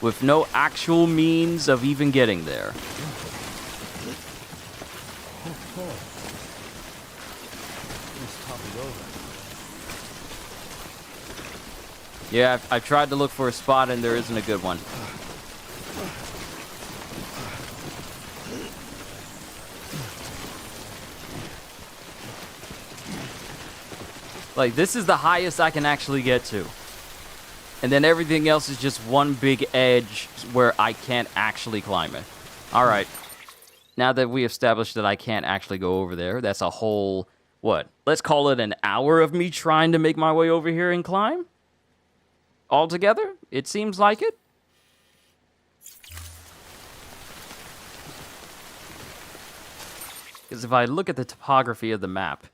A: with no actual means of even getting there. Yeah, I've tried to look for a spot and there isn't a good one. Like, this is the highest I can actually get to. And then everything else is just one big edge where I can't actually climb it. Alright. Now that we established that I can't actually go over there, that's a whole, what? Let's call it an hour of me trying to make my way over here and climb? Altogether, it seems like it. Because if I look at the topography of the map,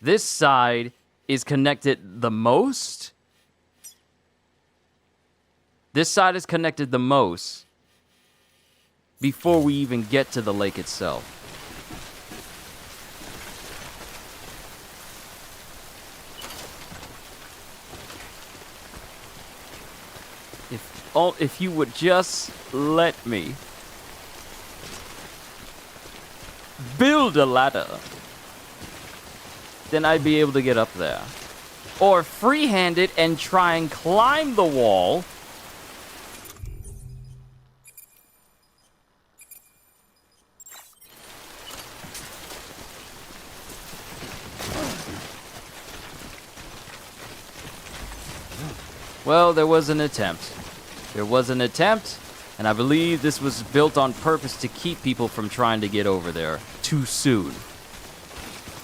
A: this side is connected the most. This side is connected the most before we even get to the lake itself. If you would just let me build a ladder, then I'd be able to get up there. Or freehand it and try and climb the wall. Well, there was an attempt. There was an attempt, and I believe this was built on purpose to keep people from trying to get over there too soon.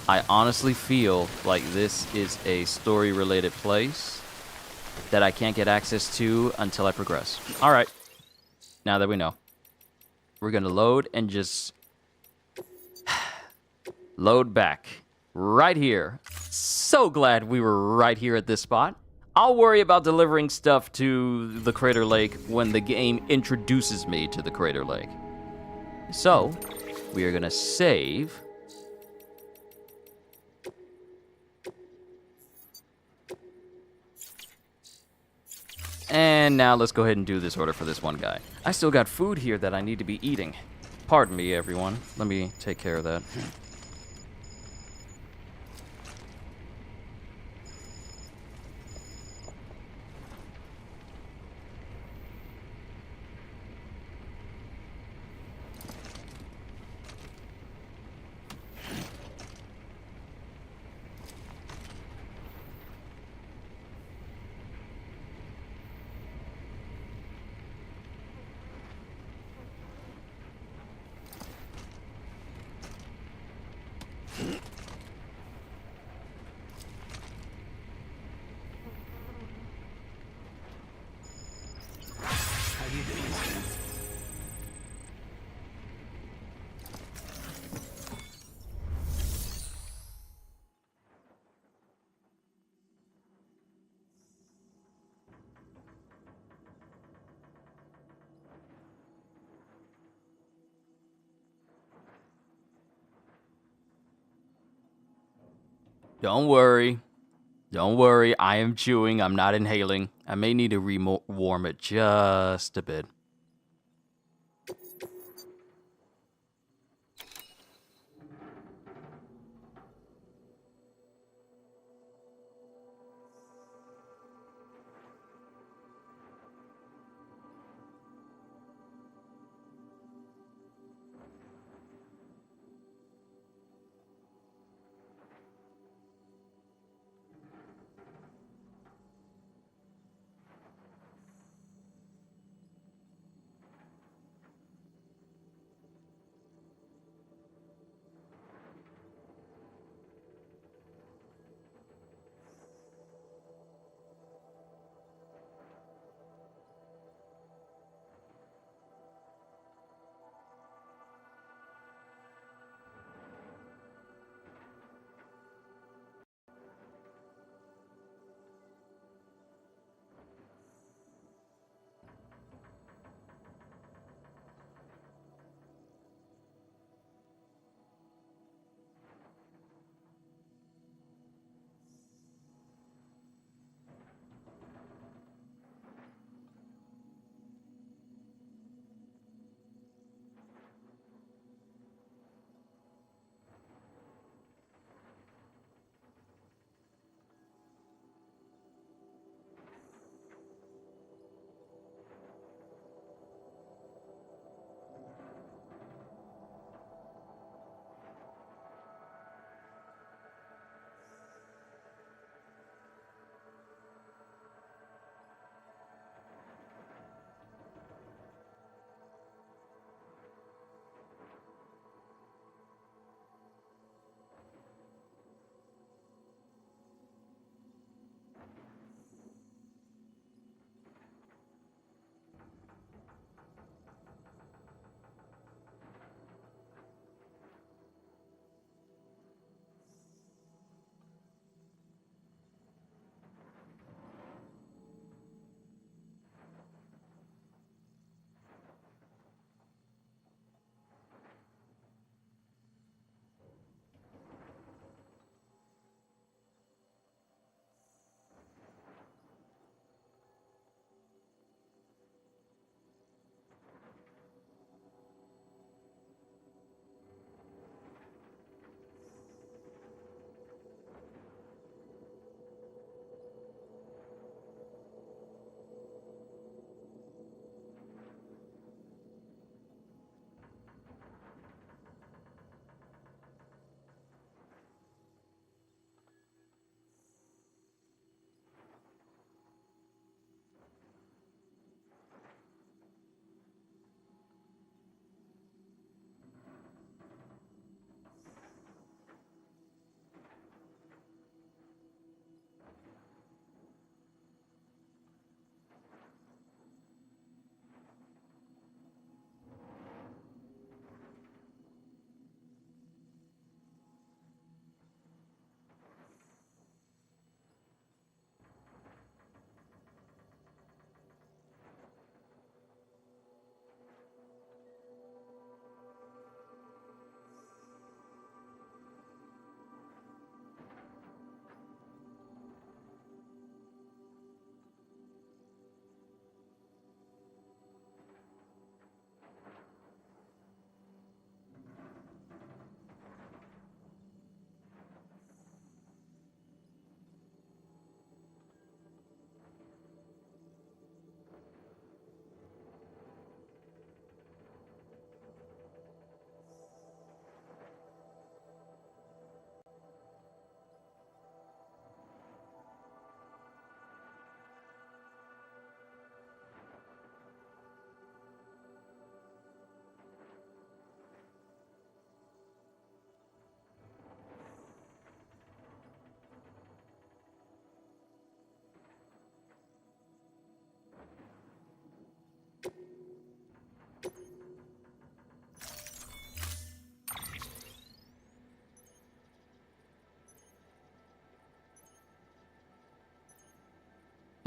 A: I honestly feel like this is a story-related place that I can't get access to until I progress. All right, now that we know. We're gonna load and just load back right here. So glad we were right here at this spot. I'll worry about delivering stuff to the Crater Lake when the game introduces me to the Crater Lake. So, we are gonna save. And now let's go ahead and do this order for this one guy. I still got food here that I need to be eating. Pardon me, everyone. Let me take care of that. Don't worry. Don't worry. I am chewing. I'm not inhaling. I may need to warm it just a bit.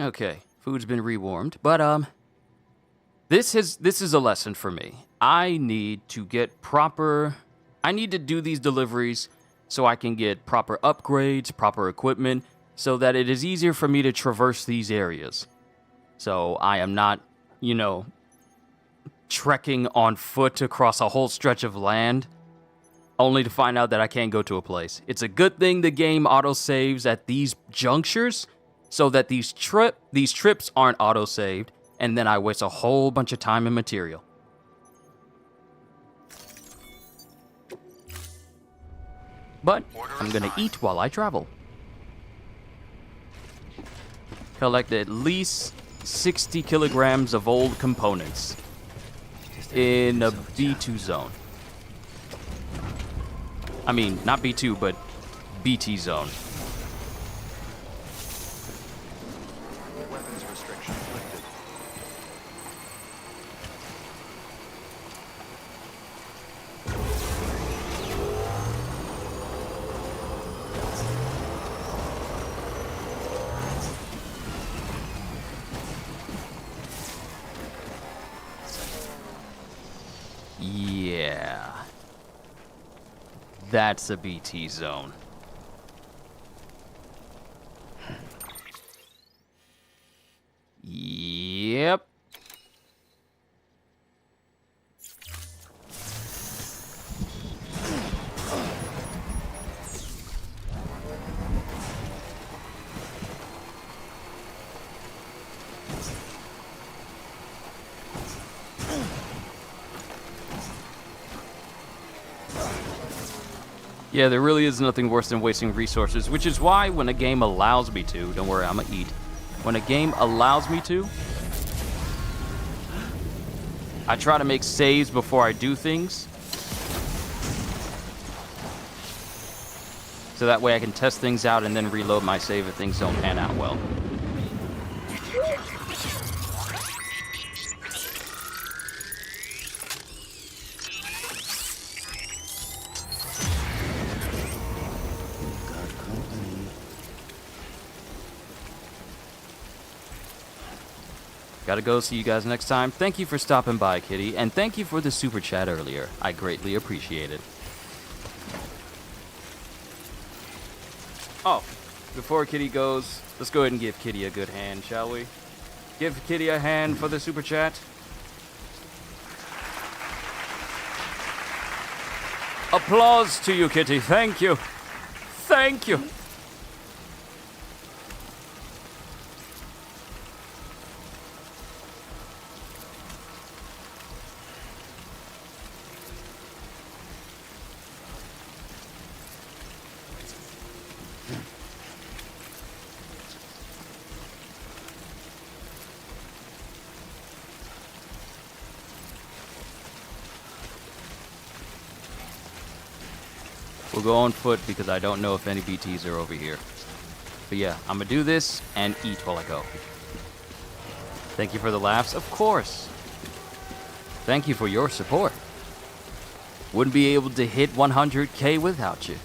A: Okay, food's been rewarmed, but this is a lesson for me. I need to do these deliveries so I can get proper upgrades, proper equipment, so that it is easier for me to traverse these areas. So I am not, trekking on foot across a whole stretch of land, only to find out that I can't go to a place. It's a good thing the game auto-saves at these junctures, so that these trips aren't auto-saved, and then I waste a whole bunch of time and material. But I'm gonna eat while I travel. Collect at least 60 kilograms of old components in a B2 zone. I mean, not B2, but BT zone.
E: Weapons restrictions lifted.
A: Yeah. That's a BT zone. Yep. Yeah, there really is nothing worse than wasting resources, which is why when a game allows me to, don't worry, I'm gonna eat. When a game allows me to, I try to make saves before I do things. So that way I can test things out and then reload my save if things don't pan out well. Gotta go, see you guys next time. Thank you for stopping by, Kitty, and thank you for the super chat earlier. I greatly appreciate it. Oh, before Kitty goes, let's go ahead and give Kitty a good hand, shall we? Give Kitty a hand for the super chat. Applause to you, Kitty. Thank you. Thank you. We'll go on foot because I don't know if any BTs are over here. But yeah, I'm gonna do this and eat while I go. Thank you for the laughs, of course. Thank you for your support. Wouldn't be able to hit 100K without you.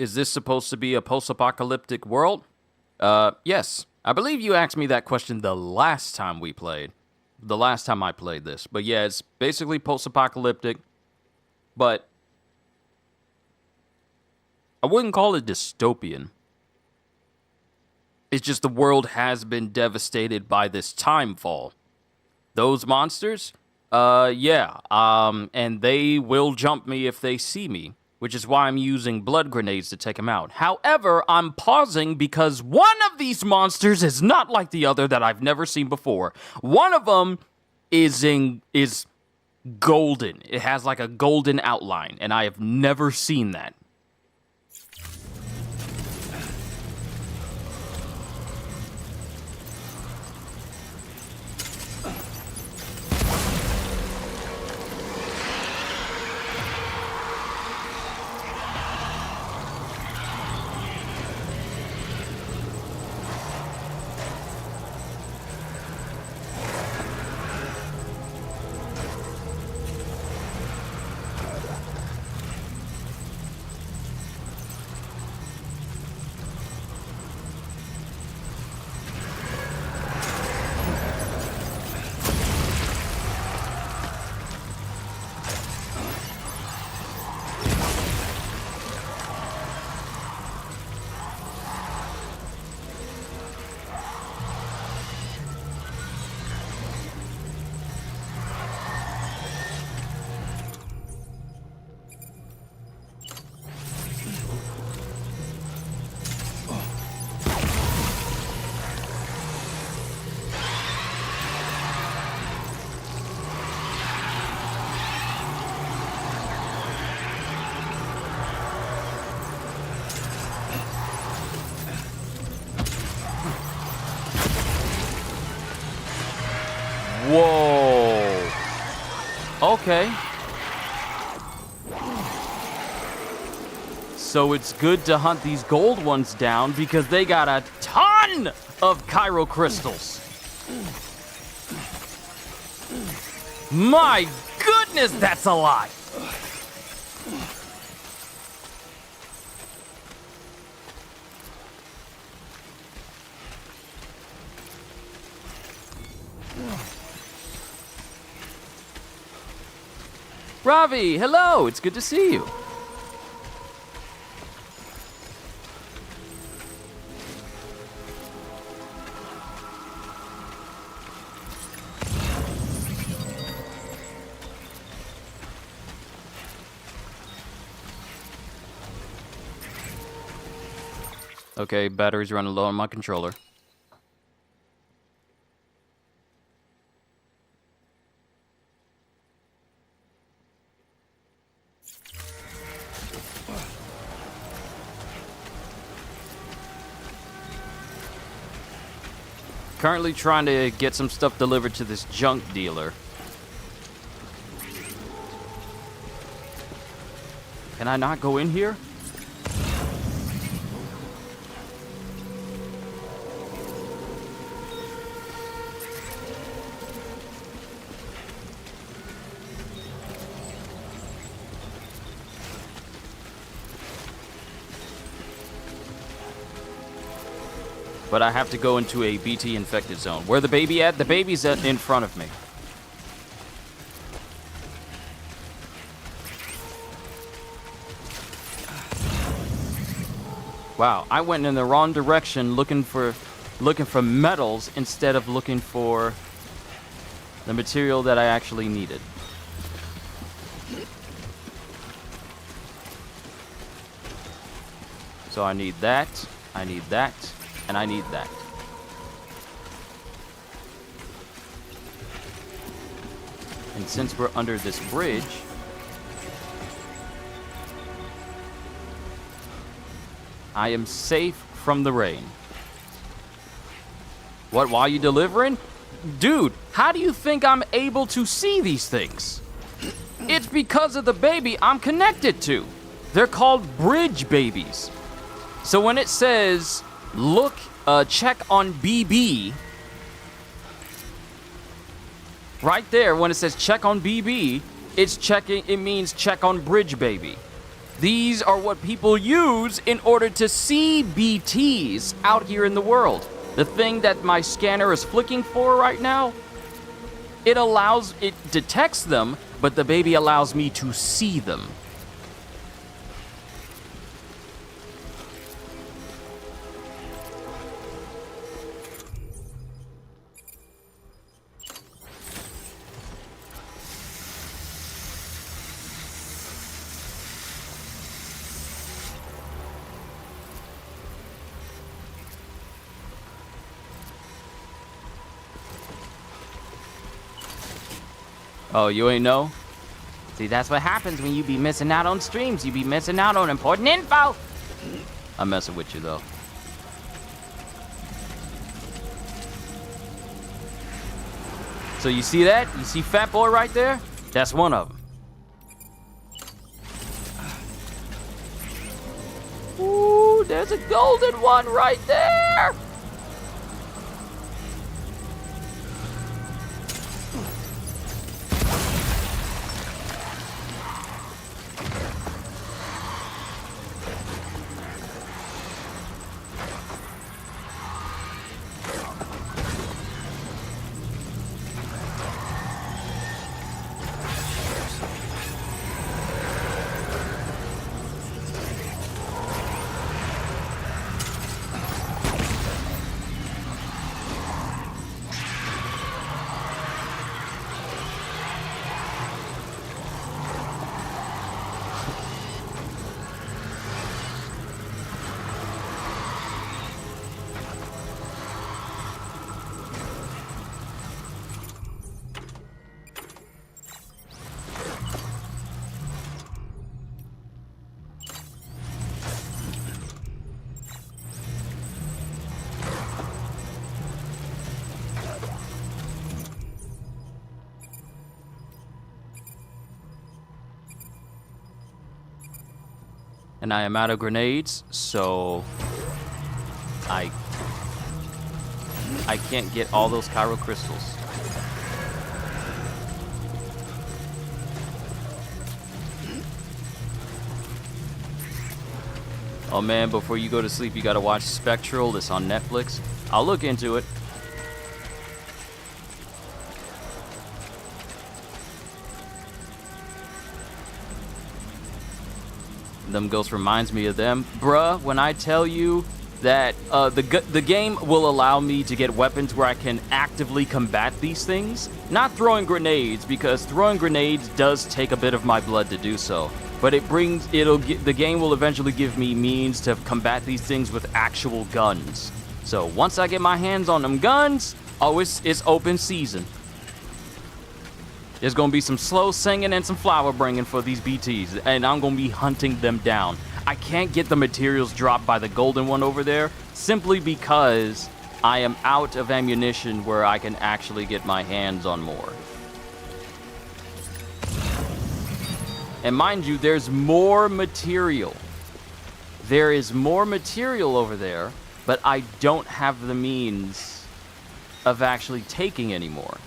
A: is this supposed to be a post-apocalyptic world? Yes. I believe you asked me that question the last time we played. The last time I played this. But yeah, it's basically post-apocalyptic. But I wouldn't call it dystopian. It's just the world has been devastated by this time fall. Those monsters? Yeah. And they will jump me if they see me, which is why I'm using blood grenades to take them out. However, I'm pausing because one of these monsters is not like the other that I've never seen before. One of them is golden. It has like a golden outline, and I have never seen that. Whoa. Okay. So it's good to hunt these gold ones down because they got a ton of Cairo crystals. My goodness, that's a lot. Ravi, hello, it's good to see you. Okay, battery's running low on my controller. Currently trying to get some stuff delivered to this junk dealer. Can I not go in here? But I have to go into a BT infected zone. Where the baby at? The baby's in front of me. Wow, I went in the wrong direction looking for metals instead of looking for the material that I actually needed. So I need that, I need that, and I need that. And since we're under this bridge, I am safe from the rain. What, while you delivering? Dude, how do you think I'm able to see these things? It's because of the baby I'm connected to. They're called bridge babies. So when it says, look, check on BB, right there, when it says check on BB, it means check on bridge baby. These are what people use in order to see BTs out here in the world. The thing that my scanner is flicking for right now, it detects them, but the baby allows me to see them. Oh, you ain't know?
H: See, that's what happens when you be missing out on streams. You be missing out on important info.
A: I'm messing with you, though. So you see that? You see Fat Boy right there? That's one of them. Ooh, there's a golden one right there! And I am out of grenades, so I can't get all those Cairo crystals. Oh man, before you go to sleep, you gotta watch Spectral. It's on Netflix. I'll look into it. Them ghosts reminds me of them. Bruh, when I tell you that the game will allow me to get weapons where I can actively combat these things, not throwing grenades, because throwing grenades does take a bit of my blood to do so. But the game will eventually give me means to combat these things with actual guns. So once I get my hands on them guns, oh, it's open season. There's gonna be some slow singing and some flower bringing for these BTs, and I'm gonna be hunting them down. I can't get the materials dropped by the golden one over there, simply because I am out of ammunition where I can actually get my hands on more. And mind you, there's more material. There is more material over there, but I don't have the means of actually taking any more.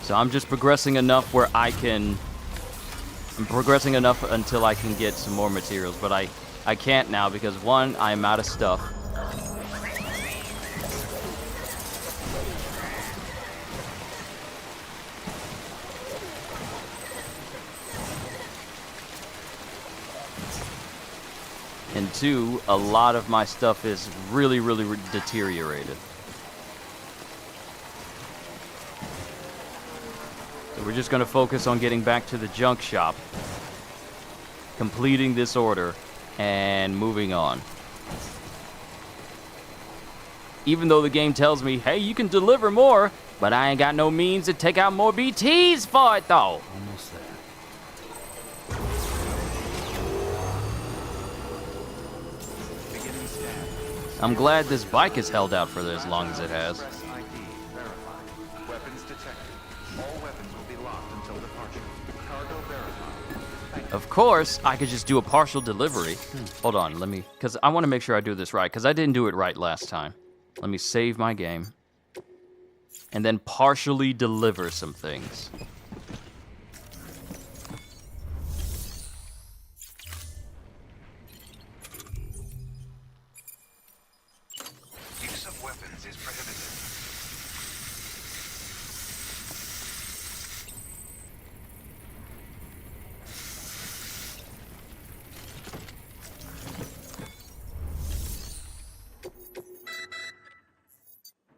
A: So I'm just progressing enough where I'm progressing enough until I can get some more materials, but I can't now because one, I'm out of stuff. And two, a lot of my stuff is really deteriorated. So we're just going to focus on getting back to the junk shop, completing this order, and moving on. Even though the game tells me, hey, you can deliver more, but I ain't got no means to take out more BTs for it, though.
G: Almost there.
A: I'm glad this bike has held out for as long as it has.
E: Weapons detected. All weapons will be
A: Of course, I could just do a partial delivery. Hold on, because I want to make sure I do this right, because I didn't do it right last time. Let me save my game. And then partially deliver some things.
D: Use of weapons is prohibited.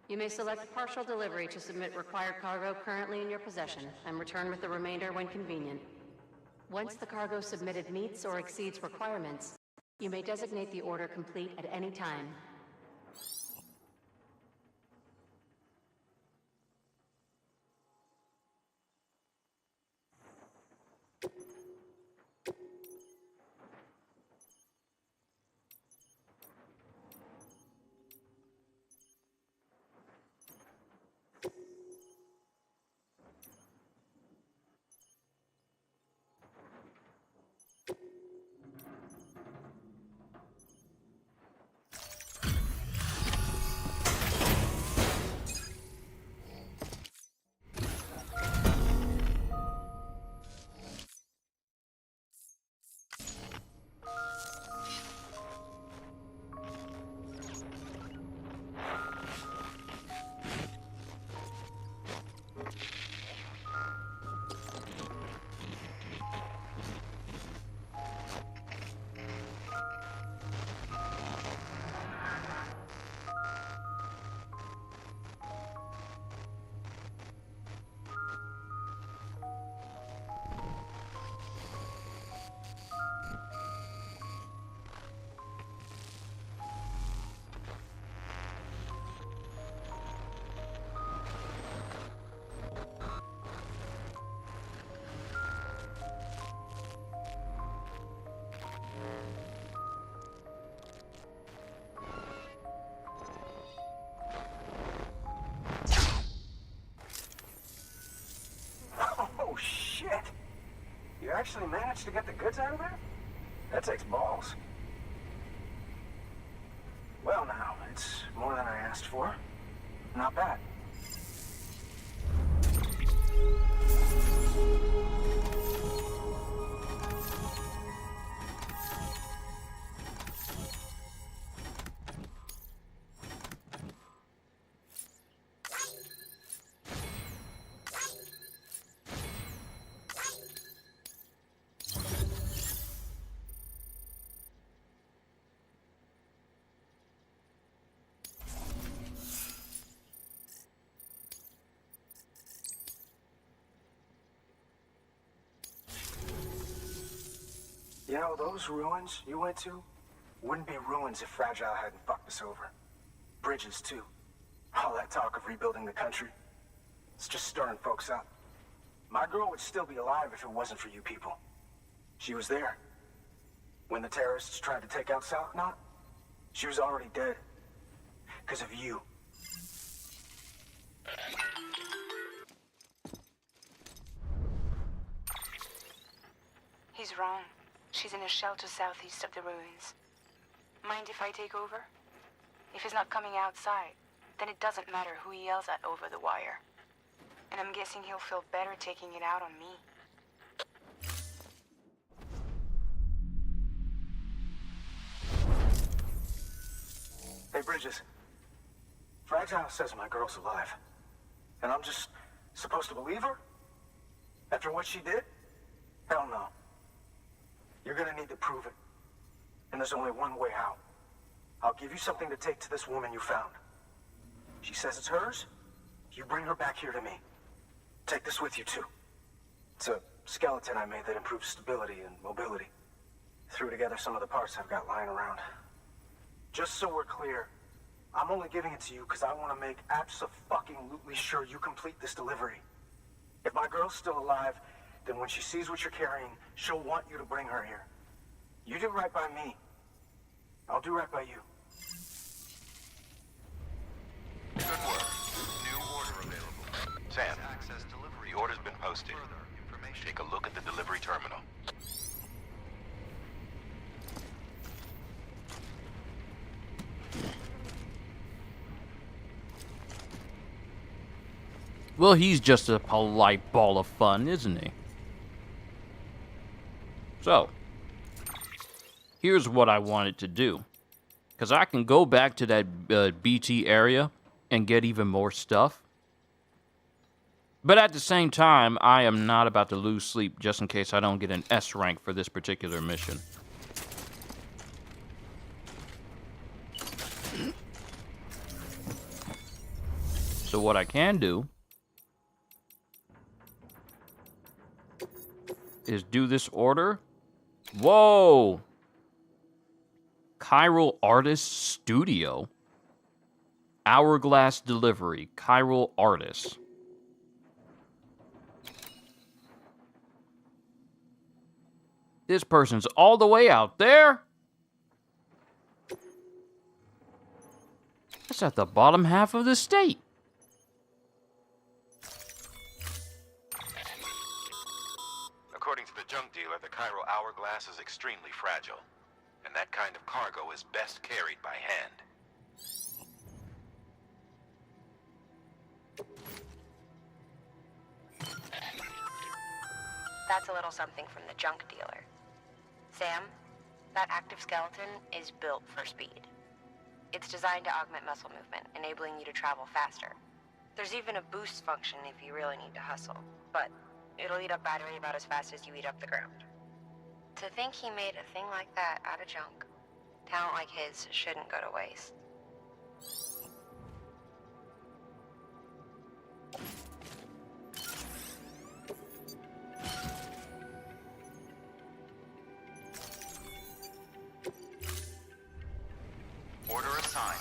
I: You may select partial delivery to submit required cargo currently in your possession and return with the remainder when convenient. Once the cargo submitted meets or exceeds requirements, you may designate the order complete at any time.
J: Oh, shit! You actually managed to get the goods out of there? That takes balls. Well, now, it's more than I asked for. Not bad. You know, those ruins you went to wouldn't be ruins if Fragile hadn't fucked us over. Bridges, too. All that talk of rebuilding the country. It's just stirring folks up. My girl would still be alive if it wasn't for you people. She was there. When the terrorists tried to take out South Knot, she was already dead. Because of you.
K: He's wrong. She's in a shelter southeast of the ruins. Mind if I take over? If he's not coming outside, then it doesn't matter who he yells at over the wire. And I'm guessing he'll feel better taking it out on me.
J: Hey, Bridges. Fragile says my girl's alive. And I'm just supposed to believe her? After what she did? Hell no. You're gonna need to prove it. And there's only one way out. I'll give you something to take to this woman you found. She says it's hers. You bring her back here to me. Take this with you, too. It's a skeleton I made that improves stability and mobility. Threw together some of the parts I've got lying around. Just so we're clear, I'm only giving it to you because I want to make abso-fucking-lutely sure you complete this delivery. If my girl's still alive, then when she sees what you're carrying, she'll want you to bring her here. You do right by me. I'll do right by you.
D: Good work. New order available. Sam, the order's been posted. Take a look at the delivery terminal.
A: Well, he's just a polite ball of fun, isn't he? So, here's what I wanted to do. Because I can go back to that BT area and get even more stuff. But at the same time, I am not about to lose sleep just in case I don't get an S rank for this particular mission. So what I can do is do this order. Whoa! Chiral Artist Studio. Hourglass Delivery. Chiral Artist. This person's all the way out there? That's at the bottom half of the state.
D: According to the junk dealer, the chiral hourglass is extremely fragile, and that kind of cargo is best carried by hand.
C: That's a little something from the junk dealer. Sam, that active skeleton is built for speed. It's designed to augment muscle movement, enabling you to travel faster. There's even a boost function if you really need to hustle, but it'll eat up battery about as fast as you eat up the ground. To think he made a thing like that out of junk. Talent like his shouldn't go to waste.
E: Order assigned.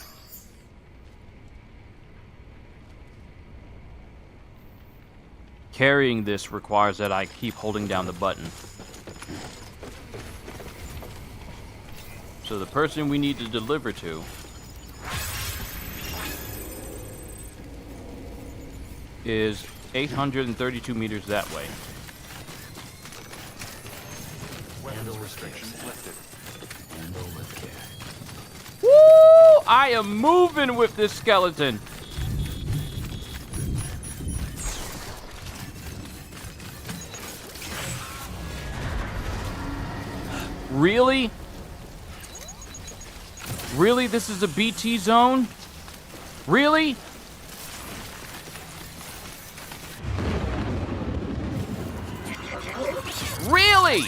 A: Carrying this requires that I keep holding down the button. So the person we need to deliver to is 832 meters that way.
E: Weapons restrictions lifted.
G: Handle with care.
A: Woo! I am moving with this skeleton. Really? Really? This is a BT zone? Really? Really?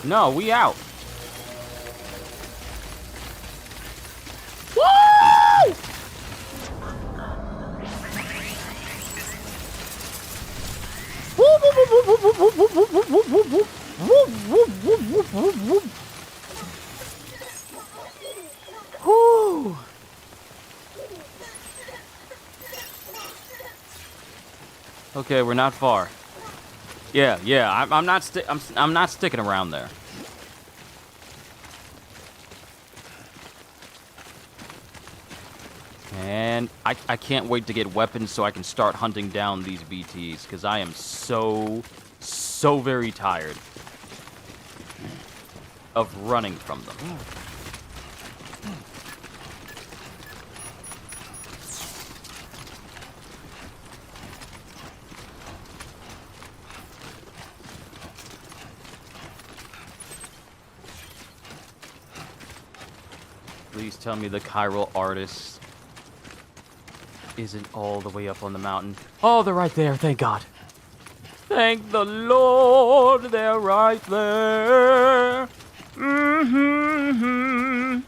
A: No, we out. Woo! Whew. Okay, we're not far. Yeah. I'm not sticking around there. And I can't wait to get weapons so I can start hunting down these BTs, because I am so very tired of running from them. Please tell me the chiral artist isn't all the way up on the mountain. Oh, they're right there. Thank God. Thank the Lord, they're right there. Mm-hmm.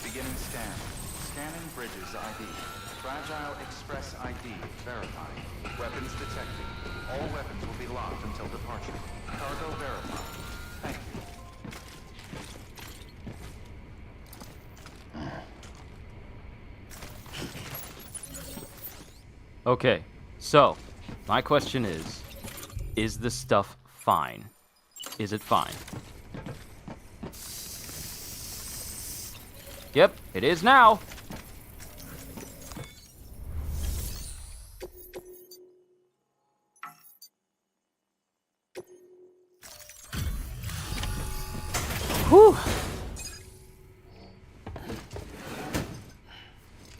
E: Beginning scan. Scanning bridges ID. Fragile Express ID verified. Weapons detected. All weapons will be locked until departure. Cargo verified. Thank you.
A: Okay, so my question is the stuff fine? Is it fine? Yep, it is now. Whew.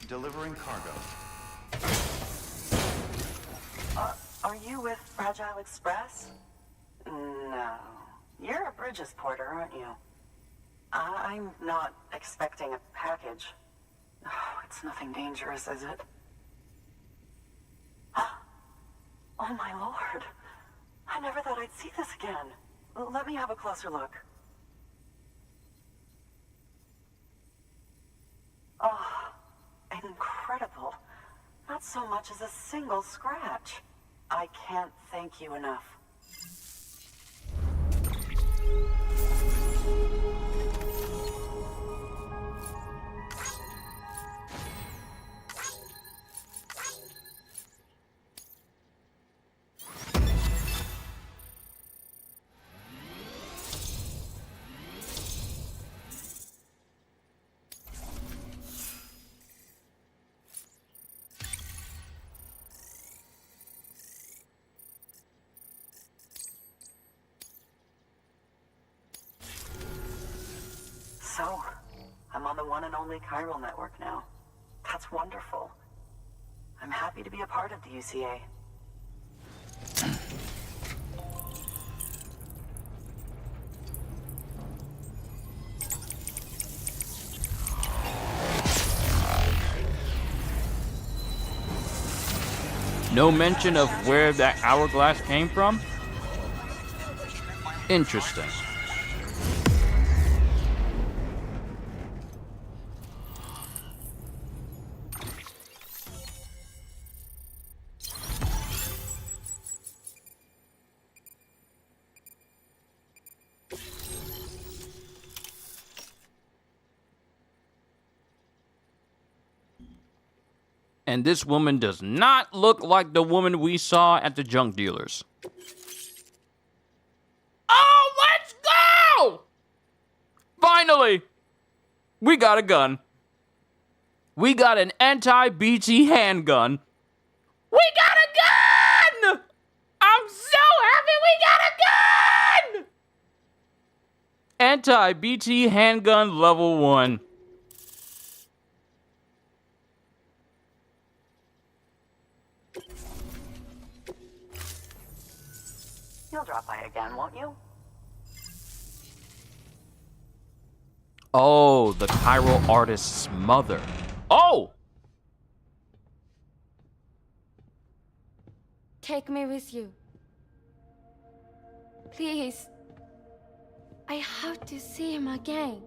E: Delivering cargo.
L: Are you with Fragile Express? No. You're a Bridges porter, aren't you? I'm not expecting a package. Oh, it's nothing dangerous, is it? Oh my lord. I never thought I'd see this again. Let me have a closer look. Oh, incredible. Not so much as a single scratch. I can't thank you enough. So, I'm on the one and only chiral network now. That's wonderful. I'm happy to be a part of the UCA.
A: No mention of where that hourglass came from? Interesting. And this woman does not look like the woman we saw at the junk dealers. Oh, let's go! Finally, we got a gun. We got an anti-BT handgun. We got a gun! I'm so happy we got a gun! Anti-BT handgun level 1.
L: You'll drop by again, won't you?
A: Oh, the chiral artist's mother. Oh!
M: Take me with you. Please. I have to see him again.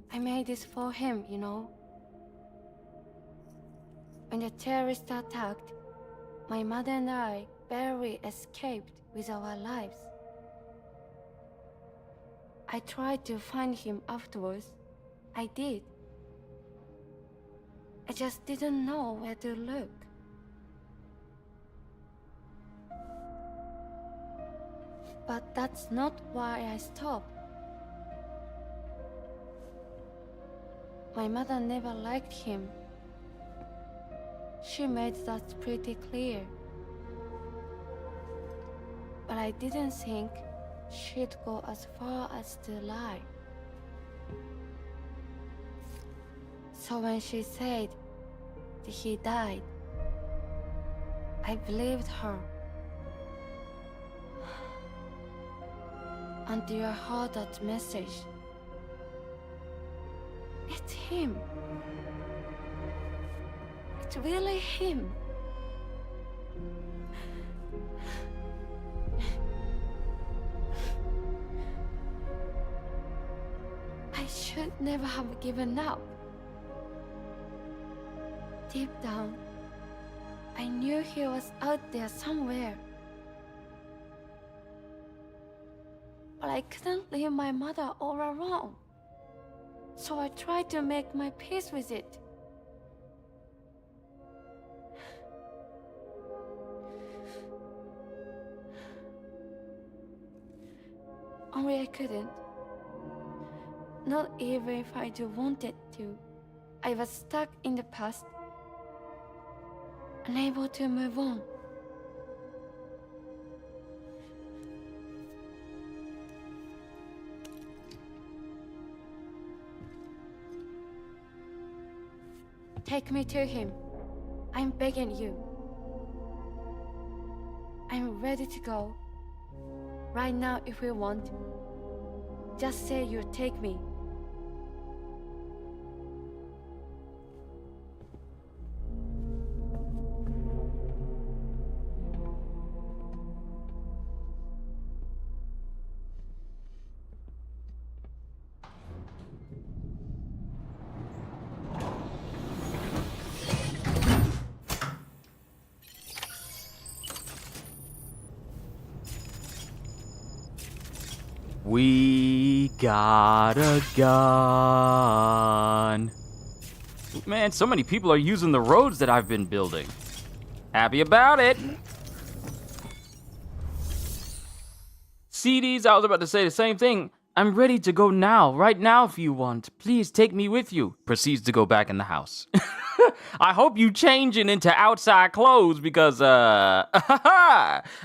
M: I made this for him, you know. When the terrorists attacked, my mother and I barely escaped with our lives. I tried to find him afterwards. I did. I just didn't know where to look. But that's not why I stopped. My mother never liked him. She made that pretty clear. But I didn't think she'd go as far as to lie. So when she said that he died, I believed her. Until I heard that message. It's him. It's really him. I should never have given up. Deep down, I knew he was out there somewhere. But I couldn't leave my mother all alone. So I tried to make my peace with it. Only I couldn't. Not even if I do wanted to. I was stuck in the past, unable to move on. Take me to him. I'm begging you. I'm ready to go. Right now if you want. Just say you'll take me.
A: We got a gun. Man, so many people are using the roads that I've been building. Happy about it. CDs, I was about to say the same thing. I'm ready to go now, right now if you want. Please take me with you. Proceeds to go back in the house. I hope you changing into outside clothes because,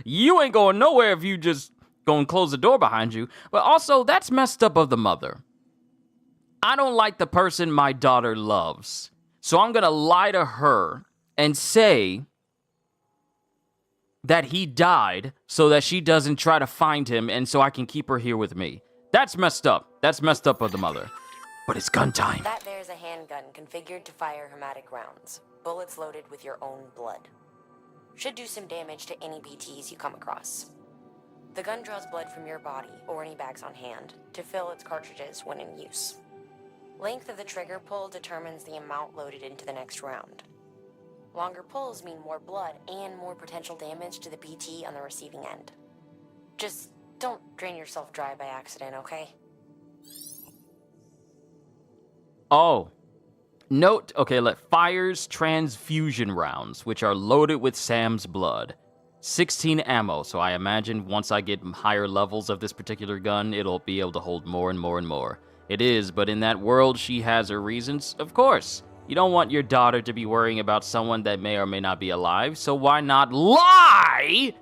A: you ain't going nowhere if you just gonna close the door behind you. But also, that's messed up of the mother. I don't like the person my daughter loves. So I'm gonna lie to her and say that he died so that she doesn't try to find him and so I can keep her here with me. That's messed up. That's messed up of the mother. But it's gun time.
C: That there's a handgun configured to fire hermetic rounds. Bullets loaded with your own blood. Should do some damage to any BTs you come across. The gun draws blood from your body, or any bags on hand, to fill its cartridges when in use. Length of the trigger pull determines the amount loaded into the next round. Longer pulls mean more blood and more potential damage to the BT on the receiving end. Just don't drain yourself dry by accident, okay?
A: Oh. Note, okay, fires transfusion rounds, which are loaded with Sam's blood. 16 ammo, so I imagine once I get higher levels of this particular gun, it'll be able to hold more and more and more. It is, but in that world, she has her reasons, of course. You don't want your daughter to be worrying about someone that may or may not be alive, so why not lie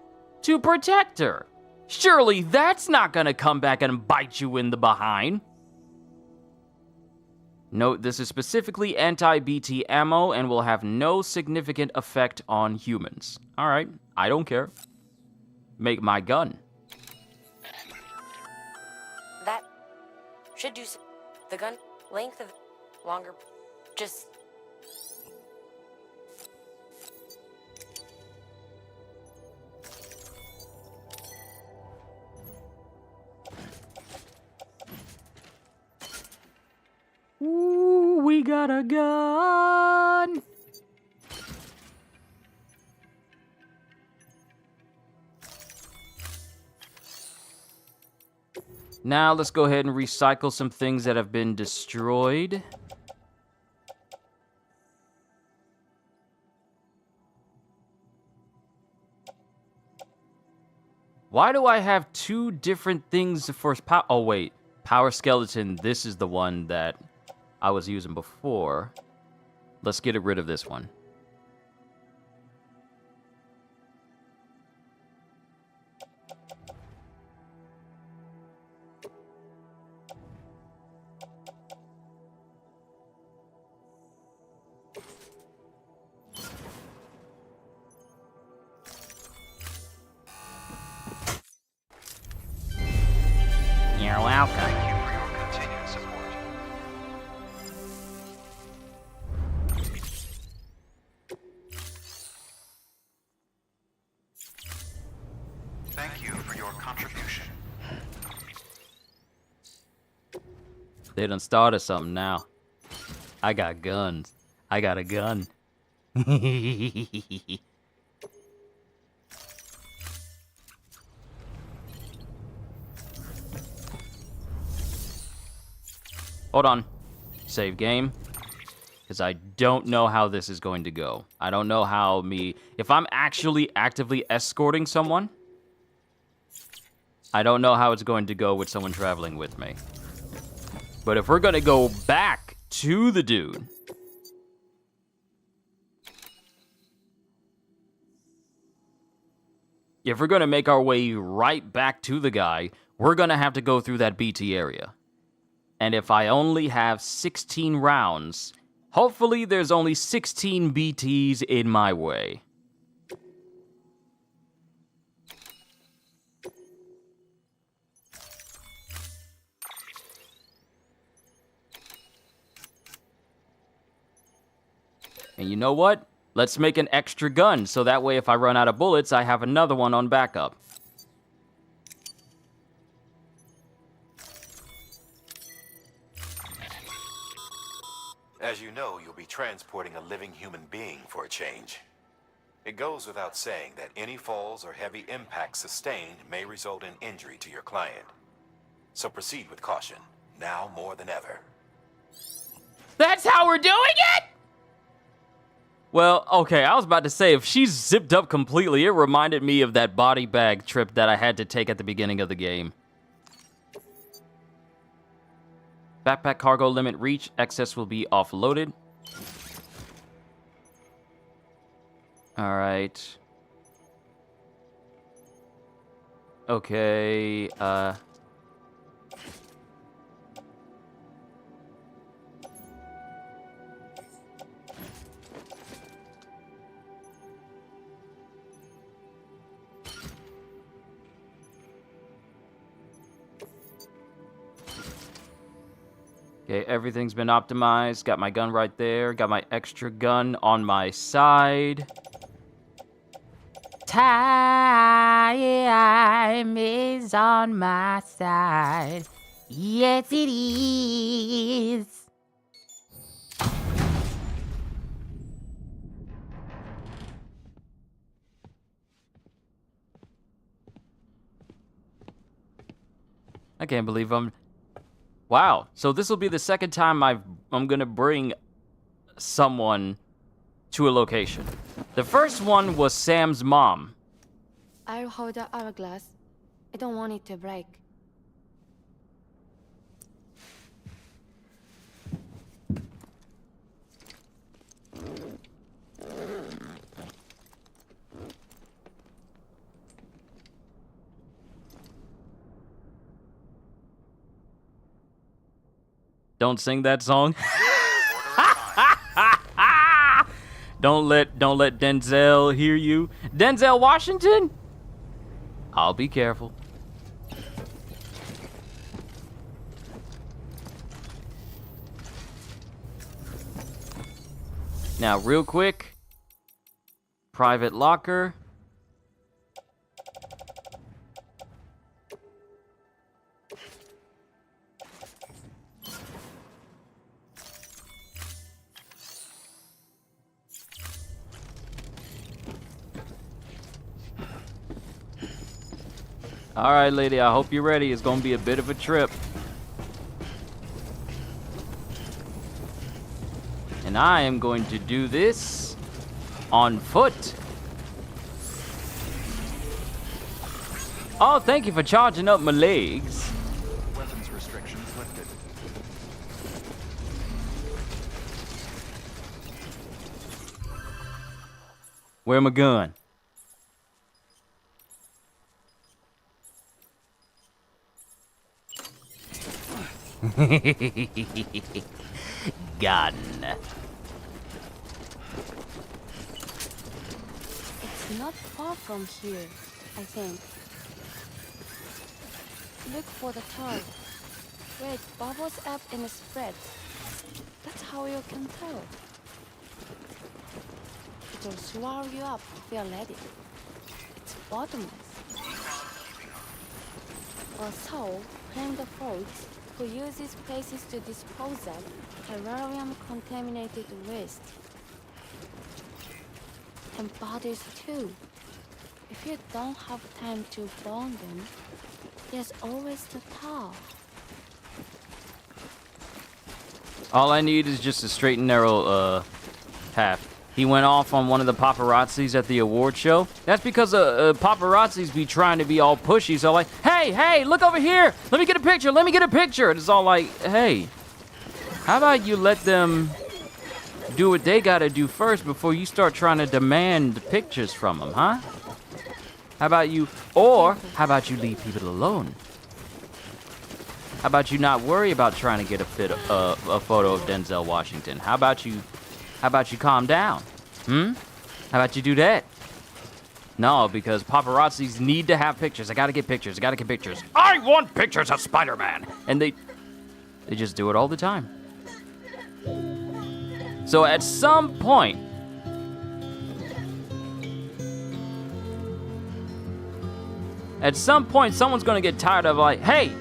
A: to protect her? Surely that's not gonna come back and bite you in the behind. Note, this is specifically anti-BT ammo and will have no significant effect on humans. Alright, I don't care. Make my gun.
C: That should do the gun length of longer. Just
A: Ooh, we got a gun. Now let's go ahead and recycle some things that have been destroyed. Why do I have two different things for power? Oh, wait. Power skeleton. This is the one that I was using before. Let's get rid of this one.
H: You're welcome.
D: Thank you for your continued support.
E: Thank you for your contribution.
A: They done started something now. I got guns. I got a gun. Hold on. Save game. Because I don't know how this is going to go. I don't know how if I'm actually actively escorting someone, I don't know how it's going to go with someone traveling with me. But if we're going to go back to the dude, if we're going to make our way right back to the guy, we're going to have to go through that BT area. And if I only have 16 rounds, hopefully there's only 16 BTs in my way. And you know what? Let's make an extra gun, so that way if I run out of bullets, I have another one on backup.
D: As you know, you'll be transporting a living human being for a change. It goes without saying that any falls or heavy impacts sustained may result in injury to your client. So proceed with caution, now more than ever.
A: That's how we're doing it?! Well, okay, I was about to say, if she's zipped up completely, it reminded me of that body bag trip that I had to take at the beginning of the game. Backpack cargo limit reach. Excess will be offloaded. Alright. Okay, Okay, everything's been optimized. Got my gun right there. Got my extra gun on my side.
H: Time is on my side. Yes, it is.
A: I can't believe I'm... Wow. So this will be the second time I'm going to bring someone to a location. The first one was Sam's mom.
M: I'll hold the hourglass. I don't want it to break.
A: Don't sing that song. Don't let Denzel hear you. Denzel Washington? I'll be careful. Now, real quick. Private locker. All right, lady, I hope you're ready. It's gonna be a bit of a trip. And I am going to do this on foot. Oh, thank you for charging up my legs.
E: Weapons restrictions lifted.
A: Where my gun? Gun.
M: It's not far from here, I think. Look for the tar. Where it bubbles up and spreads. That's how you can tell. It'll swallow you up if you're ready. It's bottomless. Or so claim the folks who use these places to dispose of terrarium-contaminated waste. And bodies too. If you don't have time to burn them, there's always the tar.
A: All I need is just a straight and narrow path. He went off on one of the paparazzis at the award show. That's because paparazzis be trying to be all pushy. So like, hey, look over here. Let me get a picture. And it's all like, hey, how about you let them do what they gotta do first before you start trying to demand pictures from them, huh? How about you leave people alone? How about you not worry about trying to get a photo of Denzel Washington? How about you calm down? How about you do that? No, because paparazzis need to have pictures. I gotta get pictures. I want pictures of Spider-Man! And they just do it all the time. So at some point, someone's gonna get tired of like, hey,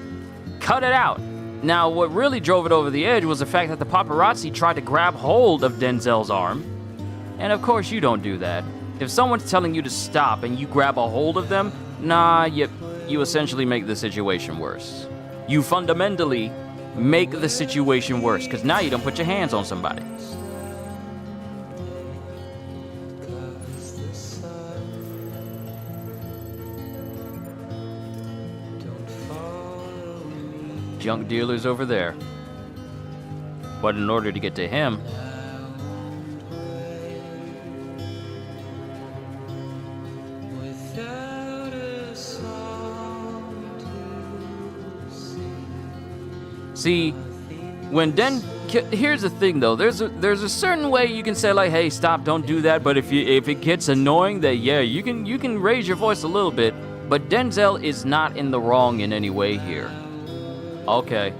A: cut it out. Now, what really drove it over the edge was the fact that the paparazzi tried to grab hold of Denzel's arm. And of course, you don't do that. If someone's telling you to stop and you grab a hold of them, nah, you essentially make the situation worse. You fundamentally make the situation worse, because now you don't put your hands on somebody. Junk dealers over there. But in order to get to him, see, here's the thing though, there's a certain way you can say like, hey, stop, don't do that, but if it gets annoying, that yeah, you can raise your voice a little bit, but Denzel is not in the wrong in any way here. Okay,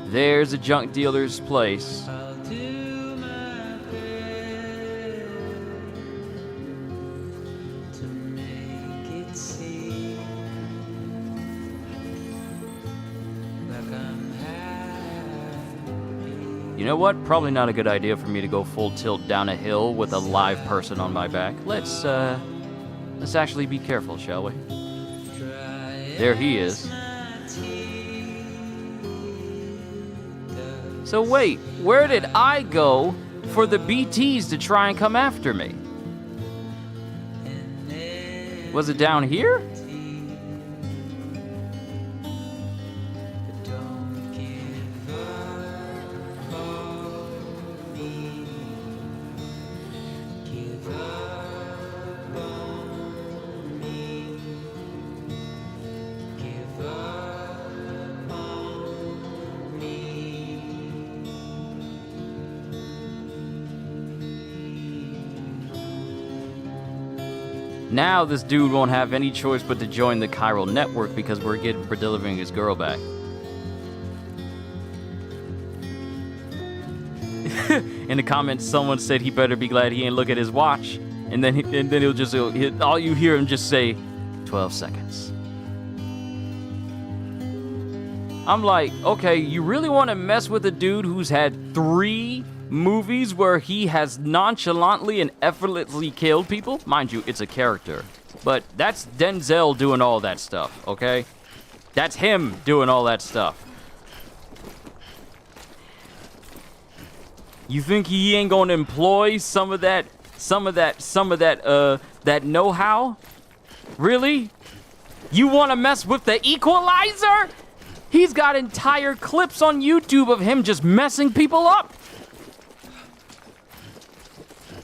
A: there's a junk dealer's place. You know what? Probably not a good idea for me to go full tilt down a hill with a live person on my back. Let's actually be careful, shall we? There he is. So wait, where did I go for the BTs to try and come after me? Was it down here? Now this dude won't have any choice but to join the chiral network because we're delivering his girl back. In the comments, someone said he better be glad he ain't look at his watch, and then all you hear him just say, 12 seconds. I'm like, okay, you really want to mess with a dude who's had 3 movies where he has nonchalantly and effortlessly killed people? Mind you, it's a character. But that's Denzel doing all that stuff, okay? That's him doing all that stuff. You think he ain't gonna employ some of that know-how? Really? You want to mess with the equalizer? He's got entire clips on YouTube of him just messing people up.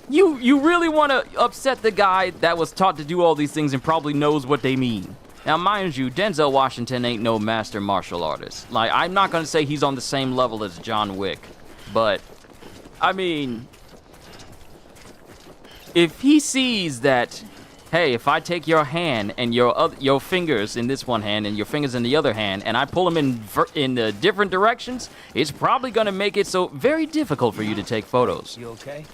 A: You really want to upset the guy that was taught to do all these things and probably knows what they mean. Now, mind you, Denzel Washington ain't no master martial artist. Like, I'm not going to say he's on the same level as John Wick, but, I mean, if he sees that, hey, if I take your hand and your fingers in this one hand and your fingers in the other hand, and I pull them in different directions, it's probably going to make it so very difficult for you to take photos.
G: You okay?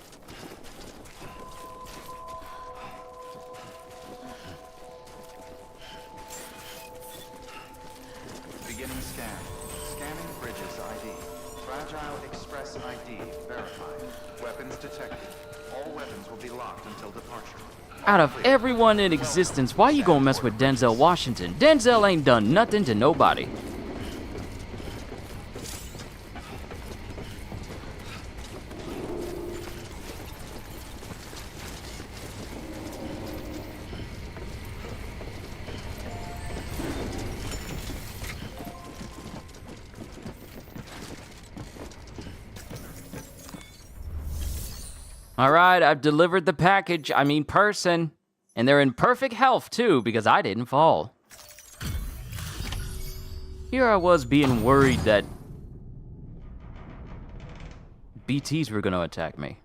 E: Beginning scan. Scanning Bridges ID. Fragile Express ID verified. Weapons detected. All weapons will be locked until departure.
A: Out of everyone in existence, why you gonna mess with Denzel Washington? Denzel ain't done nothing to nobody. All right, I've delivered the package, person. And they're in perfect health, too, because I didn't fall. Here I was being worried that BTs were going to attack me.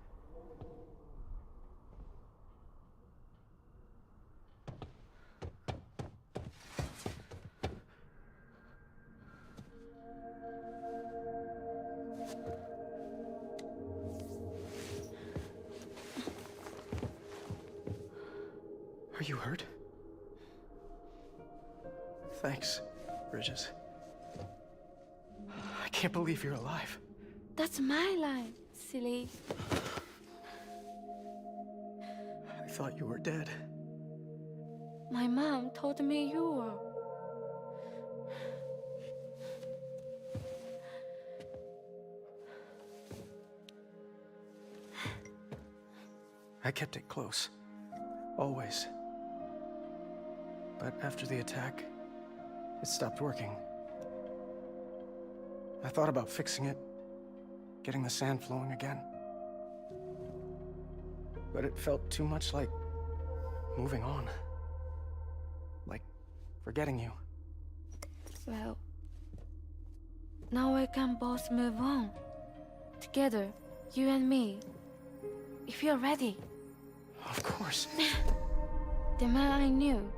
J: Are you hurt? Thanks, Bridges. I can't believe you're alive.
M: That's my line, silly.
J: I thought you were dead.
M: My mom told me you were.
J: I kept it close. Always. But after the attack, it stopped working. I thought about fixing it, getting the sand flowing again. But it felt too much like moving on. Like forgetting you.
M: Well, now we can both move on. Together, you and me. If you're ready.
J: Of course.
M: The man I knew.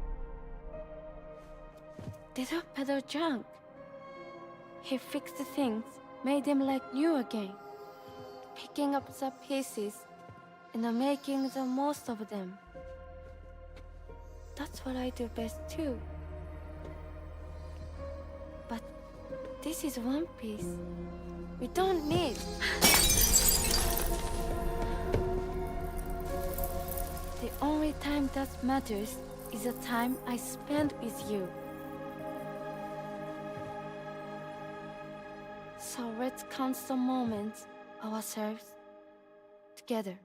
M: They don't peddle junk. He fixed things, made them like new again. Picking up the pieces and making the most of them. That's what I do best too. But this is one piece. We don't need. The only time that matters is the time I spend with you. So let's count the moments ourselves together.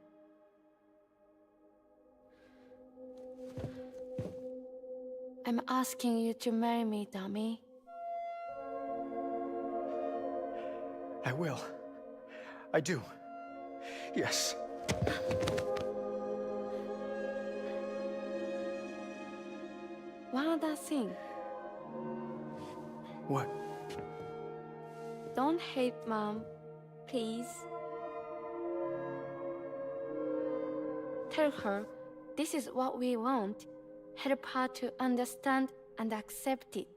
M: I'm asking you to marry me, dummy.
J: I will. I do. Yes.
M: One other thing.
J: What?
M: Don't hate Mom, please. Tell her this is what we want. Help her to understand and accept it.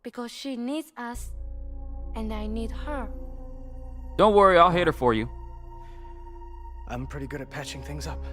M: Because she needs us, and I need her.
A: Don't worry, I'll hit her for you.
J: I'm pretty good at patching things up.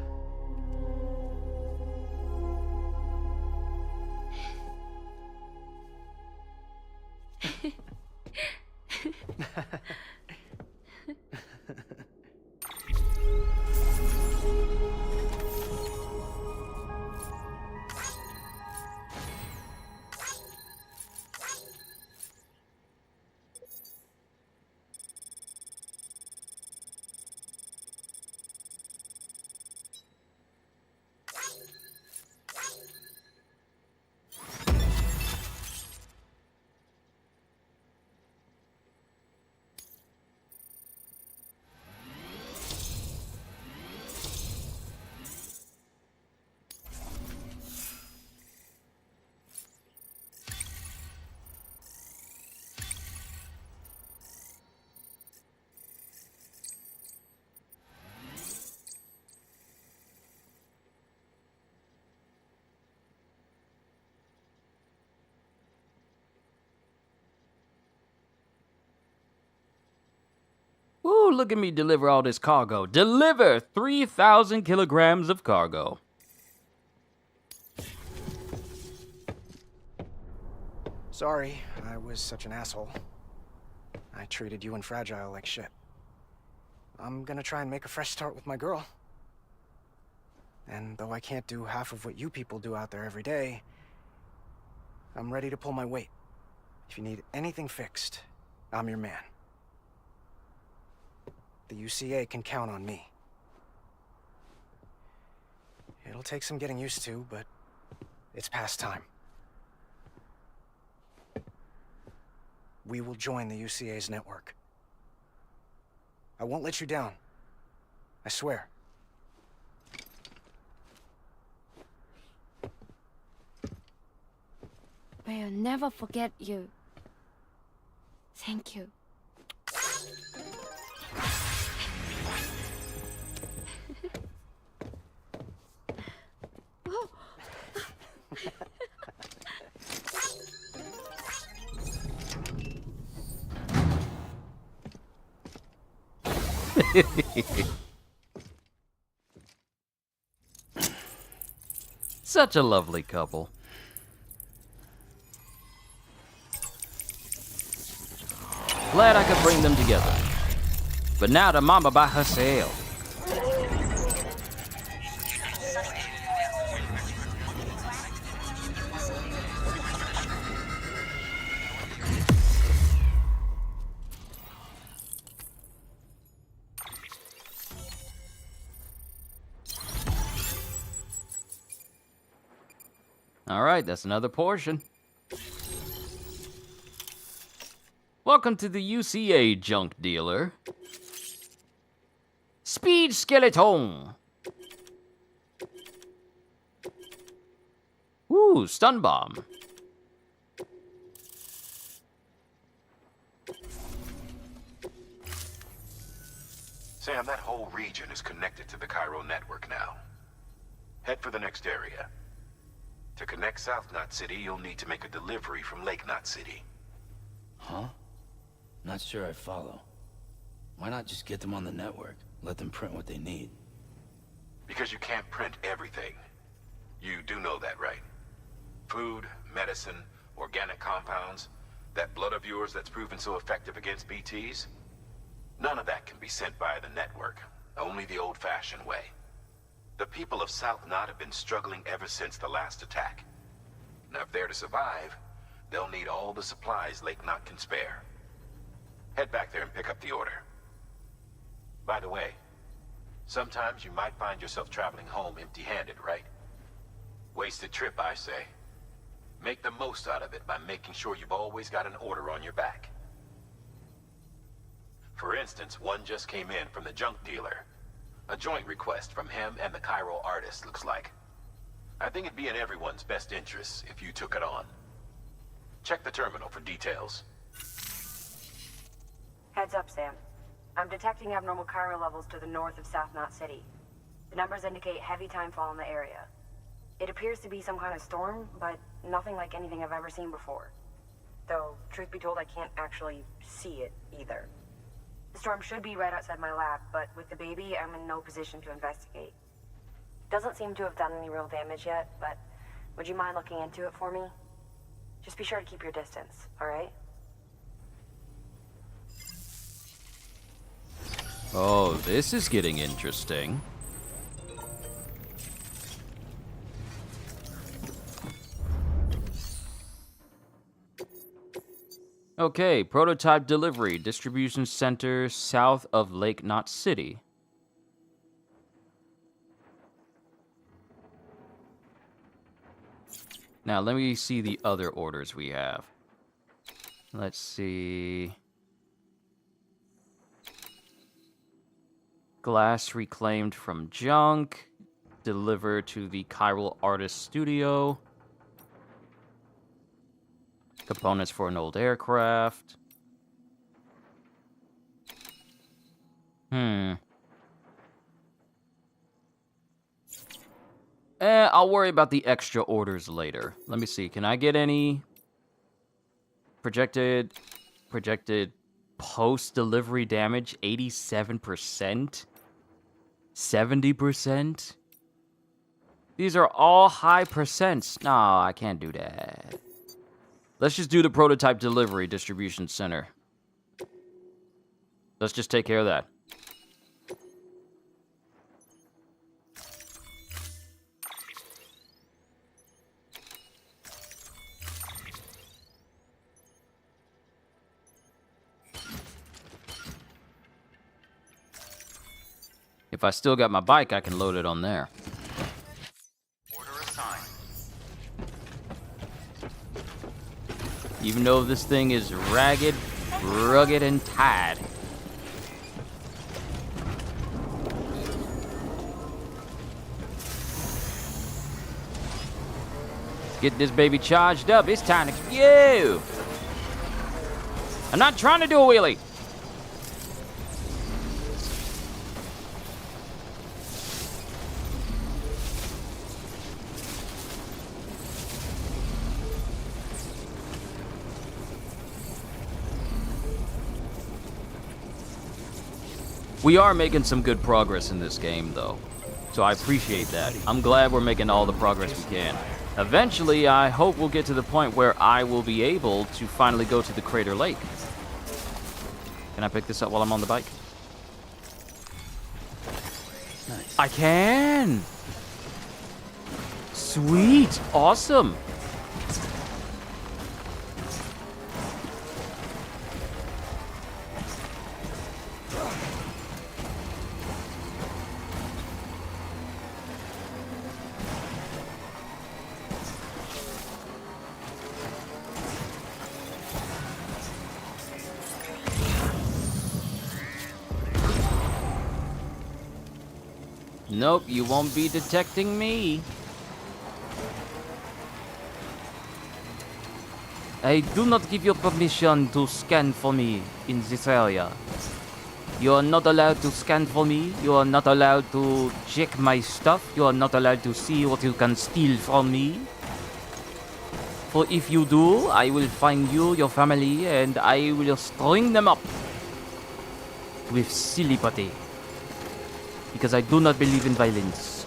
A: look at me deliver all this cargo. Deliver 3,000 kilograms of cargo.
J: Sorry, I was such an asshole. I treated you and Fragile like shit. I'm gonna try and make a fresh start with my girl. And though I can't do half of what you people do out there every day, I'm ready to pull my weight. If you need anything fixed, I'm your man. The UCA can count on me. It'll take some getting used to, but it's past time. We will join the UCA's network. I won't let you down. I swear.
M: May I never forget you. Thank you.
A: Such a lovely couple. Glad I could bring them together. But now the mama by herself. All right, that's another portion. Welcome to the UCA junk dealer. Speed skeleton. Ooh, stun bomb.
D: Sam, that whole region is connected to the Cairo network now. Head for the next area. To connect South Knot City, you'll need to make a delivery from Lake Knot City.
G: Huh? Not sure I follow. Why not just get them on the network? Let them print what they need.
D: Because you can't print everything. You do know that, right? Food, medicine, organic compounds, that blood of yours that's proven so effective against BTs? None of that can be sent via the network. Only the old-fashioned way. The people of South Knot have been struggling ever since the last attack. Now, if they're to survive, they'll need all the supplies Lake Knot can spare. Head back there and pick up the order. By the way, sometimes you might find yourself traveling home empty-handed, right? Wasted trip, I say. Make the most out of it by making sure you've always got an order on your back. For instance, one just came in from the junk dealer. A joint request from him and the Cairo artist, looks like. I think it'd be in everyone's best interests if you took it on. Check the terminal for details.
C: Heads up, Sam. I'm detecting abnormal Cairo levels to the north of South Knot City. The numbers indicate heavy timefall in the area. It appears to be some kind of storm, but nothing like anything I've ever seen before. Though, truth be told, I can't actually see it either. The storm should be right outside my lab, but with the baby, I'm in no position to investigate. Doesn't seem to have done any real damage yet, but would you mind looking into it for me? Just be sure to keep your distance, alright?
A: Oh, this is getting interesting. Okay, prototype delivery, distribution center south of Lake Knot City. Now, let me see the other orders we have. Let's see. Glass reclaimed from junk. Delivered to the Chiral Artist Studio. Components for an old aircraft. I'll worry about the extra orders later. Let me see. Can I get any projected post-delivery damage 87%, 70%. These are all high percents. No, I can't do that. Let's just do the prototype delivery distribution center. Let's just take care of that. If I still got my bike, I can load it on there.
E: Order assigned.
A: Even though this thing is ragged, rugged, and tied. Get this baby charged up. It's time to... You! I'm not trying to do a wheelie. We are making some good progress in this game, though. So I appreciate that. I'm glad we're making all the progress we can. Eventually, I hope we'll get to the point where I will be able to finally go to the Crater Lake. Can I pick this up while I'm on the bike?
G: Nice.
A: I can! Sweet! Awesome! Nope, you won't be detecting me. I do not give you permission to scan for me in this area. You are not allowed to scan for me. You are not allowed to check my stuff. You are not allowed to see what you can steal from me. For if you do, I will find you, your family, and I will string them up with silly putty. Because I do not believe in violence.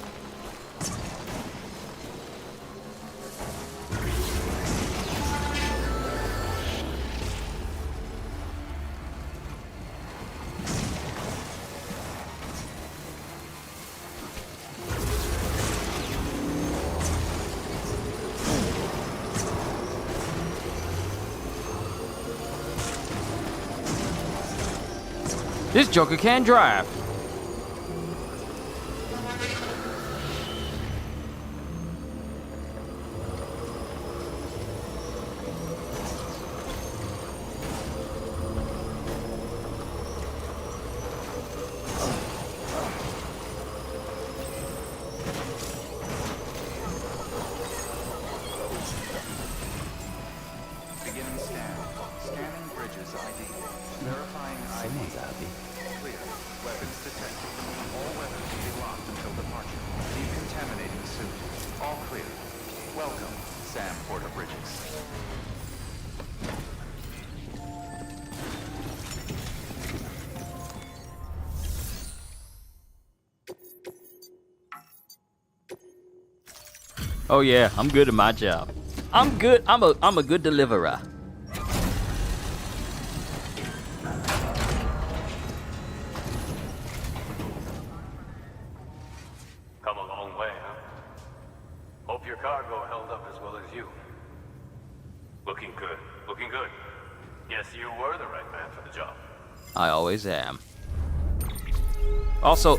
A: This Joker can't drive.
E: Beginning scan. Scanning bridges ID. Verifying ID.
G: Someone's happy.
E: Clear. Weapons detected. All weapons will be locked until departure. Decontaminating suit. All clear. Welcome, Sam Porter Bridges.
A: Oh yeah, I'm good at my job. I'm good. I'm a good deliverer.
N: Come a long way, huh? Hope your cargo held up as well as you. Looking good. Looking good. Guess you were the right man for the job.
A: I always am. Also,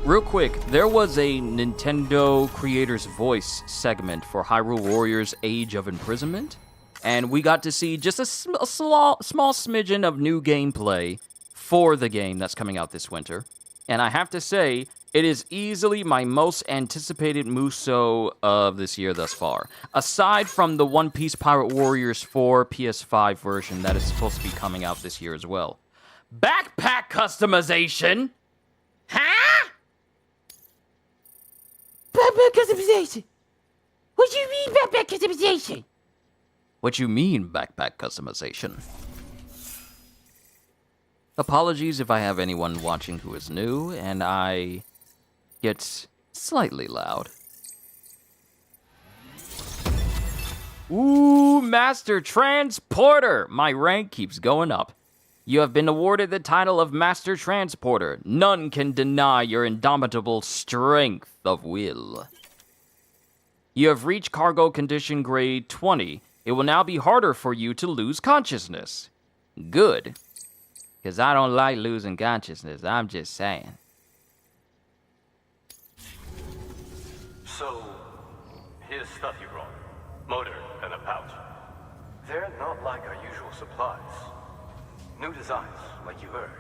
A: real quick, there was a Nintendo Creators Voice segment for Hyrule Warriors Age of Imprisonment, and we got to see just a small smidgen of new gameplay for the game that's coming out this winter. And I have to say, it is easily my most anticipated Muso of this year thus far. Aside from the One Piece Pirate Warriors 4 PS5 version that is supposed to be coming out this year as well. Backpack customization? Huh?
H: Backpack customization. What do you mean backpack customization?
A: What you mean, backpack customization? Apologies if I have anyone watching who is new and I get slightly loud. Ooh, Master Transporter! My rank keeps going up. You have been awarded the title of Master Transporter. None can deny your indomitable strength of will. You have reached cargo condition grade 20. It will now be harder for you to lose consciousness. Good. Because I don't like losing consciousness, I'm just saying.
N: So, here's stuff you brought. Motor and a pouch. They're not like our usual supplies. New designs, like you heard.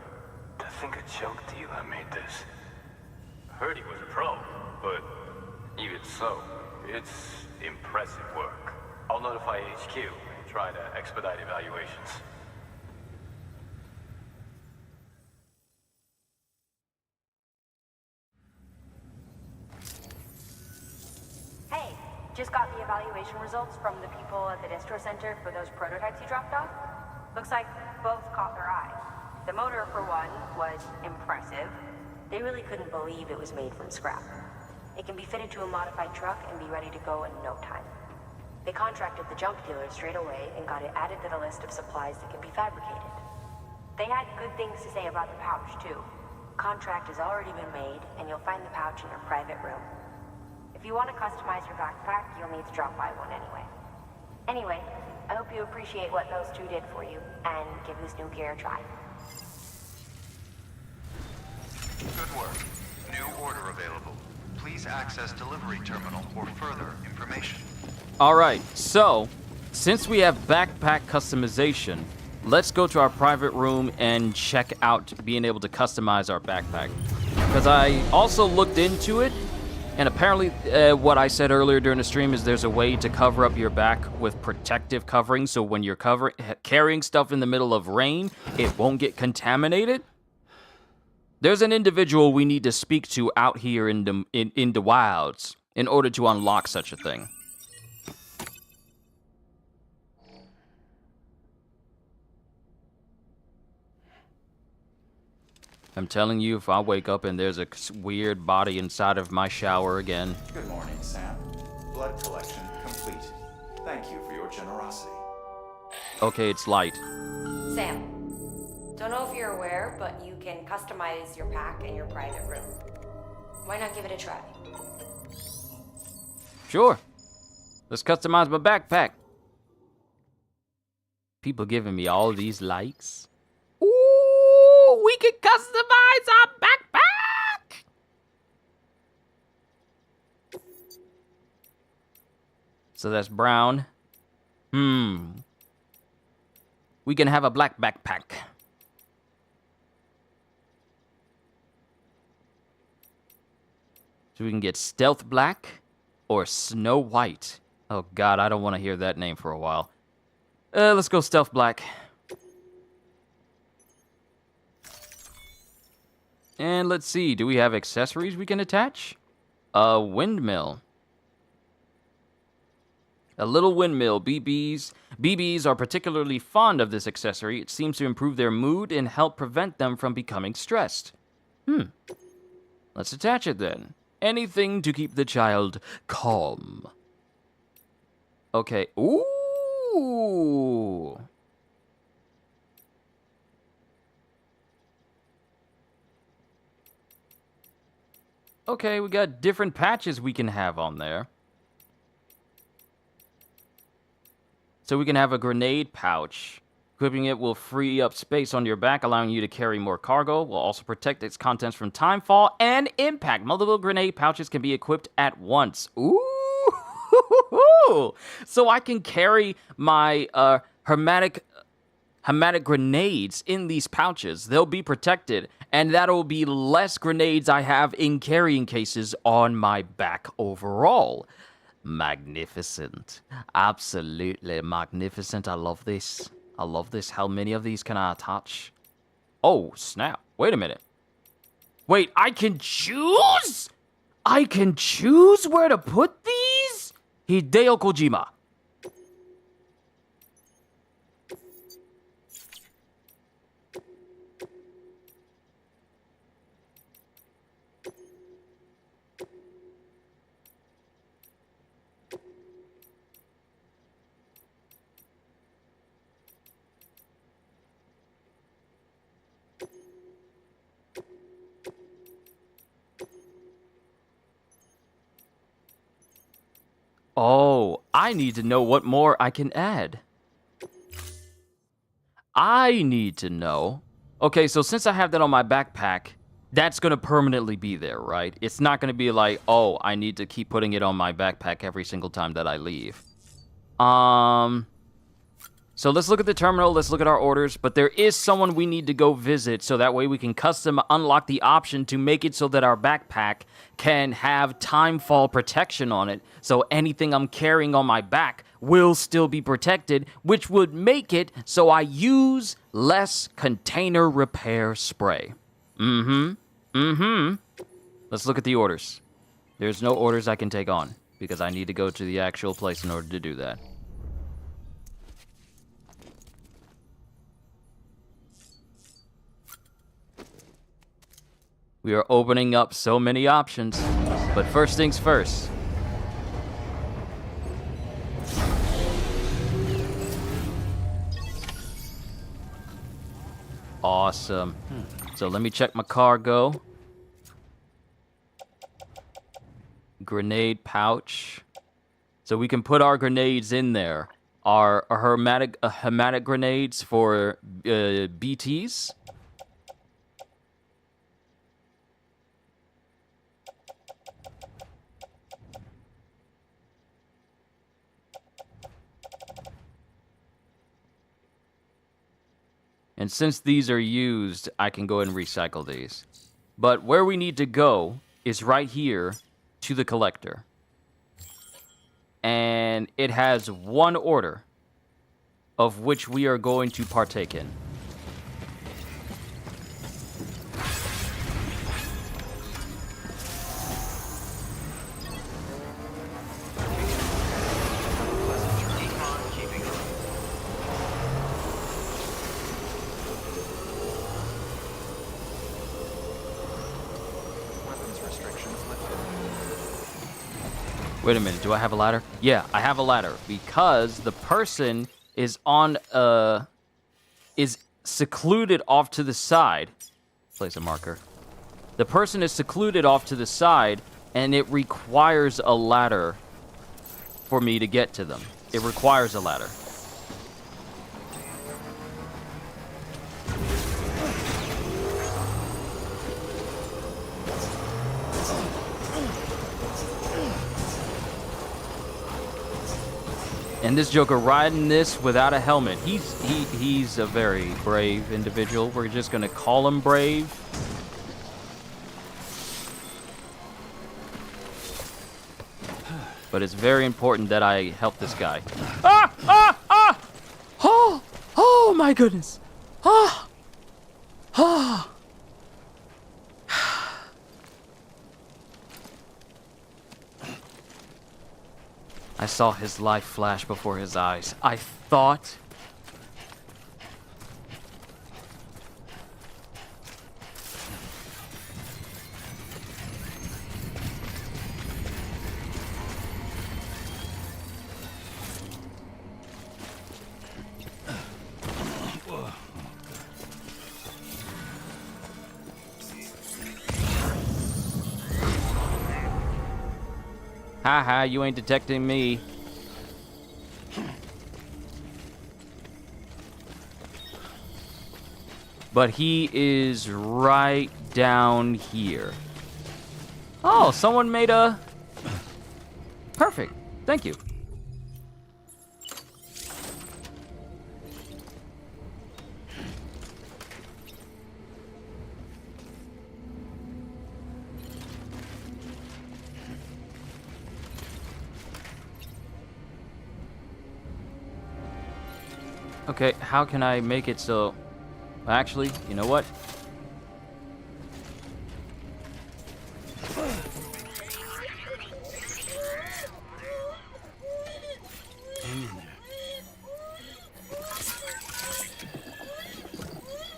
N: To think a junk dealer made this. Heard he was a pro, but even so, it's impressive work. I'll notify HQ and try to expedite evaluations.
C: Hey, just got the evaluation results from the people at the distro center for those prototypes you dropped off. Looks like both caught their eye. The motor, for one, was impressive. They really couldn't believe it was made from scrap. It can be fitted to a modified truck and be ready to go in no time. They contracted the junk dealer straight away and got it added to the list of supplies that can be fabricated. They had good things to say about the pouch, too. Contract has already been made, and you'll find the pouch in your private room. If you want to customize your backpack, you'll need to drop by one anyway. Anyway, I hope you appreciate what those two did for you, and give this new gear a try.
E: Good work. New order available. Please access delivery terminal for further information.
A: Alright, so, since we have backpack customization, let's go to our private room and check out being able to customize our backpack. Because I also looked into it, and apparently what I said earlier during the stream is there's a way to cover up your back with protective covering, so when you're carrying stuff in the middle of rain, it won't get contaminated. There's an individual we need to speak to out here in the wilds in order to unlock such a thing. I'm telling you, if I wake up and there's a weird body inside of my shower again.
E: Good morning, Sam. Blood collection complete. Thank you for your generosity.
A: Okay, it's light.
C: Sam, don't know if you're aware, but you can customize your pack in your private room. Why not give it a try?
A: Sure. Let's customize my backpack. People giving me all these likes. Ooh, we can customize our backpack! So that's brown. We can have a black backpack. So we can get stealth black or snow white. Oh god, I don't want to hear that name for a while. Let's go stealth black. And let's see, do we have accessories we can attach? A windmill. A little windmill. BBs are particularly fond of this accessory. It seems to improve their mood and help prevent them from becoming stressed. Let's attach it then. Anything to keep the child calm. Okay. Ooh. Okay, we got different patches we can have on there. So we can have a grenade pouch. Equipping it will free up space on your back, allowing you to carry more cargo. Will also protect its contents from timefall and impact. Multiple grenade pouches can be equipped at once. Ooh! So I can carry my hermetic grenades in these pouches. They'll be protected, and that'll be less grenades I have in carrying cases on my back overall. Magnificent. Absolutely magnificent. I love this. I love this. How many of these can I attach? Oh, snap. Wait a minute. Wait, I can choose? I can choose where to put these? Hideo Kojima. Oh, I need to know what more I can add. I need to know. Okay, so since I have that on my backpack, that's going to permanently be there, right? It's not going to be like, oh, I need to keep putting it on my backpack every single time that I leave. So let's look at the terminal, let's look at our orders, but there is someone we need to go visit so that way we can custom unlock the option to make it so that our backpack can have timefall protection on it, so anything I'm carrying on my back will still be protected, which would make it so I use less container repair spray. Let's look at the orders. There's no orders I can take on, because I need to go to the actual place in order to do that. We are opening up so many options, but first things first. Awesome. So let me check my cargo. Grenade pouch. So we can put our grenades in there. Our hermetic grenades for BTs. And since these are used, I can go ahead and recycle these. But where we need to go is right here to the collector. And it has one order of which we are going to partake in. Wait a minute, do I have a ladder? Yeah, I have a ladder because the person is on is secluded off to the side. Place a marker. The person is secluded off to the side and it requires a ladder for me to get to them. It requires a ladder. And this Joker riding this without a helmet. He's a very brave individual. We're just gonna call him brave. But it's very important that I help this guy. Ah! Ah! Ah! Oh! Oh my goodness! Ah! Ah! I saw his life flash before his eyes. I thought... Haha, you ain't detecting me. But he is right down here. Oh, someone made a... Perfect. Thank you. Okay, how can I make it so... Actually, you know what?
G: Hang in there.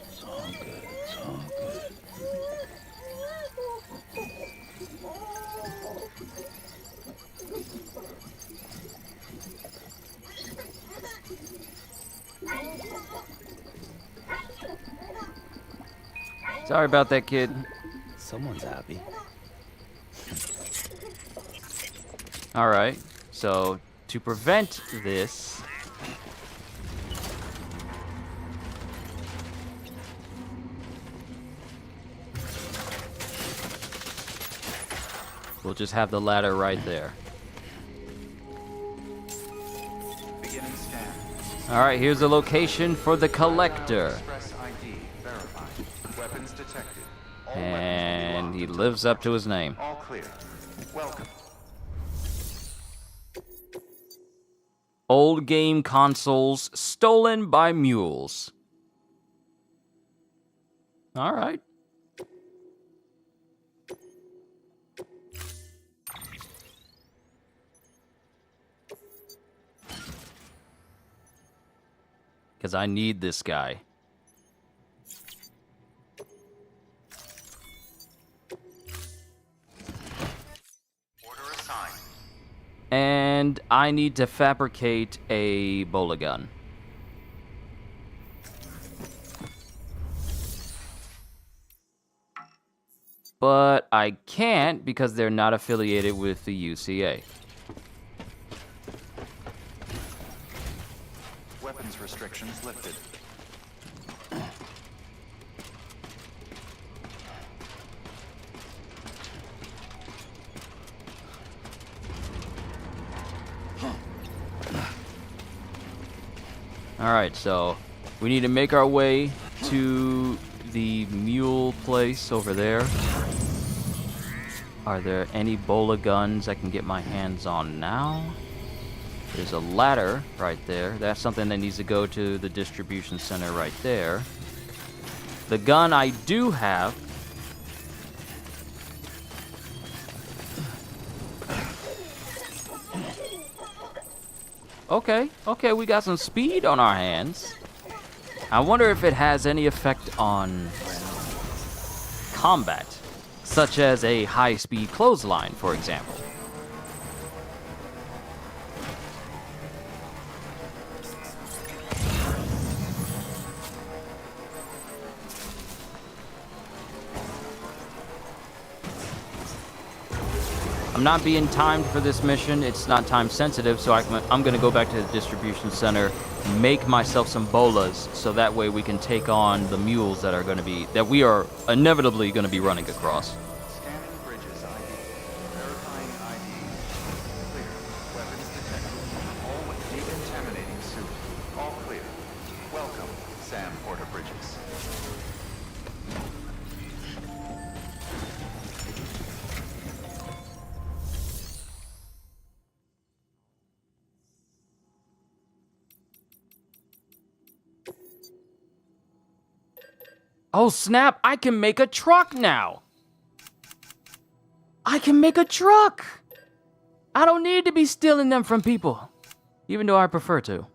G: It's all good, it's all good.
A: Sorry about that, kid.
G: Someone's happy.
A: Alright, So, to prevent this... we'll just have the ladder right there.
E: Beginning scan.
A: Alright, here's the location for the collector.
E: Express ID verified. Weapons detected. All
A: And he lives up to his name.
E: all clear. Welcome.
A: Old game consoles stolen by mules. Alright. Because I need this guy.
E: Order assigned.
A: And I need to fabricate a bola gun. But I can't because they're not affiliated with the UCA.
E: Weapons restrictions lifted.
A: Alright, so we need to make our way to the mule place over there. Are there any bola guns I can get my hands on now? There's a ladder right there. That's something that needs to go to the distribution center right there. The gun I do have. Okay, we got some speed on our hands. I wonder if it has any effect on combat, such as a high-speed clothesline, for example. I'm not being timed for this mission. It's not time sensitive, so I'm going to go back to the distribution center, make myself some bolas, so that way we can take on the mules that are going to be, that we are inevitably going to be running across.
E: Scanning bridges ID. Verifying ID. Clear. Weapons detected. All with decontaminating suit. All clear. Welcome, Sam Porter Bridges.
A: Oh snap, I can make a truck now! I can make a truck! I don't need to be stealing them from people, even though I prefer to.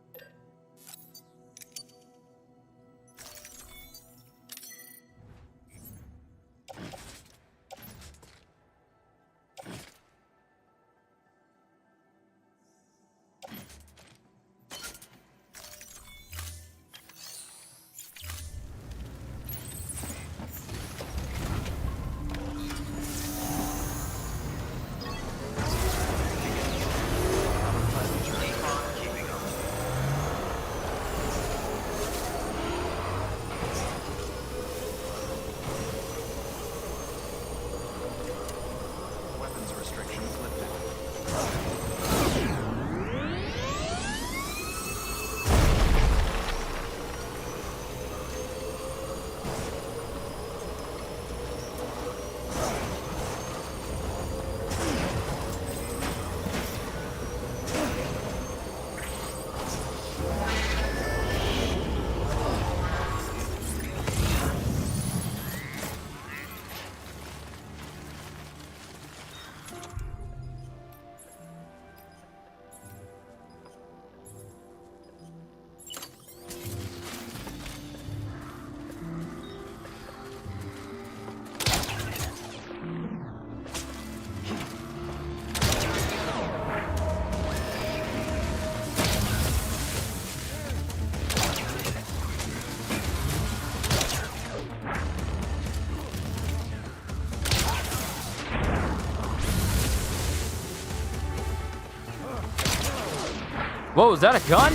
A: Whoa, is that a gun?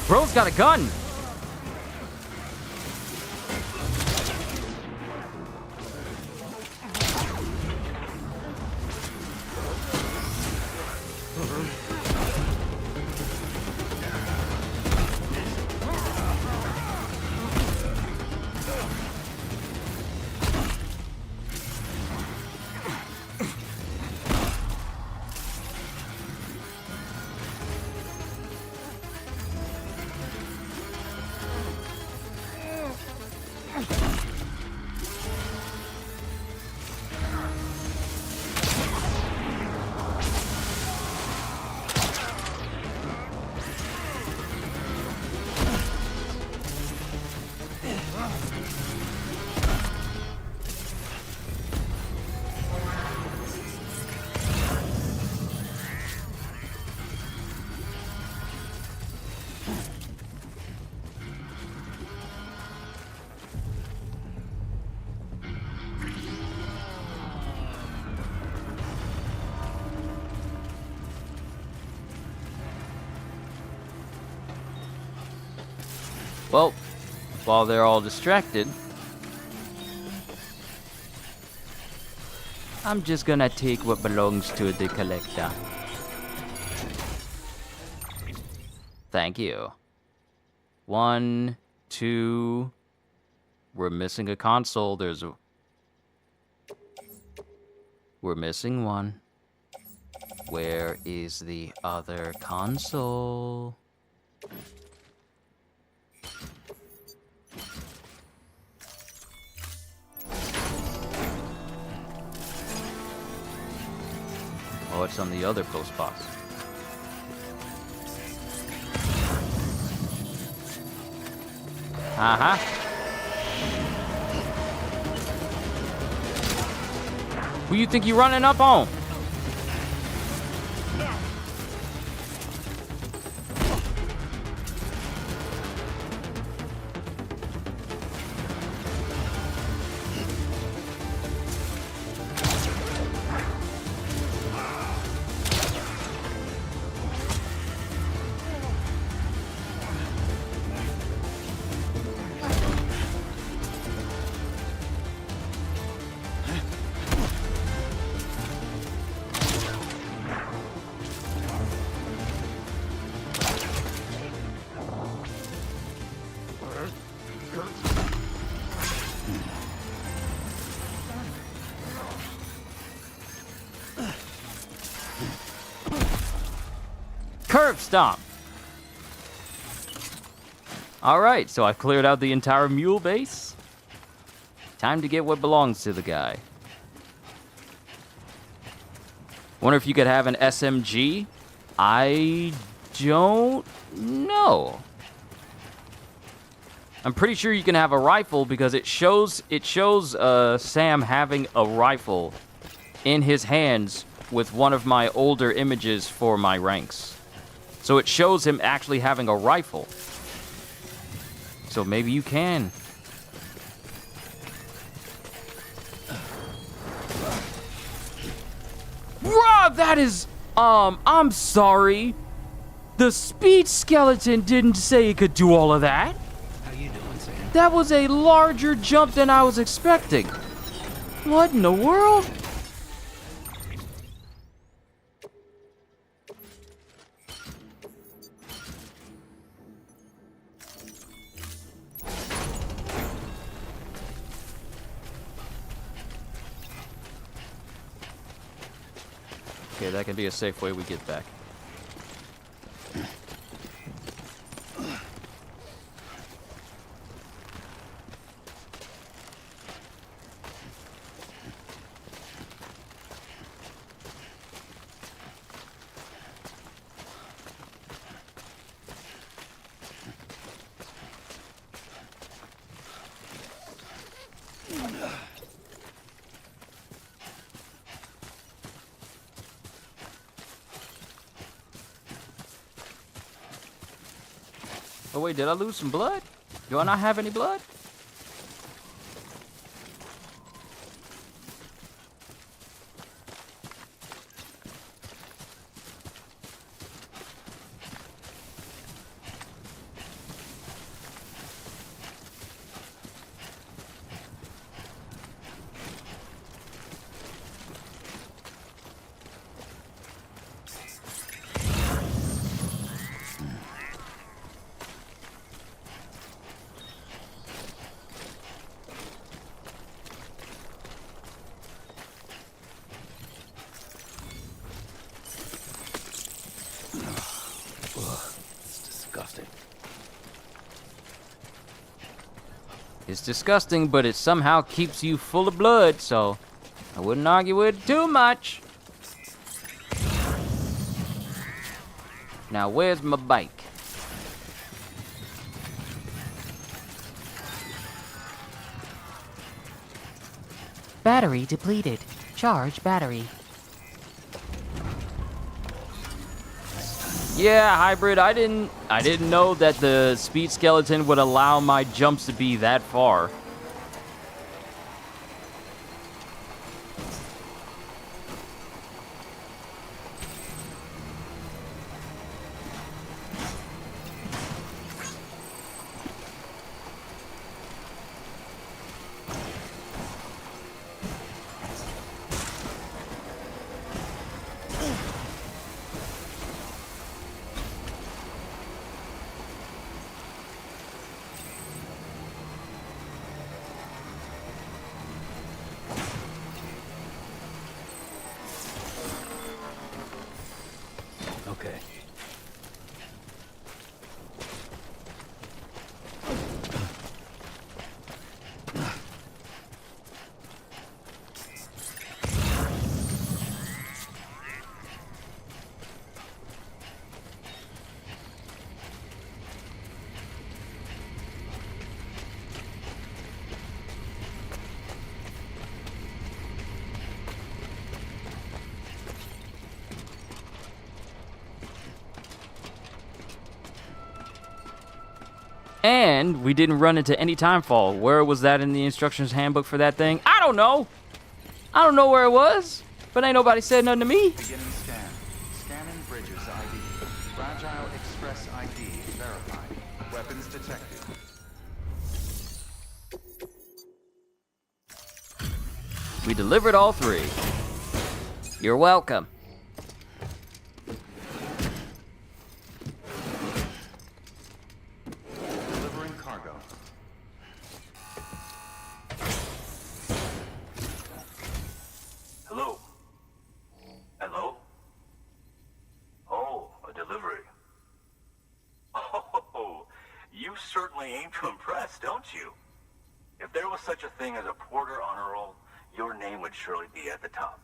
A: Bro's got a gun. Well, while they're all distracted, I'm just gonna take what belongs to the collector. Thank you. 1, 2. We're missing a console. We're missing one. Where is the other console? Oh, it's on the other post box. Uh-huh. Who you think you running up on? Curve stomp. All right, so I've cleared out the entire mule base. Time to get what belongs to the guy. Wonder if you could have an SMG? I don't know. I'm pretty sure you can have a rifle because it shows Sam having a rifle in his hands with one of my older images for my ranks. So it shows him actually having a rifle. So maybe you can. Bruh, that is, I'm sorry. The speed skeleton didn't say it could do all of that.
G: How you doing, Sam?
A: That was a larger jump than I was expecting. What in the world? Okay, that can be a safe way we get back. Oh wait, did I lose some blood? Do I not have any blood? It's disgusting, but it somehow keeps you full of blood, so I wouldn't argue with it too much. Now, where's my bike?
H: Battery depleted. Charge battery.
A: Yeah, hybrid. I didn't know that the speed skeleton would allow my jumps to be that far.
G: Okay.
A: And we didn't run into any timefall. Where was that in the instructions handbook for that thing? I don't know. I don't know where it was, but ain't nobody said nothing to me.
E: Beginning scan. Scanning bridges ID. Fragile Express ID verified. Weapons detected.
A: We delivered all three. You're welcome.
E: Delivering cargo.
B: Hello? Hello? Oh, a delivery. Oh, you certainly aim to impress, don't you? If there was such a thing as a porter honor roll, your name would surely be at the top.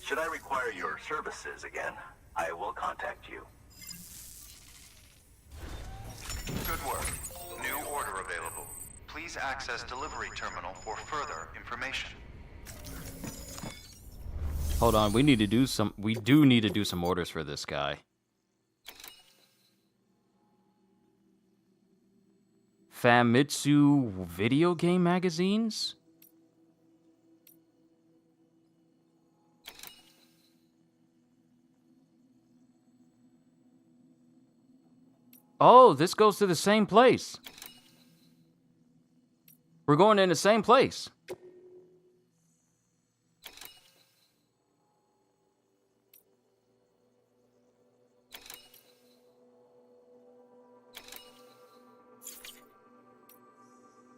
B: Should I require your services again, I will contact you.
E: Good work. New order available. Please access delivery terminal for further information.
A: Hold on, we do need to do some orders for this guy. Famitsu video game magazines? Oh, this goes to the same place. We're going in the same place.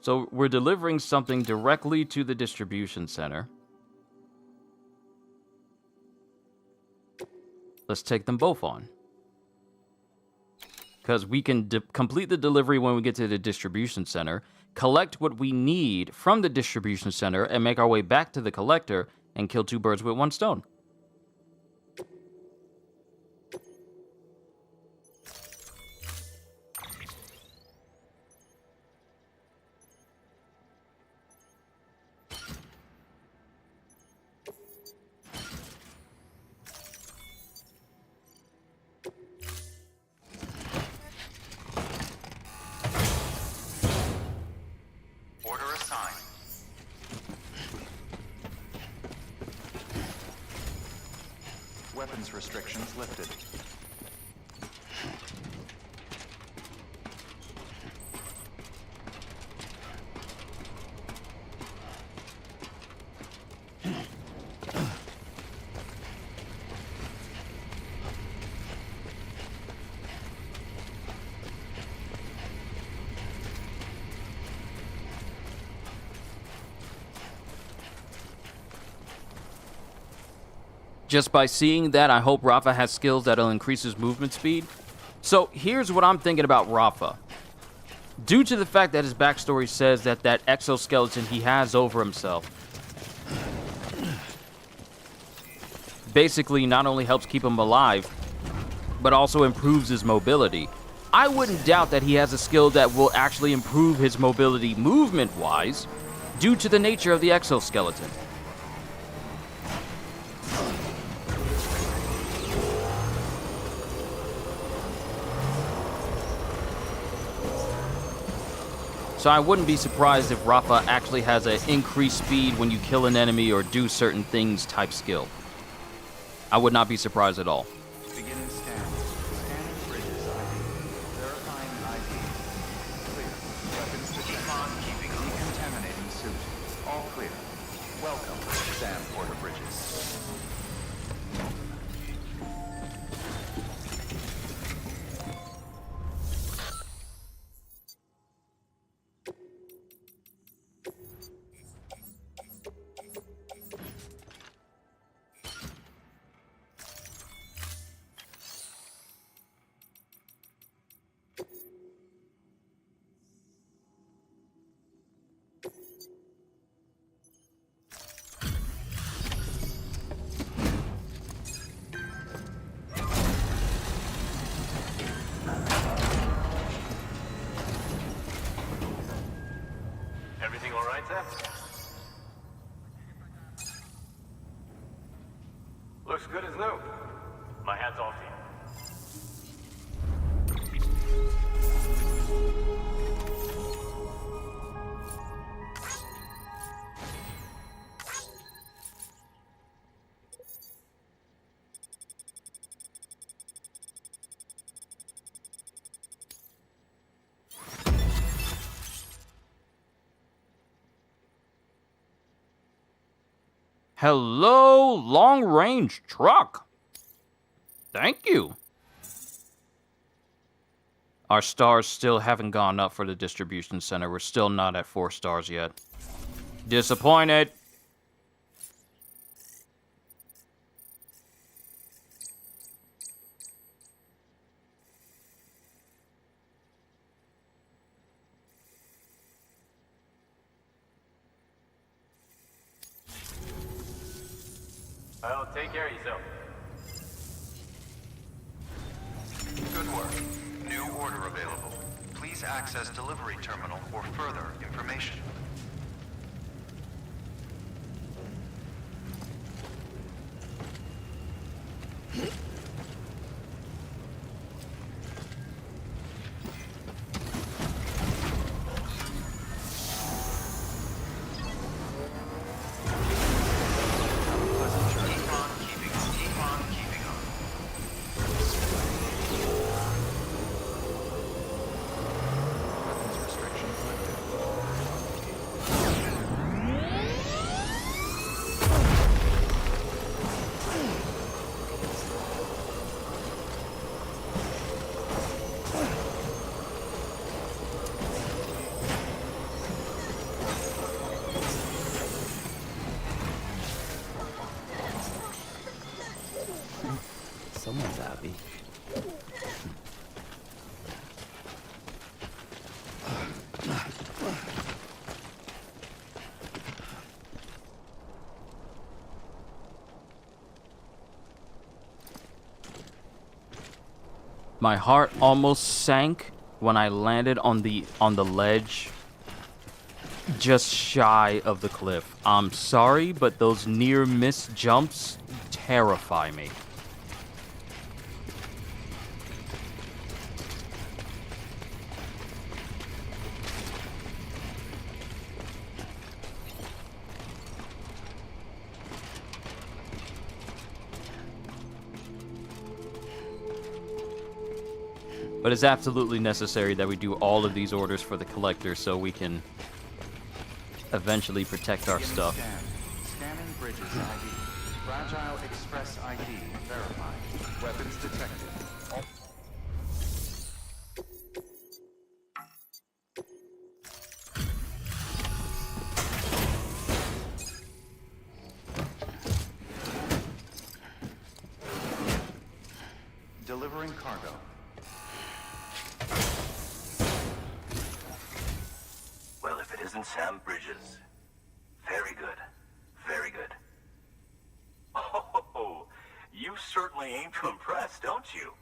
A: So we're delivering something directly to the distribution center. Let's take them both on. Because we can complete the delivery when we get to the distribution center, collect what we need from the distribution center, and make our way back to the collector and kill two birds with one stone.
E: Weapons restrictions lifted.
A: Just by seeing that, I hope Rafa has skills that'll increase his movement speed. So here's what I'm thinking about Rafa. Due to the fact that his backstory says that that exoskeleton he has over himself basically not only helps keep him alive, but also improves his mobility. I wouldn't doubt that he has a skill that will actually improve his mobility movement-wise due to the nature of the exoskeleton. So I wouldn't be surprised if Rafa actually has an increased speed when you kill an enemy or do certain things type skill. I would not be surprised at all.
E: Beginning scan. Scanning bridges ID. Verifying ID. Clear. Weapons detected. Decontaminating suit. All clear. Welcome, Sam Porter Bridges.
N: Everything all right, Sam? Looks good as new. My hat's off to you.
A: Hello, long-range truck. Thank you. Our stars still haven't gone up for the distribution center. We're still not at 4 stars yet. Disappointed.
N: Well, take care of yourself.
E: Good work. New order available. Please access delivery terminal for further information.
G: Someone's happy.
A: My heart almost sank when I landed on the ledge just shy of the cliff. I'm sorry, but those near miss jumps terrify me. But it's absolutely necessary that we do all of these orders for the collector so we can eventually protect our stuff.
E: Scanning Bridges ID. Fragile Express ID verified. Weapons detected. Delivering cargo.
B: Well, if it isn't Sam Bridges. Very good. Very good. Oh, you certainly aim to impress, don't you?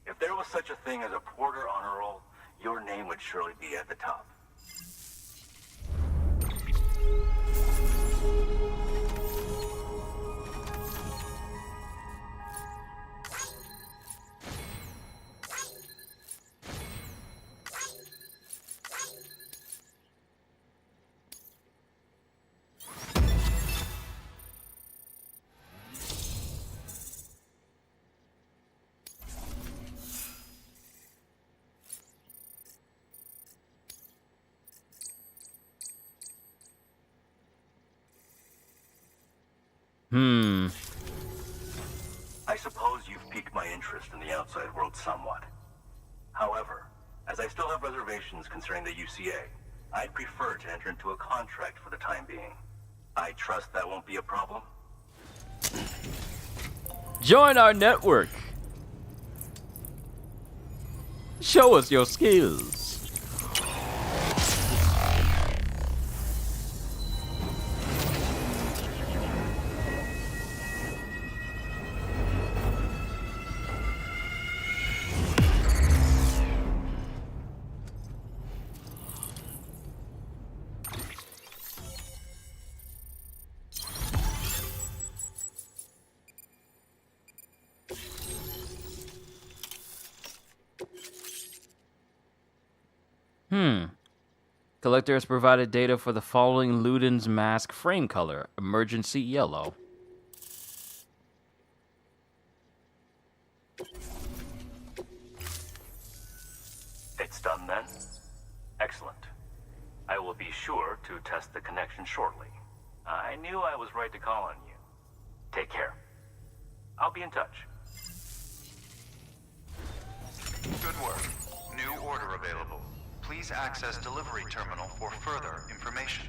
B: If there was such a thing as a Porter honor roll, your name would surely be at the top. I suppose you've piqued my interest in the outside world somewhat. However, as I still have reservations concerning the UCA, I'd prefer to enter into a contract for the time being. I trust that won't be a problem?
A: Join our network. Show us your skills. Collector has provided data for the following Luden's mask frame color, emergency yellow.
B: It's done then? Excellent. I will be sure to test the connection shortly. I knew I was right to call on you. Take care. I'll be in touch.
E: Good work. New order available. Please access delivery terminal for further information.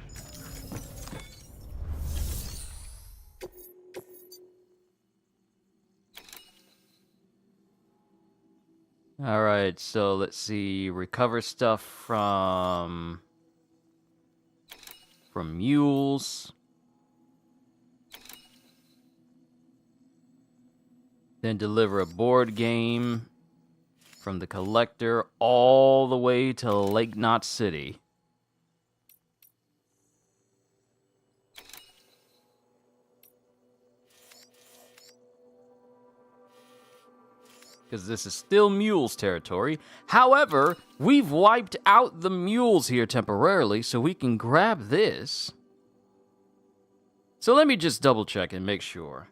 A: All right, so let's see. Recover stuff from mules. Then deliver a board game from the collector all the way to Lake Knot City. Because this is still mules territory. However, we've wiped out the mules here temporarily, so we can grab this. So let me just double check and make sure.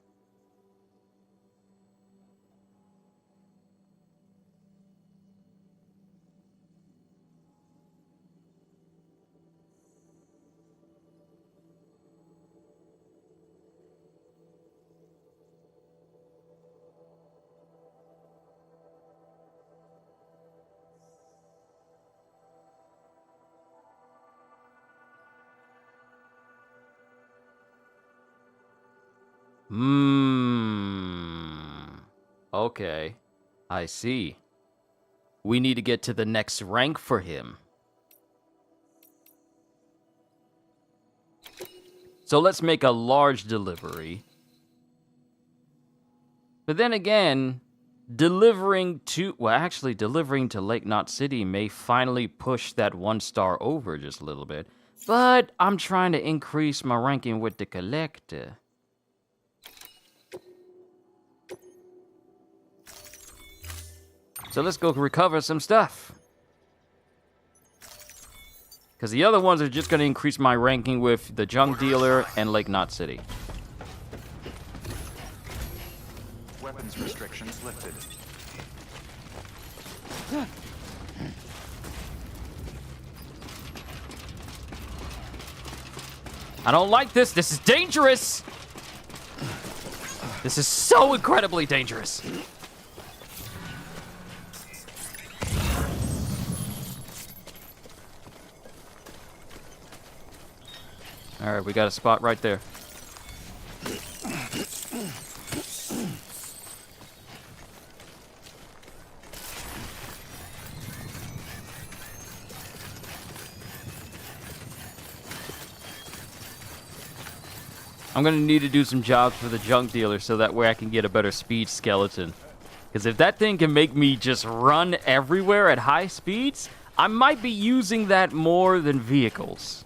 A: Okay. I see. We need to get to the next rank for him. So let's make a large delivery. But then again, delivering to Lake Knot City may finally push that 1 star over just a little bit. But I'm trying to increase my ranking with the collector. So let's go recover some stuff. Because the other ones are just going to increase my ranking with the junk dealer and Lake Knot City.
E: Weapons restrictions lifted.
A: I don't like this. This is dangerous. This is so incredibly dangerous. All right, we got a spot right there. I'm gonna need to do some jobs for the junk dealer so that way I can get a better speed skeleton. Because if that thing can make me just run everywhere at high speeds, I might be using that more than vehicles.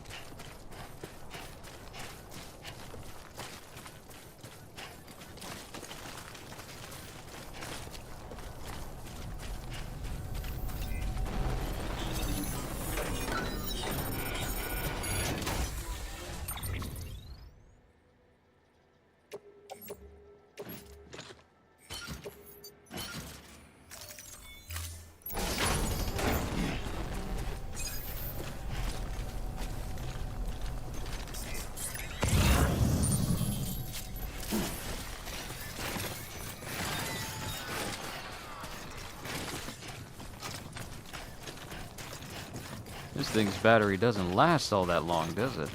A: This thing's battery doesn't last all that long, does it?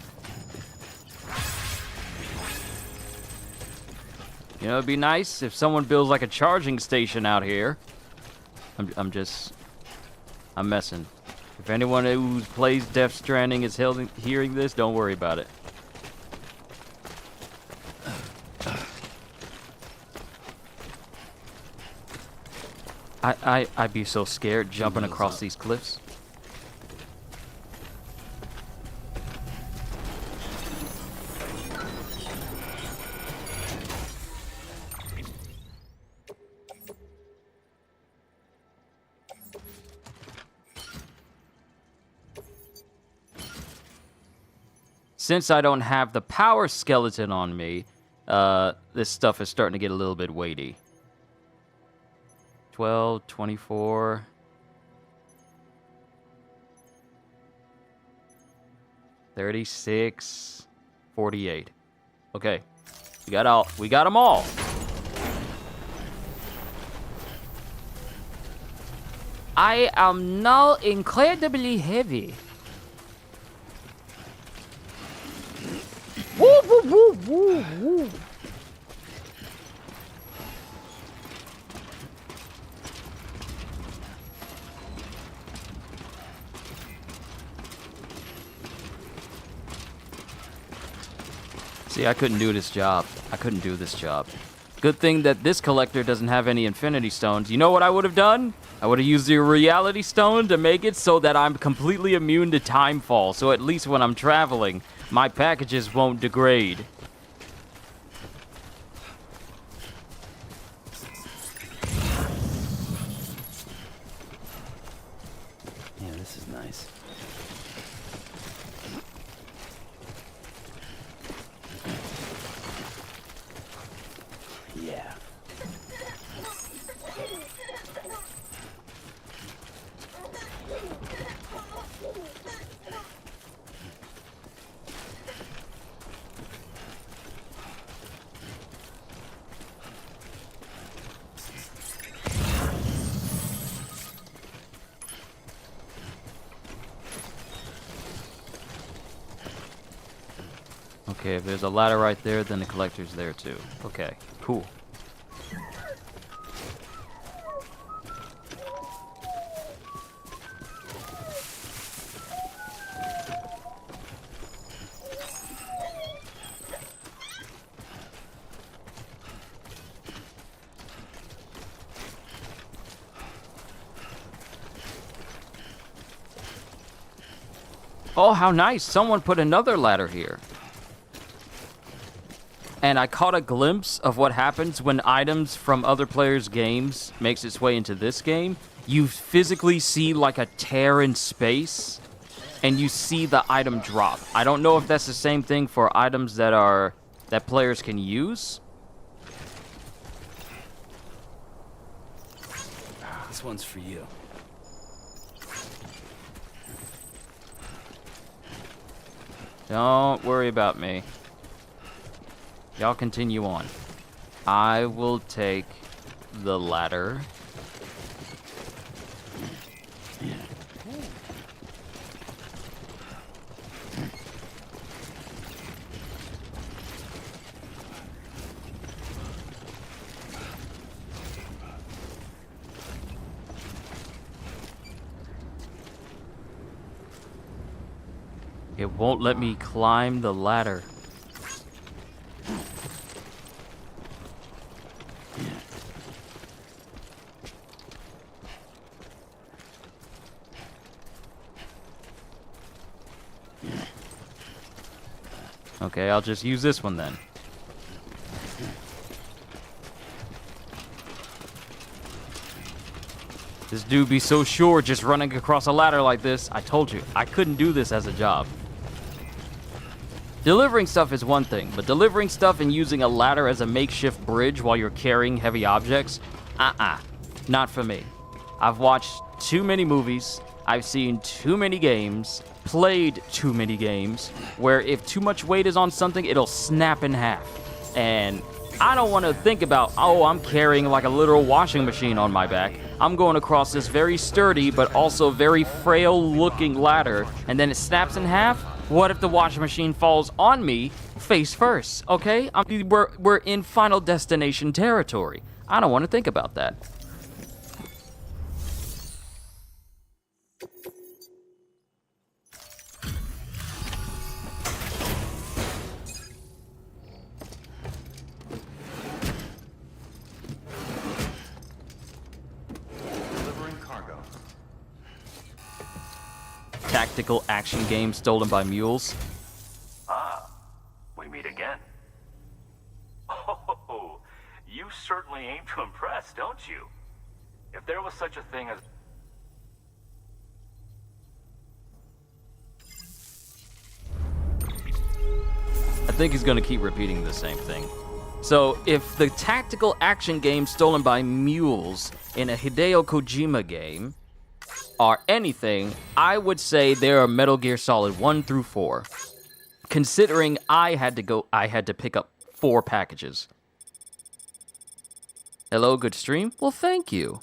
A: You know, it'd be nice if someone builds like a charging station out here. I'm messing. If anyone who plays Death Stranding is hearing this, don't worry about it. I'd be so scared jumping across these cliffs. Since I don't have the power skeleton on me, this stuff is starting to get a little bit weighty. 12, 24. 36, 48. Okay, we got them all. I am now incredibly heavy. Woo, woo, woo, woo, woo. See, I couldn't do this job. Good thing that this collector doesn't have any infinity stones. You know what I would have done? I would have used the reality stone to make it so that I'm completely immune to timefall. So at least when I'm traveling, my packages won't degrade.
G: Yeah, this is nice. Yeah.
A: Okay, if there's a ladder right there, then the collector's there too. Okay, cool. Oh, how nice. Someone put another ladder here. And I caught a glimpse of what happens when items from other players' games makes its way into this game. You physically see like a tear in space, and you see the item drop. I don't know if that's the same thing for items that players can use.
G: This one's for you.
A: Don't worry about me. Y'all continue on. I will take the ladder. It won't let me climb the ladder. Okay, I'll just use this one then. This dude be so sure just running across a ladder like this. I told you, I couldn't do this as a job. Delivering stuff is one thing, but delivering stuff and using a ladder as a makeshift bridge while you're carrying heavy objects? Not for me. I've watched too many movies, I've seen too many games, played too many games, where if too much weight is on something, it'll snap in half. And I don't want to think about, oh, I'm carrying like a literal washing machine on my back. I'm going across this very sturdy but also very frail looking ladder, and then it snaps in half? What if the washing machine falls on me face first, okay? We're in Final Destination territory. I don't want to think about that.
E: Delivering cargo.
A: Tactical action game stolen by mules.
B: Ah, we meet again. Oh, you certainly aim to impress, don't you? If there was such a thing as...
A: I think he's gonna keep repeating the same thing. So, if the tactical action game stolen by mules in a Hideo Kojima game are anything, I would say they are Metal Gear Solid 1 through 4. Considering I had to pick up 4 packages. Hello, good stream? Well, thank you.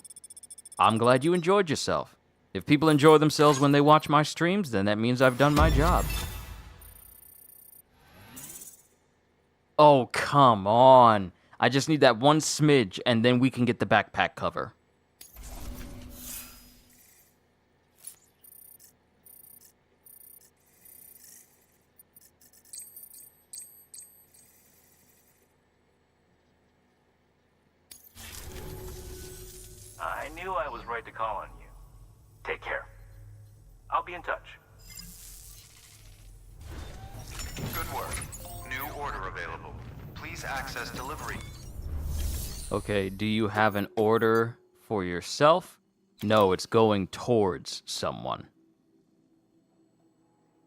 A: I'm glad you enjoyed yourself. If people enjoy themselves when they watch my streams, then that means I've done my job. Oh, come on. I just need that one smidge, and then we can get the backpack cover.
B: I knew I was right to call on you. Take care. I'll be in touch.
E: Good work. New order available. Please access delivery.
A: Okay, do you have an order for yourself? No, it's going towards someone.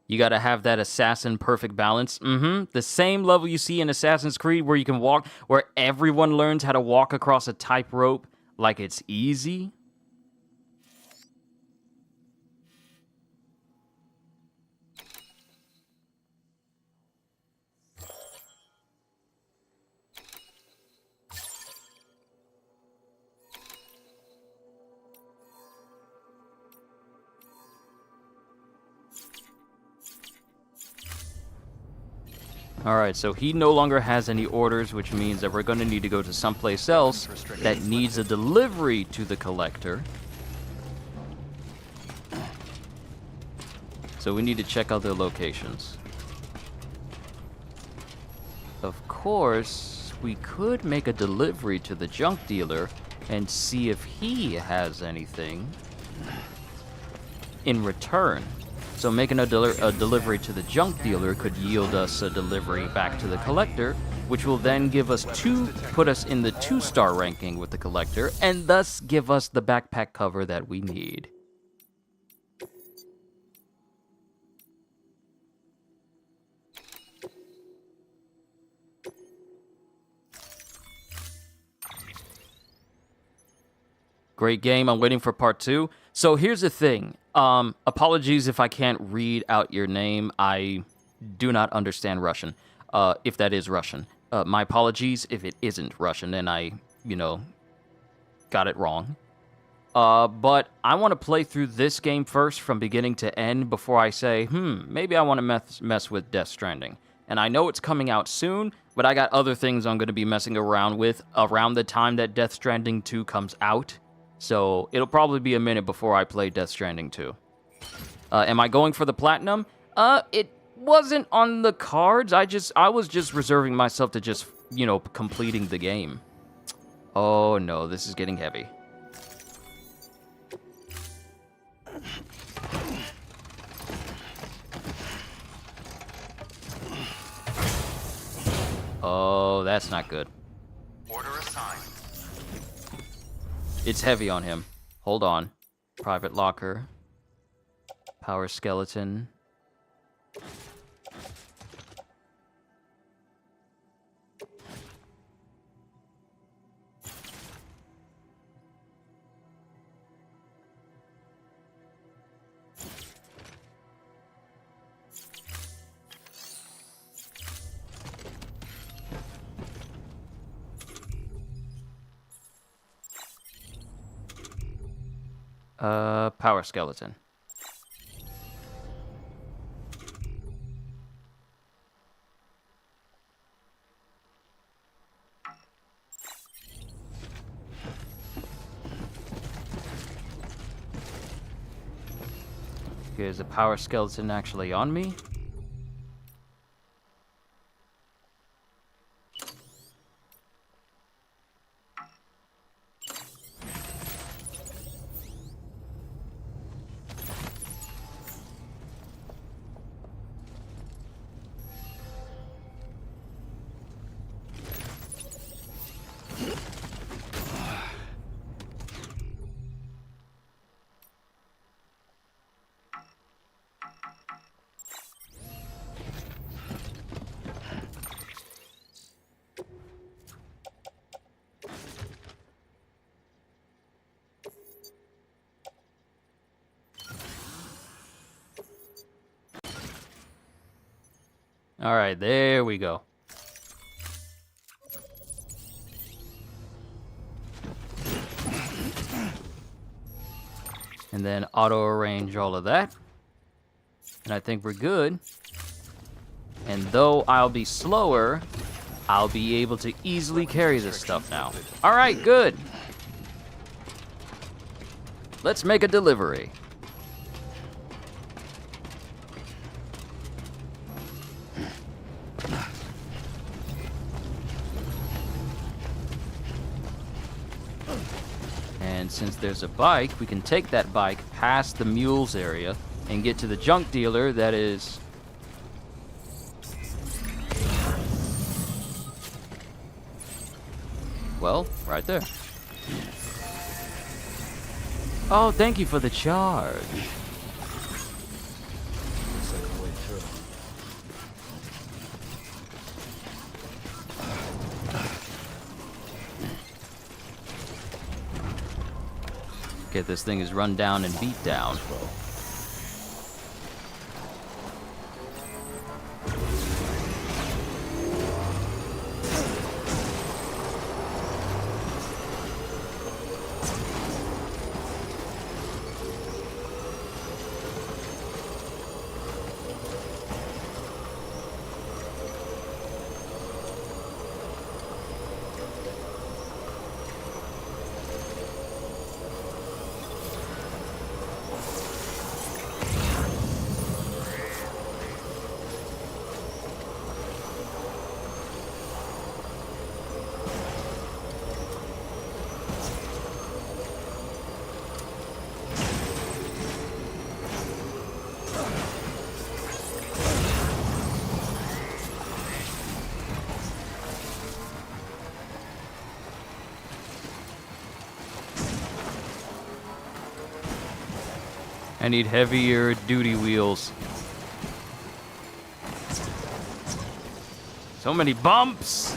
A: You gotta have that assassin perfect balance. The same level you see in Assassin's Creed where you can walk, where everyone learns how to walk across a tightrope like it's easy. Alright, so he no longer has any orders, which means that we're going to need to go to someplace else that needs a delivery to the collector. So we need to check out their locations. Of course, we could make a delivery to the junk dealer and see if he has anything in return. So making a delivery to the junk dealer could yield us a delivery back to the collector, which will then give us put us in the 2-star ranking with the collector, and thus give us the backpack cover that we need. Great game. I'm waiting for part 2. So here's the thing. Apologies if I can't read out your name. I do not understand Russian, if that is Russian. My apologies if it isn't Russian and I, got it wrong. But I want to play through this game first from beginning to end before I say, maybe I want to mess with Death Stranding. And I know it's coming out soon, but I got other things I'm going to be messing around with around the time that Death Stranding 2 comes out. So it'll probably be a minute before I play Death Stranding 2. Am I going for the platinum? It wasn't on the cards. I was just reserving myself to just, completing the game. Oh no, this is getting heavy. Oh, that's not good.
E: Order assigned.
A: It's heavy on him. Hold on. Private locker. Power skeleton. Power skeleton. Okay, is the power skeleton actually on me? All right, there we go. And then auto-arrange all of that. And I think we're good. And though I'll be slower, I'll be able to easily carry this stuff now. All right, good. Let's make a delivery. And since there's a bike, we can take that bike past the mules area and get to the junk dealer that is... well, right there. Oh, thank you for the charge.
G: Looks like a way through.
A: Okay, this thing is run down and beat down. I need heavier duty wheels. So many bumps!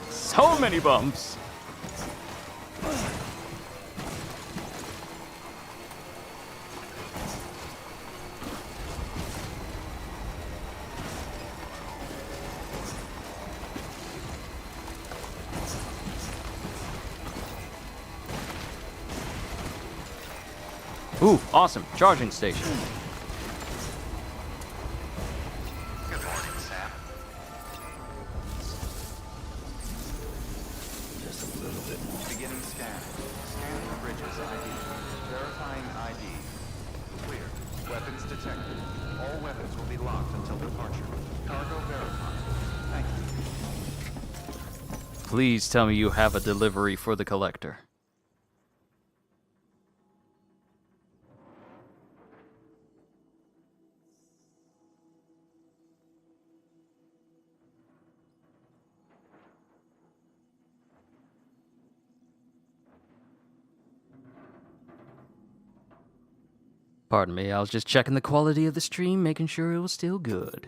A: So many bumps! Ooh, awesome. Charging station.
E: Good morning, Sam.
G: Just a little bit more.
E: Beginning scan. Scanning bridges ID. Verifying ID. Clear. Weapons detected. All weapons will be locked until departure. Cargo verified. Thank you.
A: Please tell me you have a delivery for the collector. Pardon me, I was just checking the quality of the stream, making sure it was still good.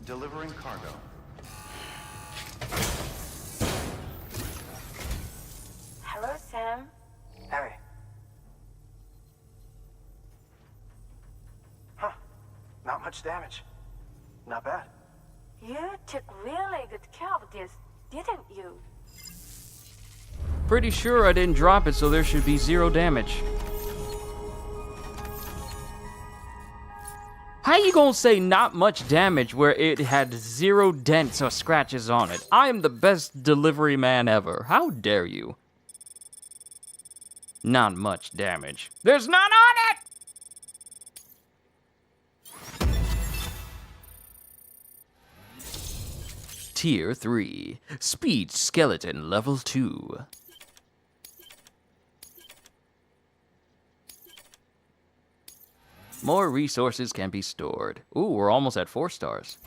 E: Delivering cargo.
C: Hello, Sam.
J: Hey. Huh. Not much damage. Not bad.
M: You took really good care of this, didn't you?
A: Pretty sure I didn't drop it, so there should be 0 damage. How you gonna say not much damage where it had 0 dents or scratches on it? I am the best delivery man ever. How dare you? Not much damage. There's none on it! Tier 3. Speed Skeleton Level 2. More resources can be stored. Ooh, we're almost at 4 stars.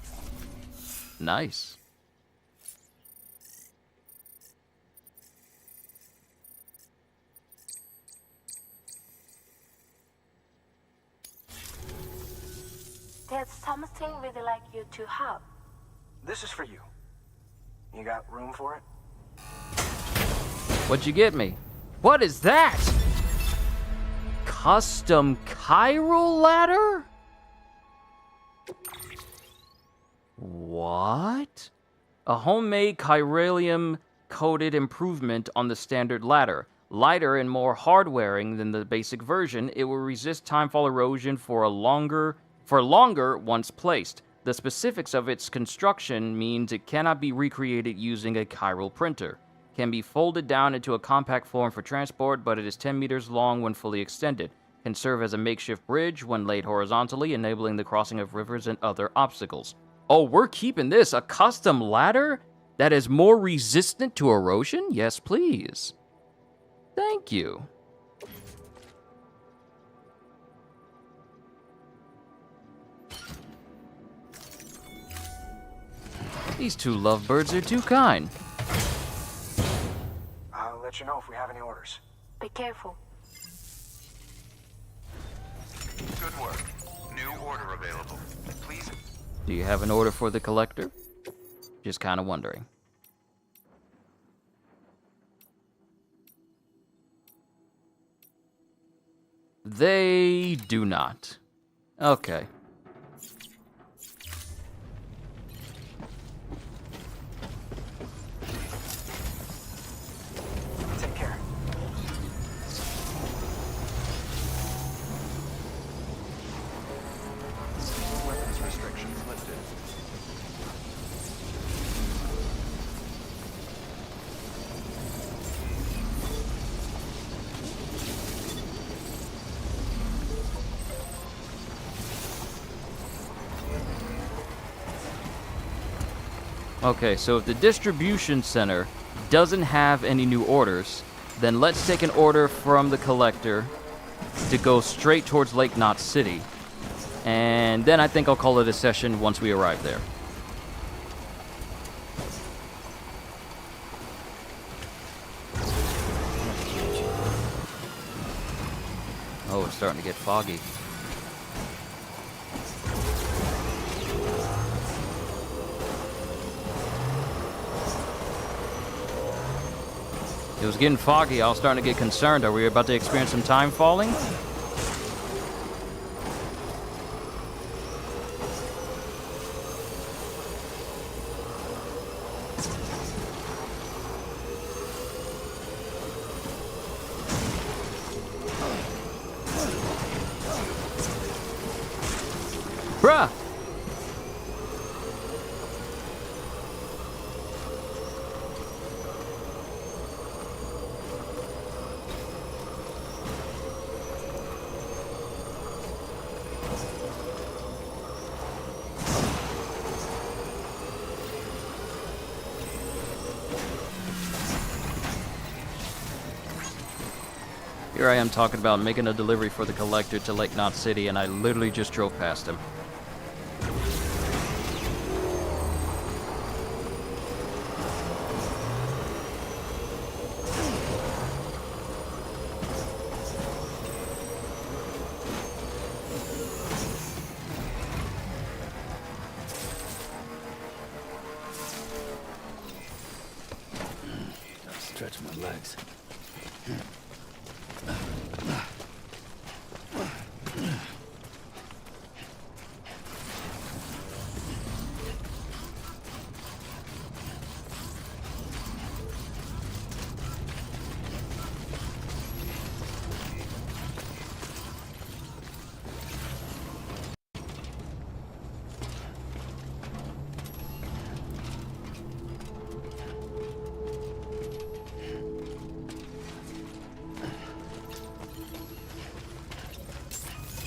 A: Nice.
M: There's something we'd like you to have.
J: This is for you. You got room for it?
A: What'd you get me? What is that? Custom chiral ladder? What? A homemade chiralium coated improvement on the standard ladder. Lighter and more hard-wearing than the basic version, it will resist timefall erosion for longer once placed. The specifics of its construction means it cannot be recreated using a chiral printer. Can be folded down into a compact form for transport, but it is 10 meters long when fully extended. Can serve as a makeshift bridge when laid horizontally, enabling the crossing of rivers and other obstacles. Oh, we're keeping this. A custom ladder that is more resistant to erosion? Yes, please. Thank you. These 2 lovebirds are too kind.
J: I'll let you know if we have any orders.
M: Be careful.
E: Good work. New order available. Please.
A: Do you have an order for the collector? Just kind of wondering. They do not. Okay.
J: Take care.
E: Weapons restrictions lifted.
A: Okay, so if the distribution center doesn't have any new orders, then let's take an order from the collector to go straight towards Lake Knot City. And then I think I'll call it a session once we arrive there. Oh, it's starting to get foggy. It was getting foggy. I was starting to get concerned. Are we about to experience some time falling? Bruh! Here I am talking about making a delivery for the collector to Lake Knot City, and I literally just drove past him.
G: Gotta stretch my legs.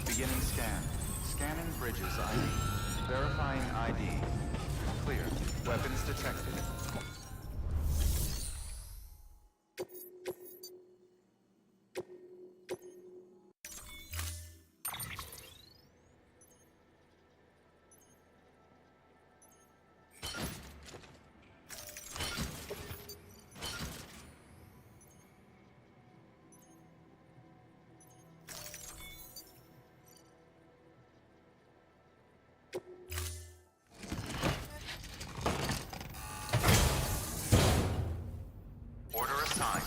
E: Beginning scan. Scanning bridges ID. Verifying ID. Clear. Weapons detected. Order assigned.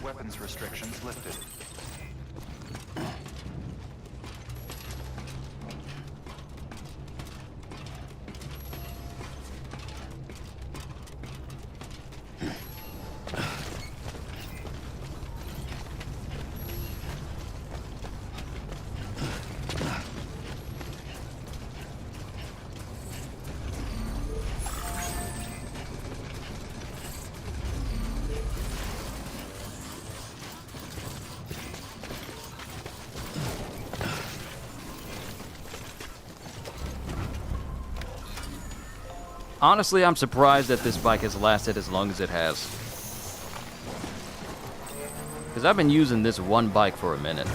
E: Weapons restrictions lifted.
A: Honestly, I'm surprised that this bike has lasted as long as it has. Because I've been using this one bike for a minute.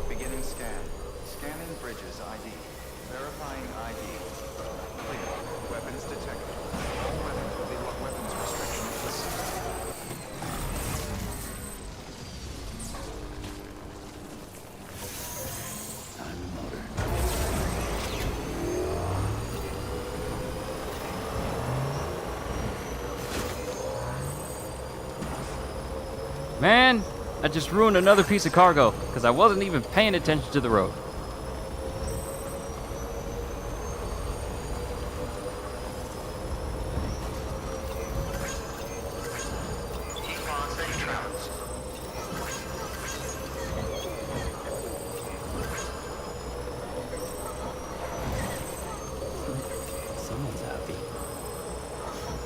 E: Beginning scan. Scanning bridges ID. Verifying ID. Clear. Weapons detected. All weapons will be weapons restrictions listed.
G: Time and motor.
A: Man, I just ruined another piece of cargo because I wasn't even paying attention to the road.
G: Someone's happy.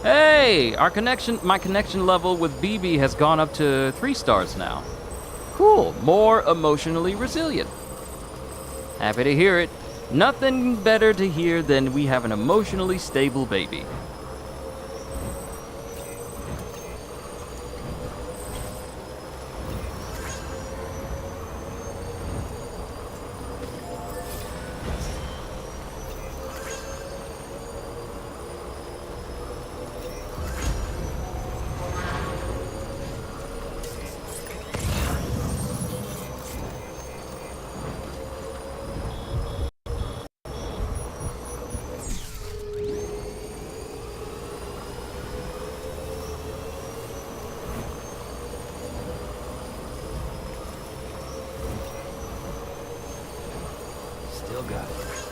A: Hey, my connection level with BB has gone up to 3 stars now. Cool, more emotionally resilient. Happy to hear it. Nothing better to hear than we have an emotionally stable baby.
G: Still got it.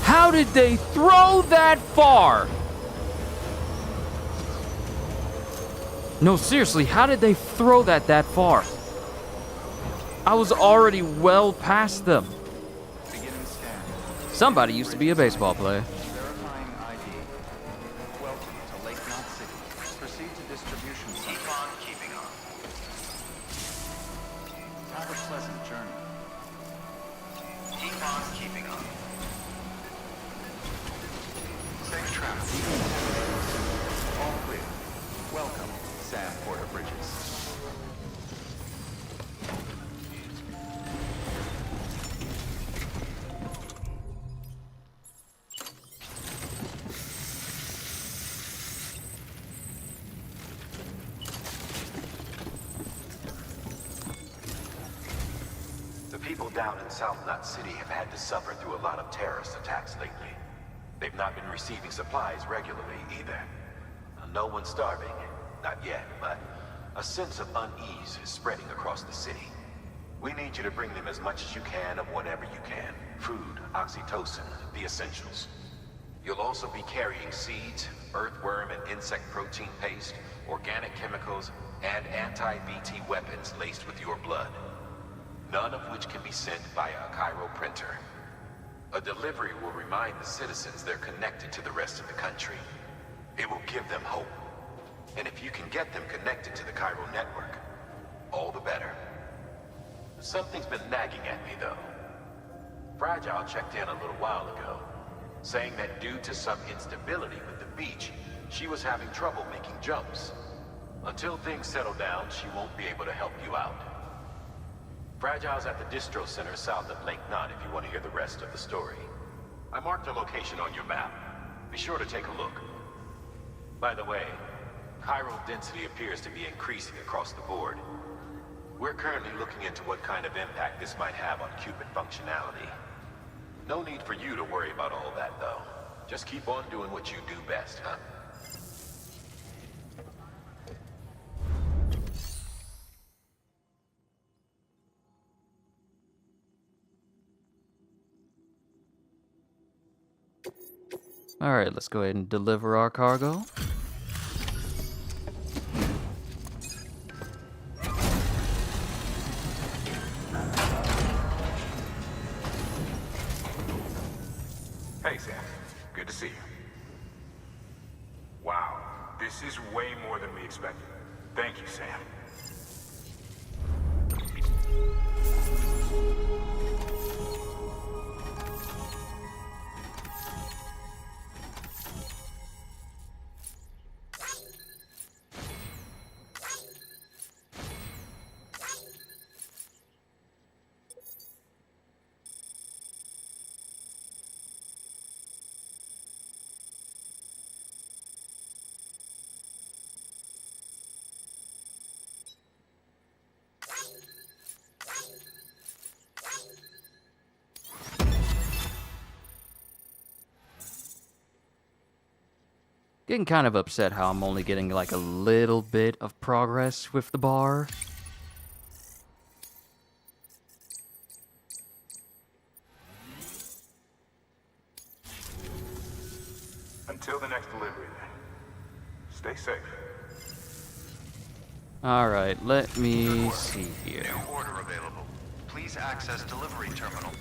A: How did they throw that far? No, seriously, how did they throw that far? I was already well past them.
E: Beginning scan.
A: Somebody used to be a baseball player.
E: Verifying ID. Welcome to Lake Knot City. Proceed to distribution center. Keep on keeping on. Have a pleasant journey.
J: Keep on keeping on.
E: Safe travel. All clear. Welcome, Sam Porter Bridges.
D: The people down in South Knot City have had to suffer through a lot of terrorist attacks lately. They've not been receiving supplies regularly either. No one's starving, not yet, but a sense of unease is spreading across the city. We need you to bring them as much as you can of whatever you can. Food, oxytocin, the essentials. You'll also be carrying seeds, earthworm and insect protein paste, organic chemicals, and anti-BT weapons laced with your blood. None of which can be sent via a Cairo printer. A delivery will remind the citizens they're connected to the rest of the country. It will give them hope. And if you can get them connected to the Cairo network, all the better. Something's been nagging at me, though. Fragile checked in a little while ago, saying that due to some instability with the beach, she was having trouble making jumps. Until things settle down, she won't be able to help you out. Fragile's at the distro center south of Lake Knot if you want to hear the rest of the story. I marked her location on your map. Be sure to take a look. By the way, chiral density appears to be increasing across the board. We're currently looking into what kind of impact this might have on Cupid functionality. No need for you to worry about all that, though. Just keep on doing what you do best, huh?
A: Alright, let's go ahead and deliver our cargo.
O: Hey, Sam. Good to see you. Wow, this is way more than we expected. Thank you, Sam.
A: Getting kind of upset how I'm only getting like a little bit of progress with the bar.
O: Until the next delivery, then. Stay safe.
A: Alright, let me see here.
E: New order available. Please access delivery terminal.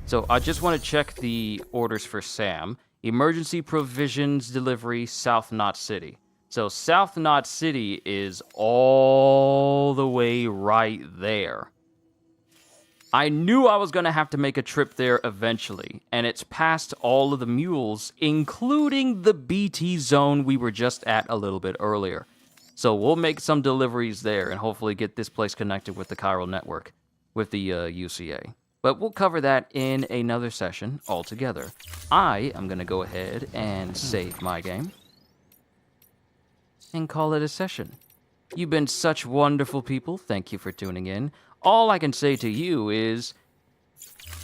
A: So I just want to check the orders for Sam. Emergency provisions delivery, South Knot City. So South Knot City is all the way right there. I knew I was going to have to make a trip there eventually, and it's past all of the mules, including the BT zone we were just at a little bit earlier. So we'll make some deliveries there and hopefully get this place connected with the chiral network, with the UCA. But we'll cover that in another session altogether. I am going to go ahead and save my game and call it a session. You've been such wonderful people. Thank you for tuning in. All I can say to you is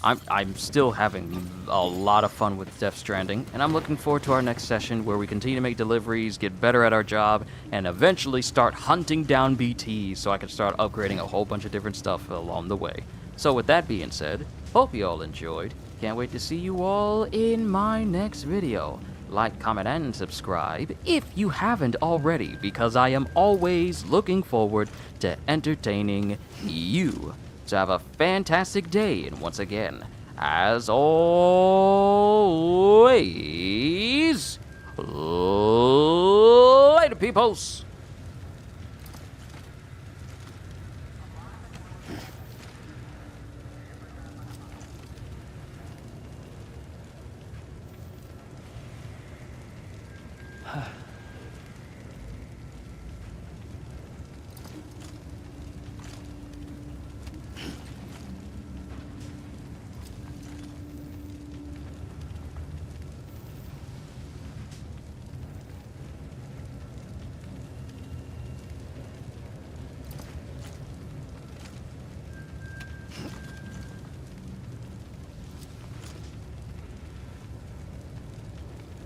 A: I'm still having a lot of fun with Death Stranding, and I'm looking forward to our next session where we continue to make deliveries, get better at our job, and eventually start hunting down BTs so I can start upgrading a whole bunch of different stuff along the way. So with that being said, hope you all enjoyed. Can't wait to see you all in my next video. Like, comment, and subscribe if you haven't already, because I am always looking forward to entertaining you. So have a fantastic day, and once again, as always, later, peoples!